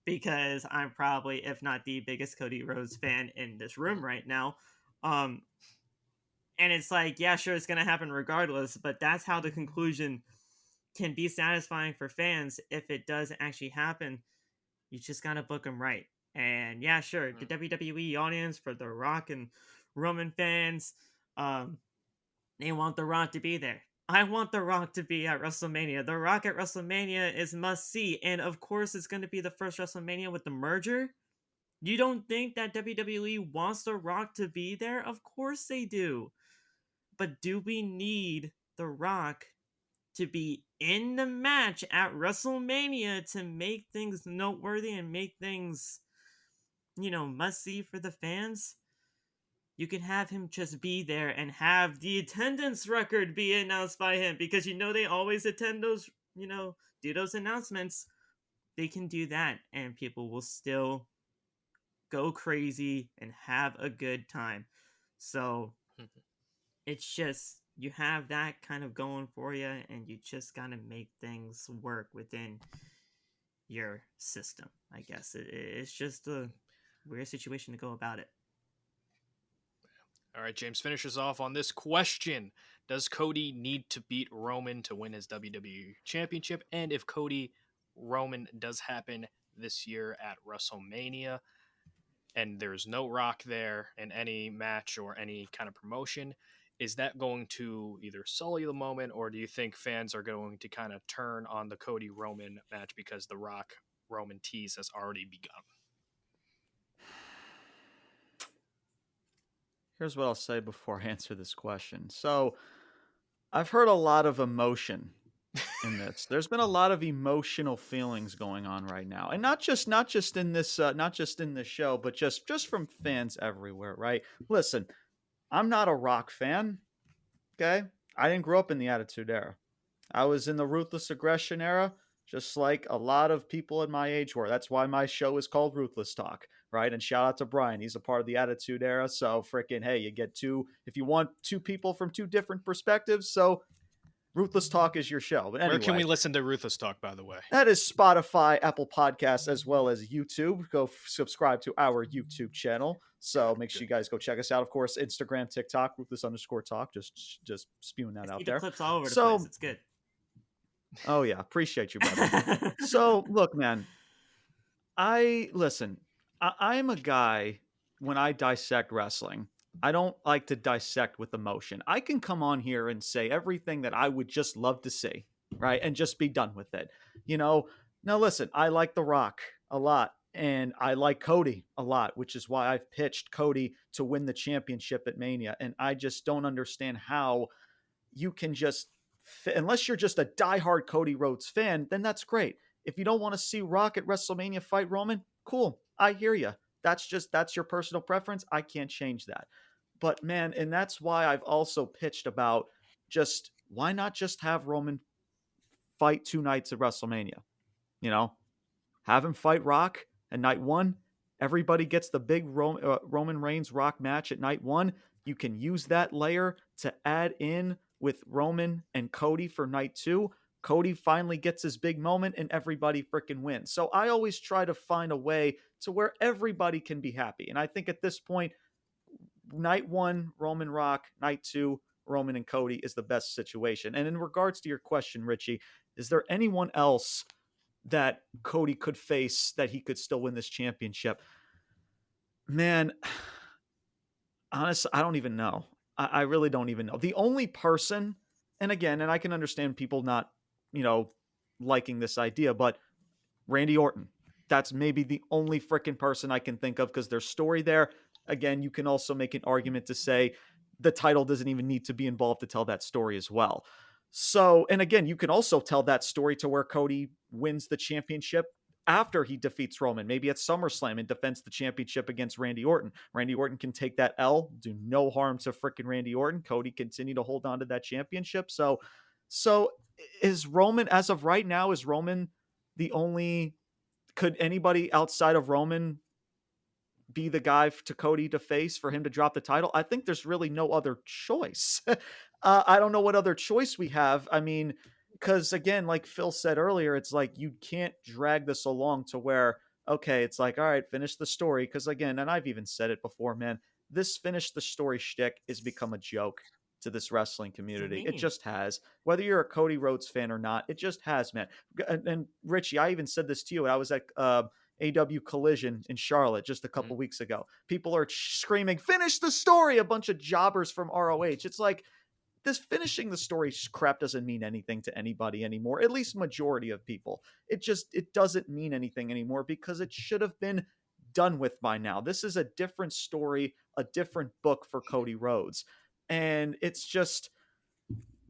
because I'm probably, if not the biggest Cody Rhodes fan in this room right now. And it's like, yeah, sure, it's going to happen regardless, but that's how the conclusion can be satisfying for fans. If it does actually happen, you just got to book them right. And yeah, sure, the WWE audience, for the Rock and Roman fans, they want The Rock to be there. I want The Rock to be at WrestleMania. The Rock at WrestleMania is must see. And of course, it's going to be the first WrestleMania with the merger. You don't think that WWE wants The Rock to be there? Of course they do. But do we need The Rock to be in the match at WrestleMania to make things noteworthy and make things, must see for the fans? You can have him just be there and have the attendance record be announced by him, because they always attend those, do those announcements. They can do that and people will still go crazy and have a good time. So it's just, you have that kind of going for you, and you just gotta make things work within your system, I guess. It's just a weird situation to go about it. All right, James finishes off on this question. Does Cody need to beat Roman to win his WWE Championship? And if Cody Roman does happen this year at WrestleMania, and there's no Rock there in any match or any kind of promotion, is that going to either sully the moment, or do you think fans are going to kind of turn on the Cody Roman match because the Rock Roman tease has already begun? Here's what I'll say before I answer this question. So I've heard a lot of emotion in this. There's been a lot of emotional feelings going on right now, and not just in this show, but just from fans everywhere. Right? Listen, I'm not a Rock fan. Okay, I didn't grow up in the Attitude Era. I was in the Ruthless Aggression era, just like a lot of people in my age were. That's why my show is called Ruthless Talk, right? And shout out to Brian. He's a part of the Attitude Era. So freaking, hey, you get if you want 2 people from 2 different perspectives. So Ruthless Talk is your show. But anyway, where can we listen to Ruthless Talk, by the way? That is Spotify, Apple Podcasts, as well as YouTube. Go subscribe to our YouTube channel. So make sure you guys go check us out. Of course, Instagram, TikTok, Ruthless_Talk. Just spewing that out there. The clips all over the place. It's good. Oh yeah, appreciate you, brother. So look, man, I'm a guy, when I dissect wrestling, I don't like to dissect with emotion. I can come on here and say everything that I would just love to see, right? And just be done with it. Now listen, I like The Rock a lot. And I like Cody a lot, which is why I've pitched Cody to win the championship at Mania. And I just don't understand how you can just, unless you're just a diehard Cody Rhodes fan, then that's great. If you don't want to see Rock at WrestleMania fight Roman, cool. I hear you. That's your personal preference. I can't change that. But man, and that's why I've also pitched about just why not just have Roman fight 2 nights at WrestleMania? You know, have him fight Rock at night 1. Everybody gets the big Roman Reigns Rock match at night 1. You can use that layer to add in with Roman and Cody for night 2. Cody finally gets his big moment and everybody freaking wins. So I always try to find a way to where everybody can be happy. And I think at this point, night 1, Roman Rock, night 2, Roman and Cody is the best situation. And in regards to your question, Richie, is there anyone else that Cody could face that he could still win this championship? Man, honestly, I don't even know. I really don't even know. The only person, and again, and I can understand people not, liking this idea, but Randy Orton. That's maybe the only freaking person I can think of because there's story there. Again, you can also make an argument to say the title doesn't even need to be involved to tell that story as well. So, and again, you can also tell that story to where Cody wins the championship after he defeats Roman, maybe at SummerSlam and defends the championship against Randy Orton. Randy Orton can take that L, do no harm to freaking Randy Orton. Cody continue to hold on to that championship. So is Roman, as of right now, is Roman the only, could anybody outside of Roman be the guy to Cody to face for him to drop the title? I think there's really no other choice. I don't know what other choice we have. I mean, because again, like Phil said earlier, it's like you can't drag this along to where, okay, it's like, all right, finish the story. Because again, and I've even said it before, man, this finish the story shtick has become a joke to this wrestling community. It just has. Whether you're a Cody Rhodes fan or not, it just has, man. And Richie, I even said this to you. I was at AW Collision in Charlotte just a couple weeks ago. People are screaming, finish the story, a bunch of jobbers from ROH. It's like, this finishing the story crap doesn't mean anything to anybody anymore, at least majority of people. It doesn't mean anything anymore because it should have been done with by now. This is a different story, a different book for Cody Rhodes. And it's just,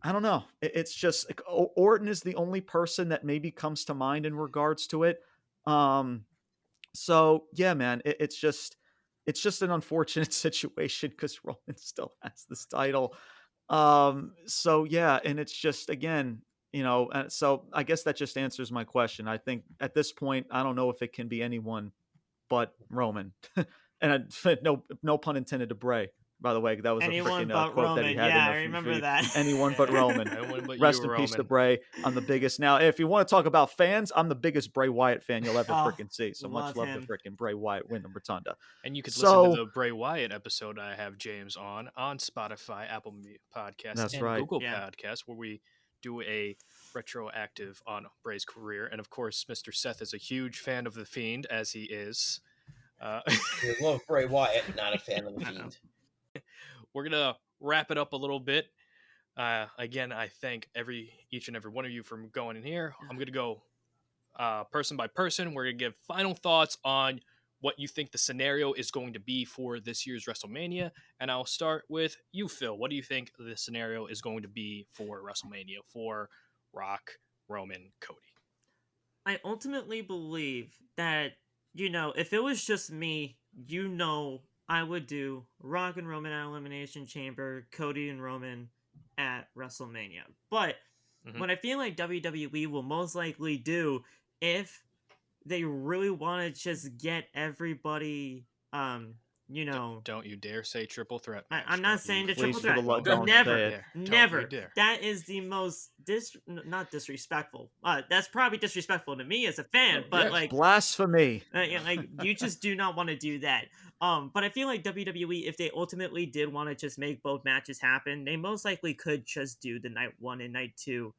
I don't know. It's just like, Orton is the only person that maybe comes to mind in regards to it. So yeah, man, it's just an unfortunate situation because Roman still has this title. So yeah, and it's just, again, so I guess that just answers my question. I think at this point, I don't know if it can be anyone but Roman. And no pun intended to Bray, by the way. That was anyone a but freaking quote Roman. that he had. Yeah, in the I remember that. Anyone but Roman. Anyone but Rest you, in peace to Roman. Bray. I'm the biggest. Now, if you want to talk about fans, I'm the biggest Bray Wyatt fan you'll ever freaking see. So much love to freaking Bray Wyatt, Wyndham Rotunda. And you could listen to the Bray Wyatt episode I have James on Spotify, Apple Podcasts, and Google Podcasts, where we do a retroactive on Bray's career. And of course, Mr. Seth is a huge fan of The Fiend, as he is. You love Bray Wyatt, not a fan of The Fiend. We're going to wrap it up a little bit. Again, I thank each and every one of you for going in here. I'm going to go person by person. We're going to give final thoughts on what you think the scenario is going to be for this year's WrestleMania. And I'll start with you, Phil. What do you think the scenario is going to be for WrestleMania for Rock, Roman, Cody? I ultimately believe that, if it was just me, I would do Rock and Roman at Elimination Chamber, Cody and Roman at WrestleMania. But what I feel like WWE will most likely do, if they really want to just get everybody, Don't you dare say triple threat match. I'm not saying the triple threat. Never. That is the most not disrespectful. That's probably disrespectful to me as a fan, but like blasphemy. Like you just do not want to do that. But I feel like WWE, if they ultimately did want to just make both matches happen, they most likely could just do the night 1 and night 2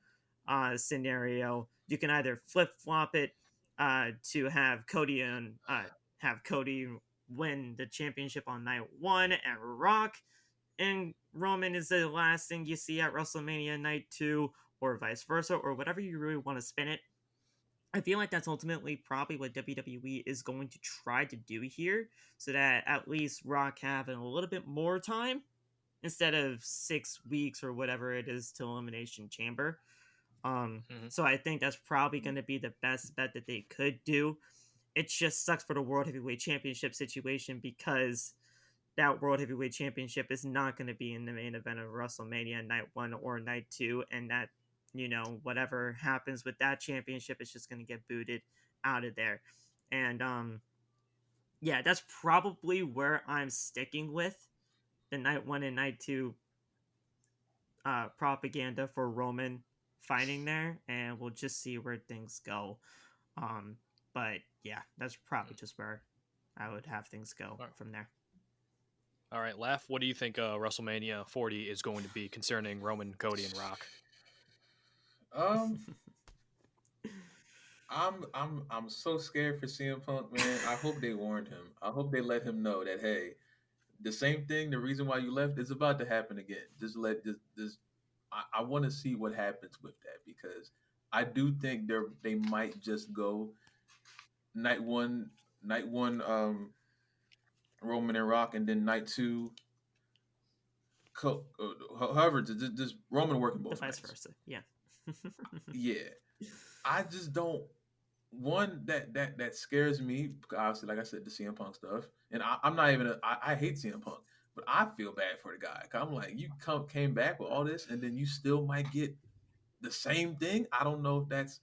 scenario. You can either flip flop it to have Cody win the championship on night 1 and Rock and Roman is the last thing you see at WrestleMania night 2, or vice versa, or whatever you really want to spin it. I feel like that's ultimately probably what WWE is going to try to do here, so that at least Rock having a little bit more time instead of 6 weeks or whatever it is to Elimination Chamber. So I think that's probably going to be the best bet that they could do. It just sucks for the World Heavyweight Championship situation because that World Heavyweight Championship is not going to be in the main event of WrestleMania Night 1 or Night 2, and that, whatever happens with that championship is just going to get booted out of there. And yeah, that's probably where I'm sticking with the Night 1 and Night 2 propaganda for Roman fighting there, and we'll just see where things go. But yeah, that's probably just where I would have things go from there. All right, Laf, what do you think WrestleMania 40 is going to be concerning Roman, Cody, and Rock? I'm so scared for CM Punk, man. I hope they warned him. I hope they let him know that, hey, the same thing, the reason why you left is about to happen again. I want to see what happens with that, because I do think they might just go night one, Roman and Rock, and then night 2, however, just Roman working both vice nights. versa. Yeah. Yeah. I just don't. One that scares me, obviously, like I said, the CM Punk stuff, and I'm not even. I hate CM Punk, but I feel bad for the guy. I'm like, you came back with all this, and then you still might get the same thing. I don't know if that's.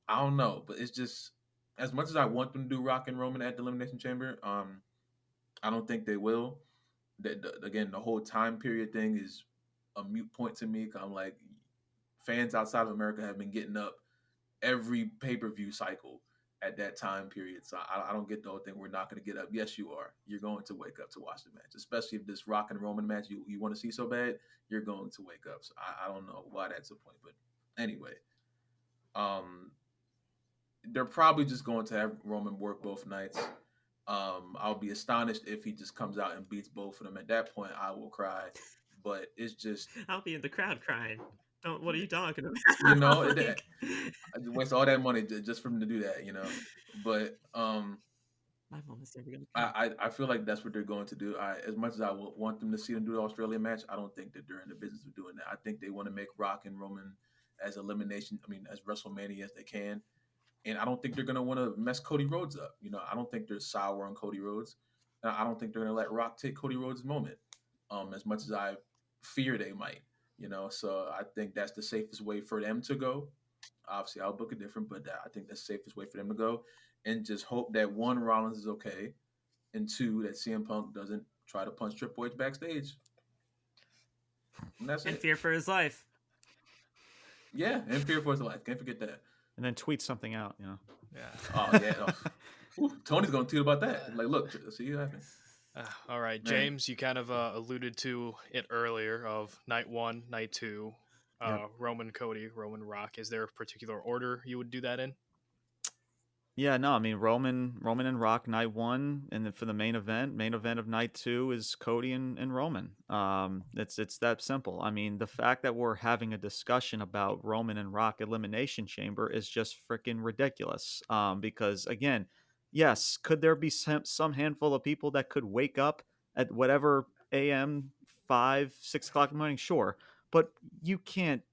I don't know, but it's just, as much as I want them to do Rock and Roman at the Elimination Chamber, I don't think they will. Again, the whole time period thing is a mute point to me. 'Cause I'm like, fans outside of America have been getting up every pay-per-view cycle at that time period. So I don't get the whole thing. We're not going to get up. Yes, you are. You're going to wake up to watch the match, especially if this Rock and Roman match you want to see so bad. You're going to wake up. So I don't know why that's a point, but anyway, they're probably just going to have Roman work both nights. I'll be astonished if he just comes out and beats both of them. At that point, I will cry. But it's just, I'll be in the crowd crying. What are you talking about? I just waste all that money just for him to do that, But my mom is never gonna I feel like that's what they're going to do. As much as I want them to see them do the Australia match, I don't think that they're in the business of doing that. I think they want to make Rock and Roman as WrestleMania as they can. And I don't think they're going to want to mess Cody Rhodes up. I don't think they're sour on Cody Rhodes. I don't think they're going to let Rock take Cody Rhodes' moment, as much as I fear they might. So I think that's the safest way for them to go. Obviously, I'll book it different, but I think that's the safest way for them to go. And just hope that, one, Rollins is okay, and 2, that CM Punk doesn't try to punch Triple H backstage. And that's it. fear for his life. Yeah, and fear for his life. Can't forget that. And then tweet something out, Yeah. Oh, yeah. Ooh, Tony's going to tweet about that. Like, look, see you happen. All right, Man. James, you kind of alluded to it earlier of night 1, night 2, Roman, Cody, Roman, Rock. Is there a particular order you would do that in? Yeah, no, I mean Roman and Rock night 1, and then for the main event of night 2 is Cody and Roman. It's that simple. I mean, the fact that we're having a discussion about Roman and Rock Elimination Chamber is just freaking ridiculous. Because again, yes, could there be some handful of people that could wake up at whatever AM 5-6 o'clock in the morning? Sure. But you can't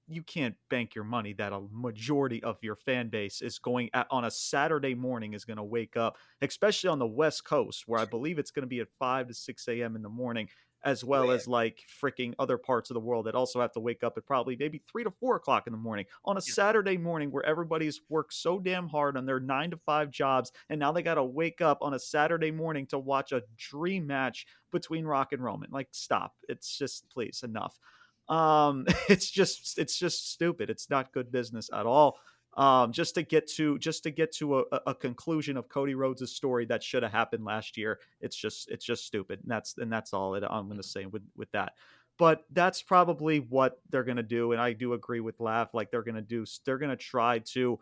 bank your money that a majority of your fan base is going on a Saturday morning is going to wake up, especially on the West Coast, where I believe it's going to be at 5 to 6 a.m. in the morning, as well as like freaking other parts of the world that also have to wake up at probably maybe 3 to 4 o'clock in the morning on a Saturday morning, where everybody's worked so damn hard on their 9 to 5 jobs, and now they got to wake up on a Saturday morning to watch a dream match between Rock and Roman. Like, stop. It's just, please, enough. It's just stupid. It's not good business at all. Just to get to a conclusion of Cody Rhodes' story that should have happened last year. It's just stupid. And that's all I'm going to say with that. But that's probably what they're going to do. And I do agree with Lav. Like, they're going to try to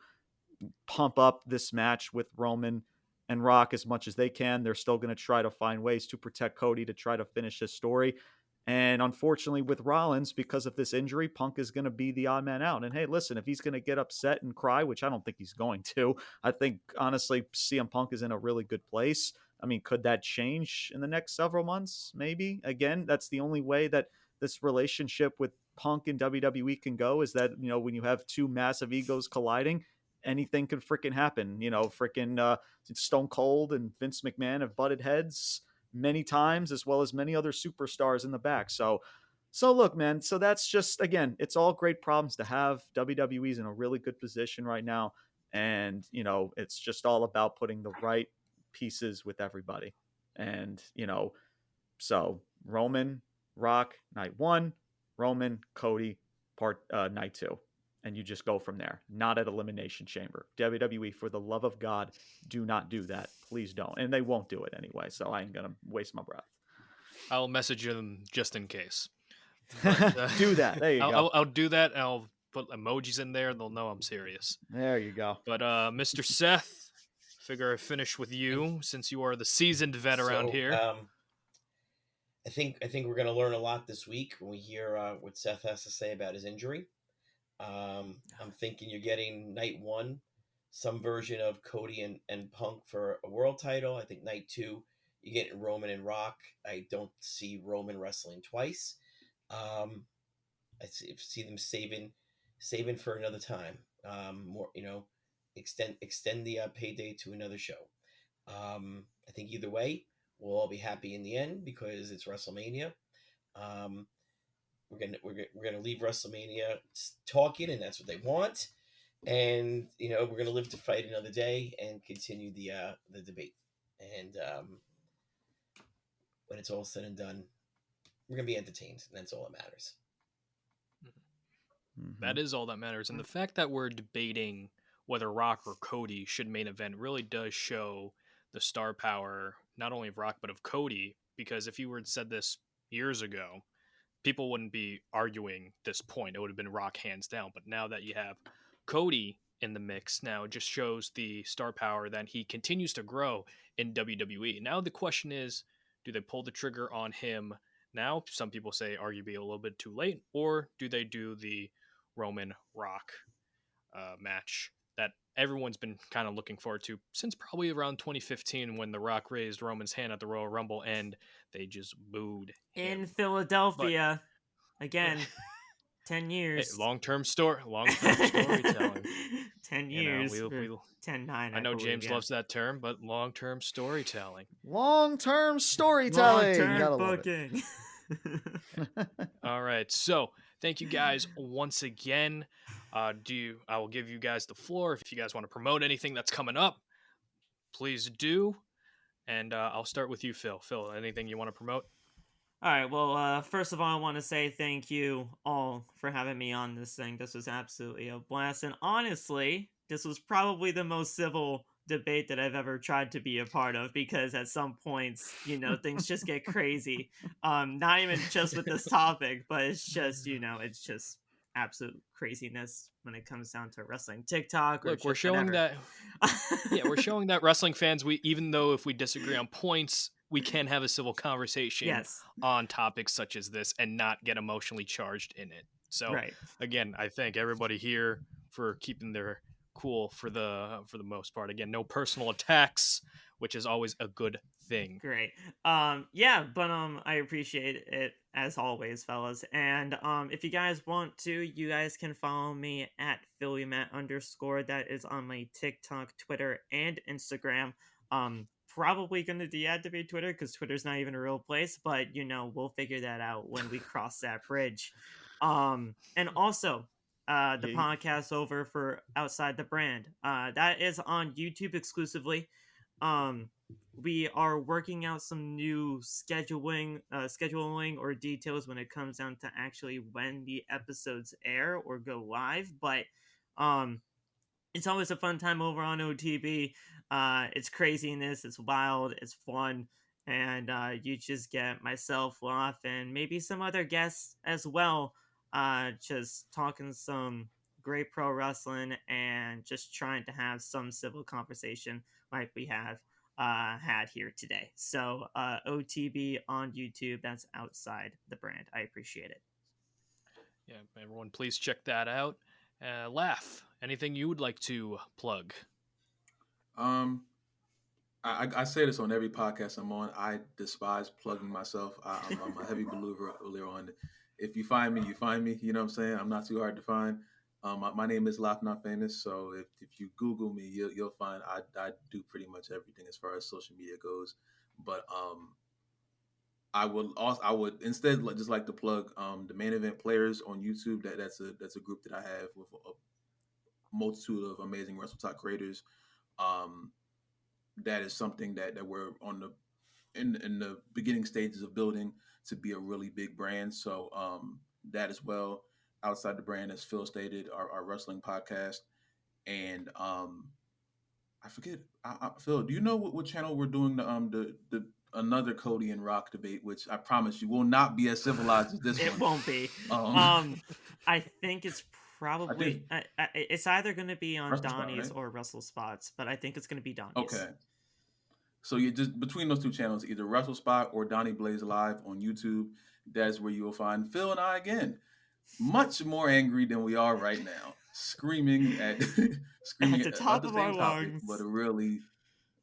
pump up this match with Roman and Rock as much as they can. They're still going to try to find ways to protect Cody to try to finish his story. And unfortunately with Rollins, because of this injury, Punk is going to be the odd man out. And hey, listen, if he's going to get upset and cry, which I don't think he's going to, I think honestly CM Punk is in a really good place. I mean, could that change in the next several months? Maybe. Again, that's the only way that this relationship with Punk and WWE can go, is that, when you have two massive egos colliding, anything could freaking happen. Stone Cold and Vince McMahon have butted heads many times, as well as many other superstars in the back. So look, man, so that's just, again, it's all great problems to have. WWE's in a really good position right now. And, it's just all about putting the right pieces with everybody. And, so Roman, Rock, night 1, Roman, Cody, night 2. And you just go from there. Not at Elimination Chamber. WWE, for the love of God, do not do that. Please don't. And they won't do it anyway, so I ain't going to waste my breath. I'll message them just in case. But, do that. There you go. I'll do that. I'll put emojis in there. They'll know I'm serious. There you go. But Mr. Seth, figure I finish with you since you are the seasoned vet around here. I think we're going to learn a lot this week when we hear what Seth has to say about his injury. I'm thinking you're getting night 1, some version of Cody and Punk for a world title. I think night 2, you're getting Roman and Rock. I don't see Roman wrestling twice. I see them saving for another time. More, extend the payday to another show. I think either way, we'll all be happy in the end because it's WrestleMania. We're gonna leave WrestleMania talking, and that's what they want. And we're gonna live to fight another day and continue the debate. And when it's all said and done, we're gonna be entertained, and that's all that matters. Mm-hmm. That is all that matters. And the fact that we're debating whether Rock or Cody should main event really does show the star power, not only of Rock, but of Cody. Because if you were said this years ago, people wouldn't be arguing this point. It would have been Rock hands down. But now that you have Cody in the mix, now it just shows the star power that he continues to grow in WWE. Now the question is, do they pull the trigger on him now? Some people say arguably a little bit too late. Or do they do the Roman Rock match that everyone's been kind of looking forward to since probably around 2015 when The Rock raised Roman's hand at the Royal Rumble and they just booed him. In Philadelphia. Again, 10 years. Hey, long-term storytelling. 10 years. 10-9. I know James loves that term, but long-term storytelling. Long-term storytelling. Long-term booking. All right, so thank you guys once again. I will give you guys the floor. If you guys want to promote anything that's coming up, please do. And I'll start with you, Phil. Phil, anything you want to promote? All right, well, first of all, I want to say thank you all for having me on this thing. This was absolutely a blast. And honestly, this was probably the most civil debate that I've ever tried to be a part of, because at some points, things just get crazy. Not even just with this topic, but it's just, it's just absolute craziness when it comes down to wrestling TikTok. Look, we're showing that. Yeah, we're showing that wrestling fans, even though if we disagree on points, we can have a civil conversation on topics such as this and not get emotionally charged in it. So again, I thank everybody here for keeping their cool for the most part. Again, no personal attacks, which is always a good thing. Great. I appreciate it as always, fellas. And if you guys want to, you guys can follow me at PhillyMatt_. That is on my TikTok, Twitter, and Instagram. Probably going to deactivate Twitter because Twitter's not even a real place, but we'll figure that out when we cross that bridge. And also the podcast over for Outside the Brand, that is on YouTube exclusively. We are working out some new scheduling or details when it comes down to actually when the episodes air or go live, but it's always a fun time over on OTB. It's craziness, it's wild, it's fun, and you just get myself, Loth, and maybe some other guests as well, just talking some great pro wrestling and just trying to have some civil conversation like we have had here today. So OTB on YouTube, that's outside the brand. I appreciate it. Yeah, everyone, please check that out. Laugh, anything you would like to plug? I say this on every podcast I'm on. I despise plugging myself. I'm a heavy believer on if you find me, you find me. You know what I'm saying? I'm not too hard to find. My name is LafNotFamous, so if you Google me, you'll find I do pretty much everything as far as social media goes. But I would instead just like to plug the Main Event Players on YouTube. That's a group that I have with a multitude of amazing Wrestle Talk creators. That is something that we're on in the beginning stages of building to be a really big brand. So that as well. Outside the brand, as Phil stated, our wrestling podcast. And I forget, Phil, do you know what channel we're doing the another Cody and Rock debate, which I promise you will not be as civilized as this one. It won't be. I think it's probably it's either going to be on Donnie's or Wrestle Spots, but I think it's going to be Donnie's. Okay. So you just between those two channels, either Wrestle Spot or Donnie Blaze Live on YouTube, that's where you will find Phil and I again, much more angry than we are right now, screaming at the top of our lungs. But really,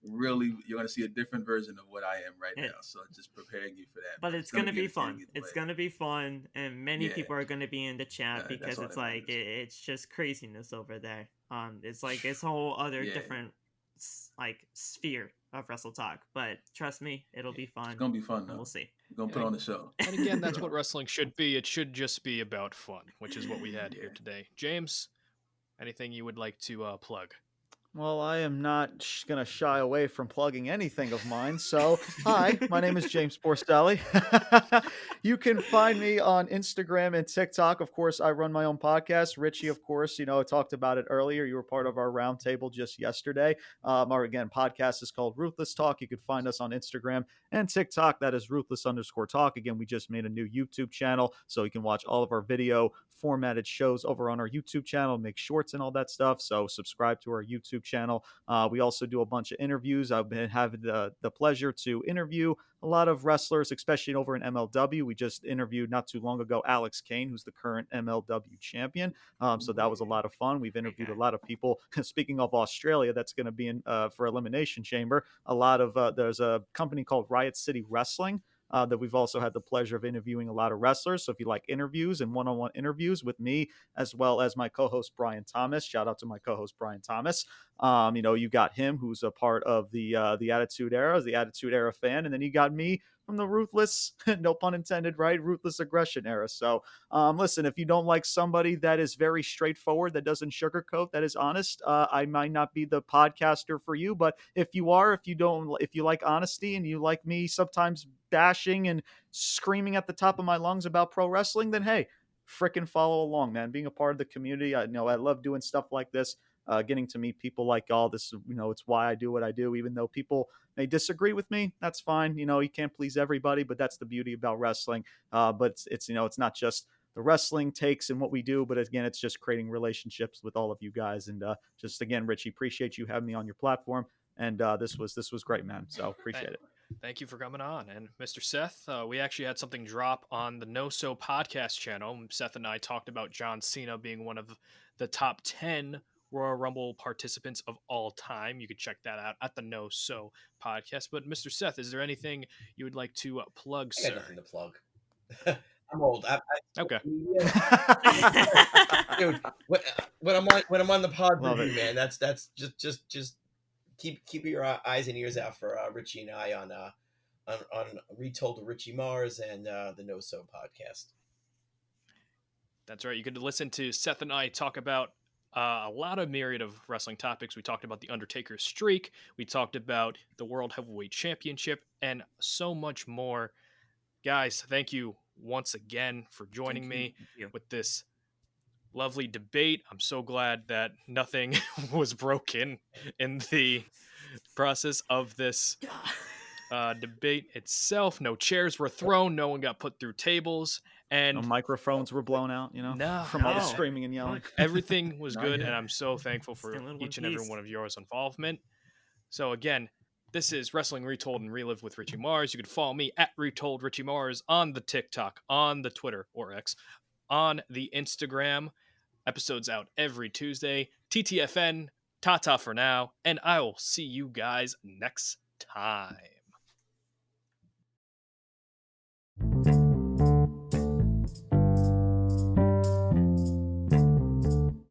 you're gonna see a different version of what I am right now. So just preparing you for that. But it's gonna be fun. It's gonna be fun, and many people are gonna be in the chat because it's like it's just craziness over there. It's like it's a whole other different like sphere of Wrestle Talk, but trust me, it'll be fun. It's gonna be fun though. We'll see. We're gonna put on the show. And again, that's what wrestling should be. It should just be about fun, which is what we had here today. James, anything you would like to plug? Well, I am not going to shy away from plugging anything of mine. So, hi, my name is James Porcelli. You can find me on Instagram and TikTok. Of course, I run my own podcast. Richie, of course, I talked about it earlier. You were part of our roundtable just yesterday. Our, again, podcast is called Ruthless Talk. You can find us on Instagram and TikTok. That is Ruthless_Talk. Again, we just made a new YouTube channel, so you can watch all of our video formatted shows over on our YouTube channel, make shorts and all that stuff. So subscribe to our YouTube channel. We also do a bunch of interviews. I've been having the pleasure to interview a lot of wrestlers, especially over in MLW. We just interviewed not too long ago Alex Kane, who's the current MLW champion. So that was a lot of fun. We've interviewed a lot of people. Speaking of Australia, that's going to be in for Elimination Chamber. A lot of there's a company called Riot City Wrestling. That we've also had the pleasure of interviewing a lot of wrestlers. So if you like interviews and one-on-one interviews with me, as well as my co-host, Brian Thomas, shout out to my co-host, Brian Thomas. You got him, who's a part of the Attitude Era, the Attitude Era fan. And then you got me from the Ruthless, no pun intended, right? Ruthless Aggression Era. So listen, if you don't like somebody that is very straightforward, that doesn't sugarcoat, that is honest, I might not be the podcaster for you. But if you like honesty and you like me sometimes bashing and screaming at the top of my lungs about pro wrestling, then hey, frickin' follow along, man. Being a part of the community, I love doing stuff like this. Getting to meet people like y'all. This, it's why I do what I do, even though people may disagree with me. That's fine. You can't please everybody, but that's the beauty about wrestling. But it's not just the wrestling takes and what we do, but again, it's just creating relationships with all of you guys. And just again, Richie, appreciate you having me on your platform. And this was great, man. So appreciate it. Thank you for coming on. And Mr. Seth, we actually had something drop on the No So podcast channel. Seth and I talked about John Cena being one of the top 10 Royal Rumble participants of all time. You could check that out at the No So podcast. But Mr. Seth, is there anything you would like to plug, sir? I got nothing to plug. I'm old. Okay. Dude, when I'm on the pod with you, man, that's just keep your eyes and ears out for Richie and I on Retold to Richie Mars and the No So podcast. That's right. You could listen to Seth and I talk about a lot of myriad of wrestling topics. We talked about the Undertaker's streak. We talked about the World Heavyweight Championship and so much more. Guys, thank you once again for joining me with this lovely debate. I'm so glad that nothing was broken in the process of this debate itself. No chairs were thrown. No one got put through tables. And no microphones were blown out, from all the screaming and yelling. Everything was good, and I'm so thankful for each and every one of yours involvement. So again, This is Wrestling Retold and Relived with Richie Mars. You can follow me at Retold Richie Mars on the TikTok, on the Twitter or X, on the Instagram. Episodes out every Tuesday. TTFN, ta-ta for now, and I will see you guys next time.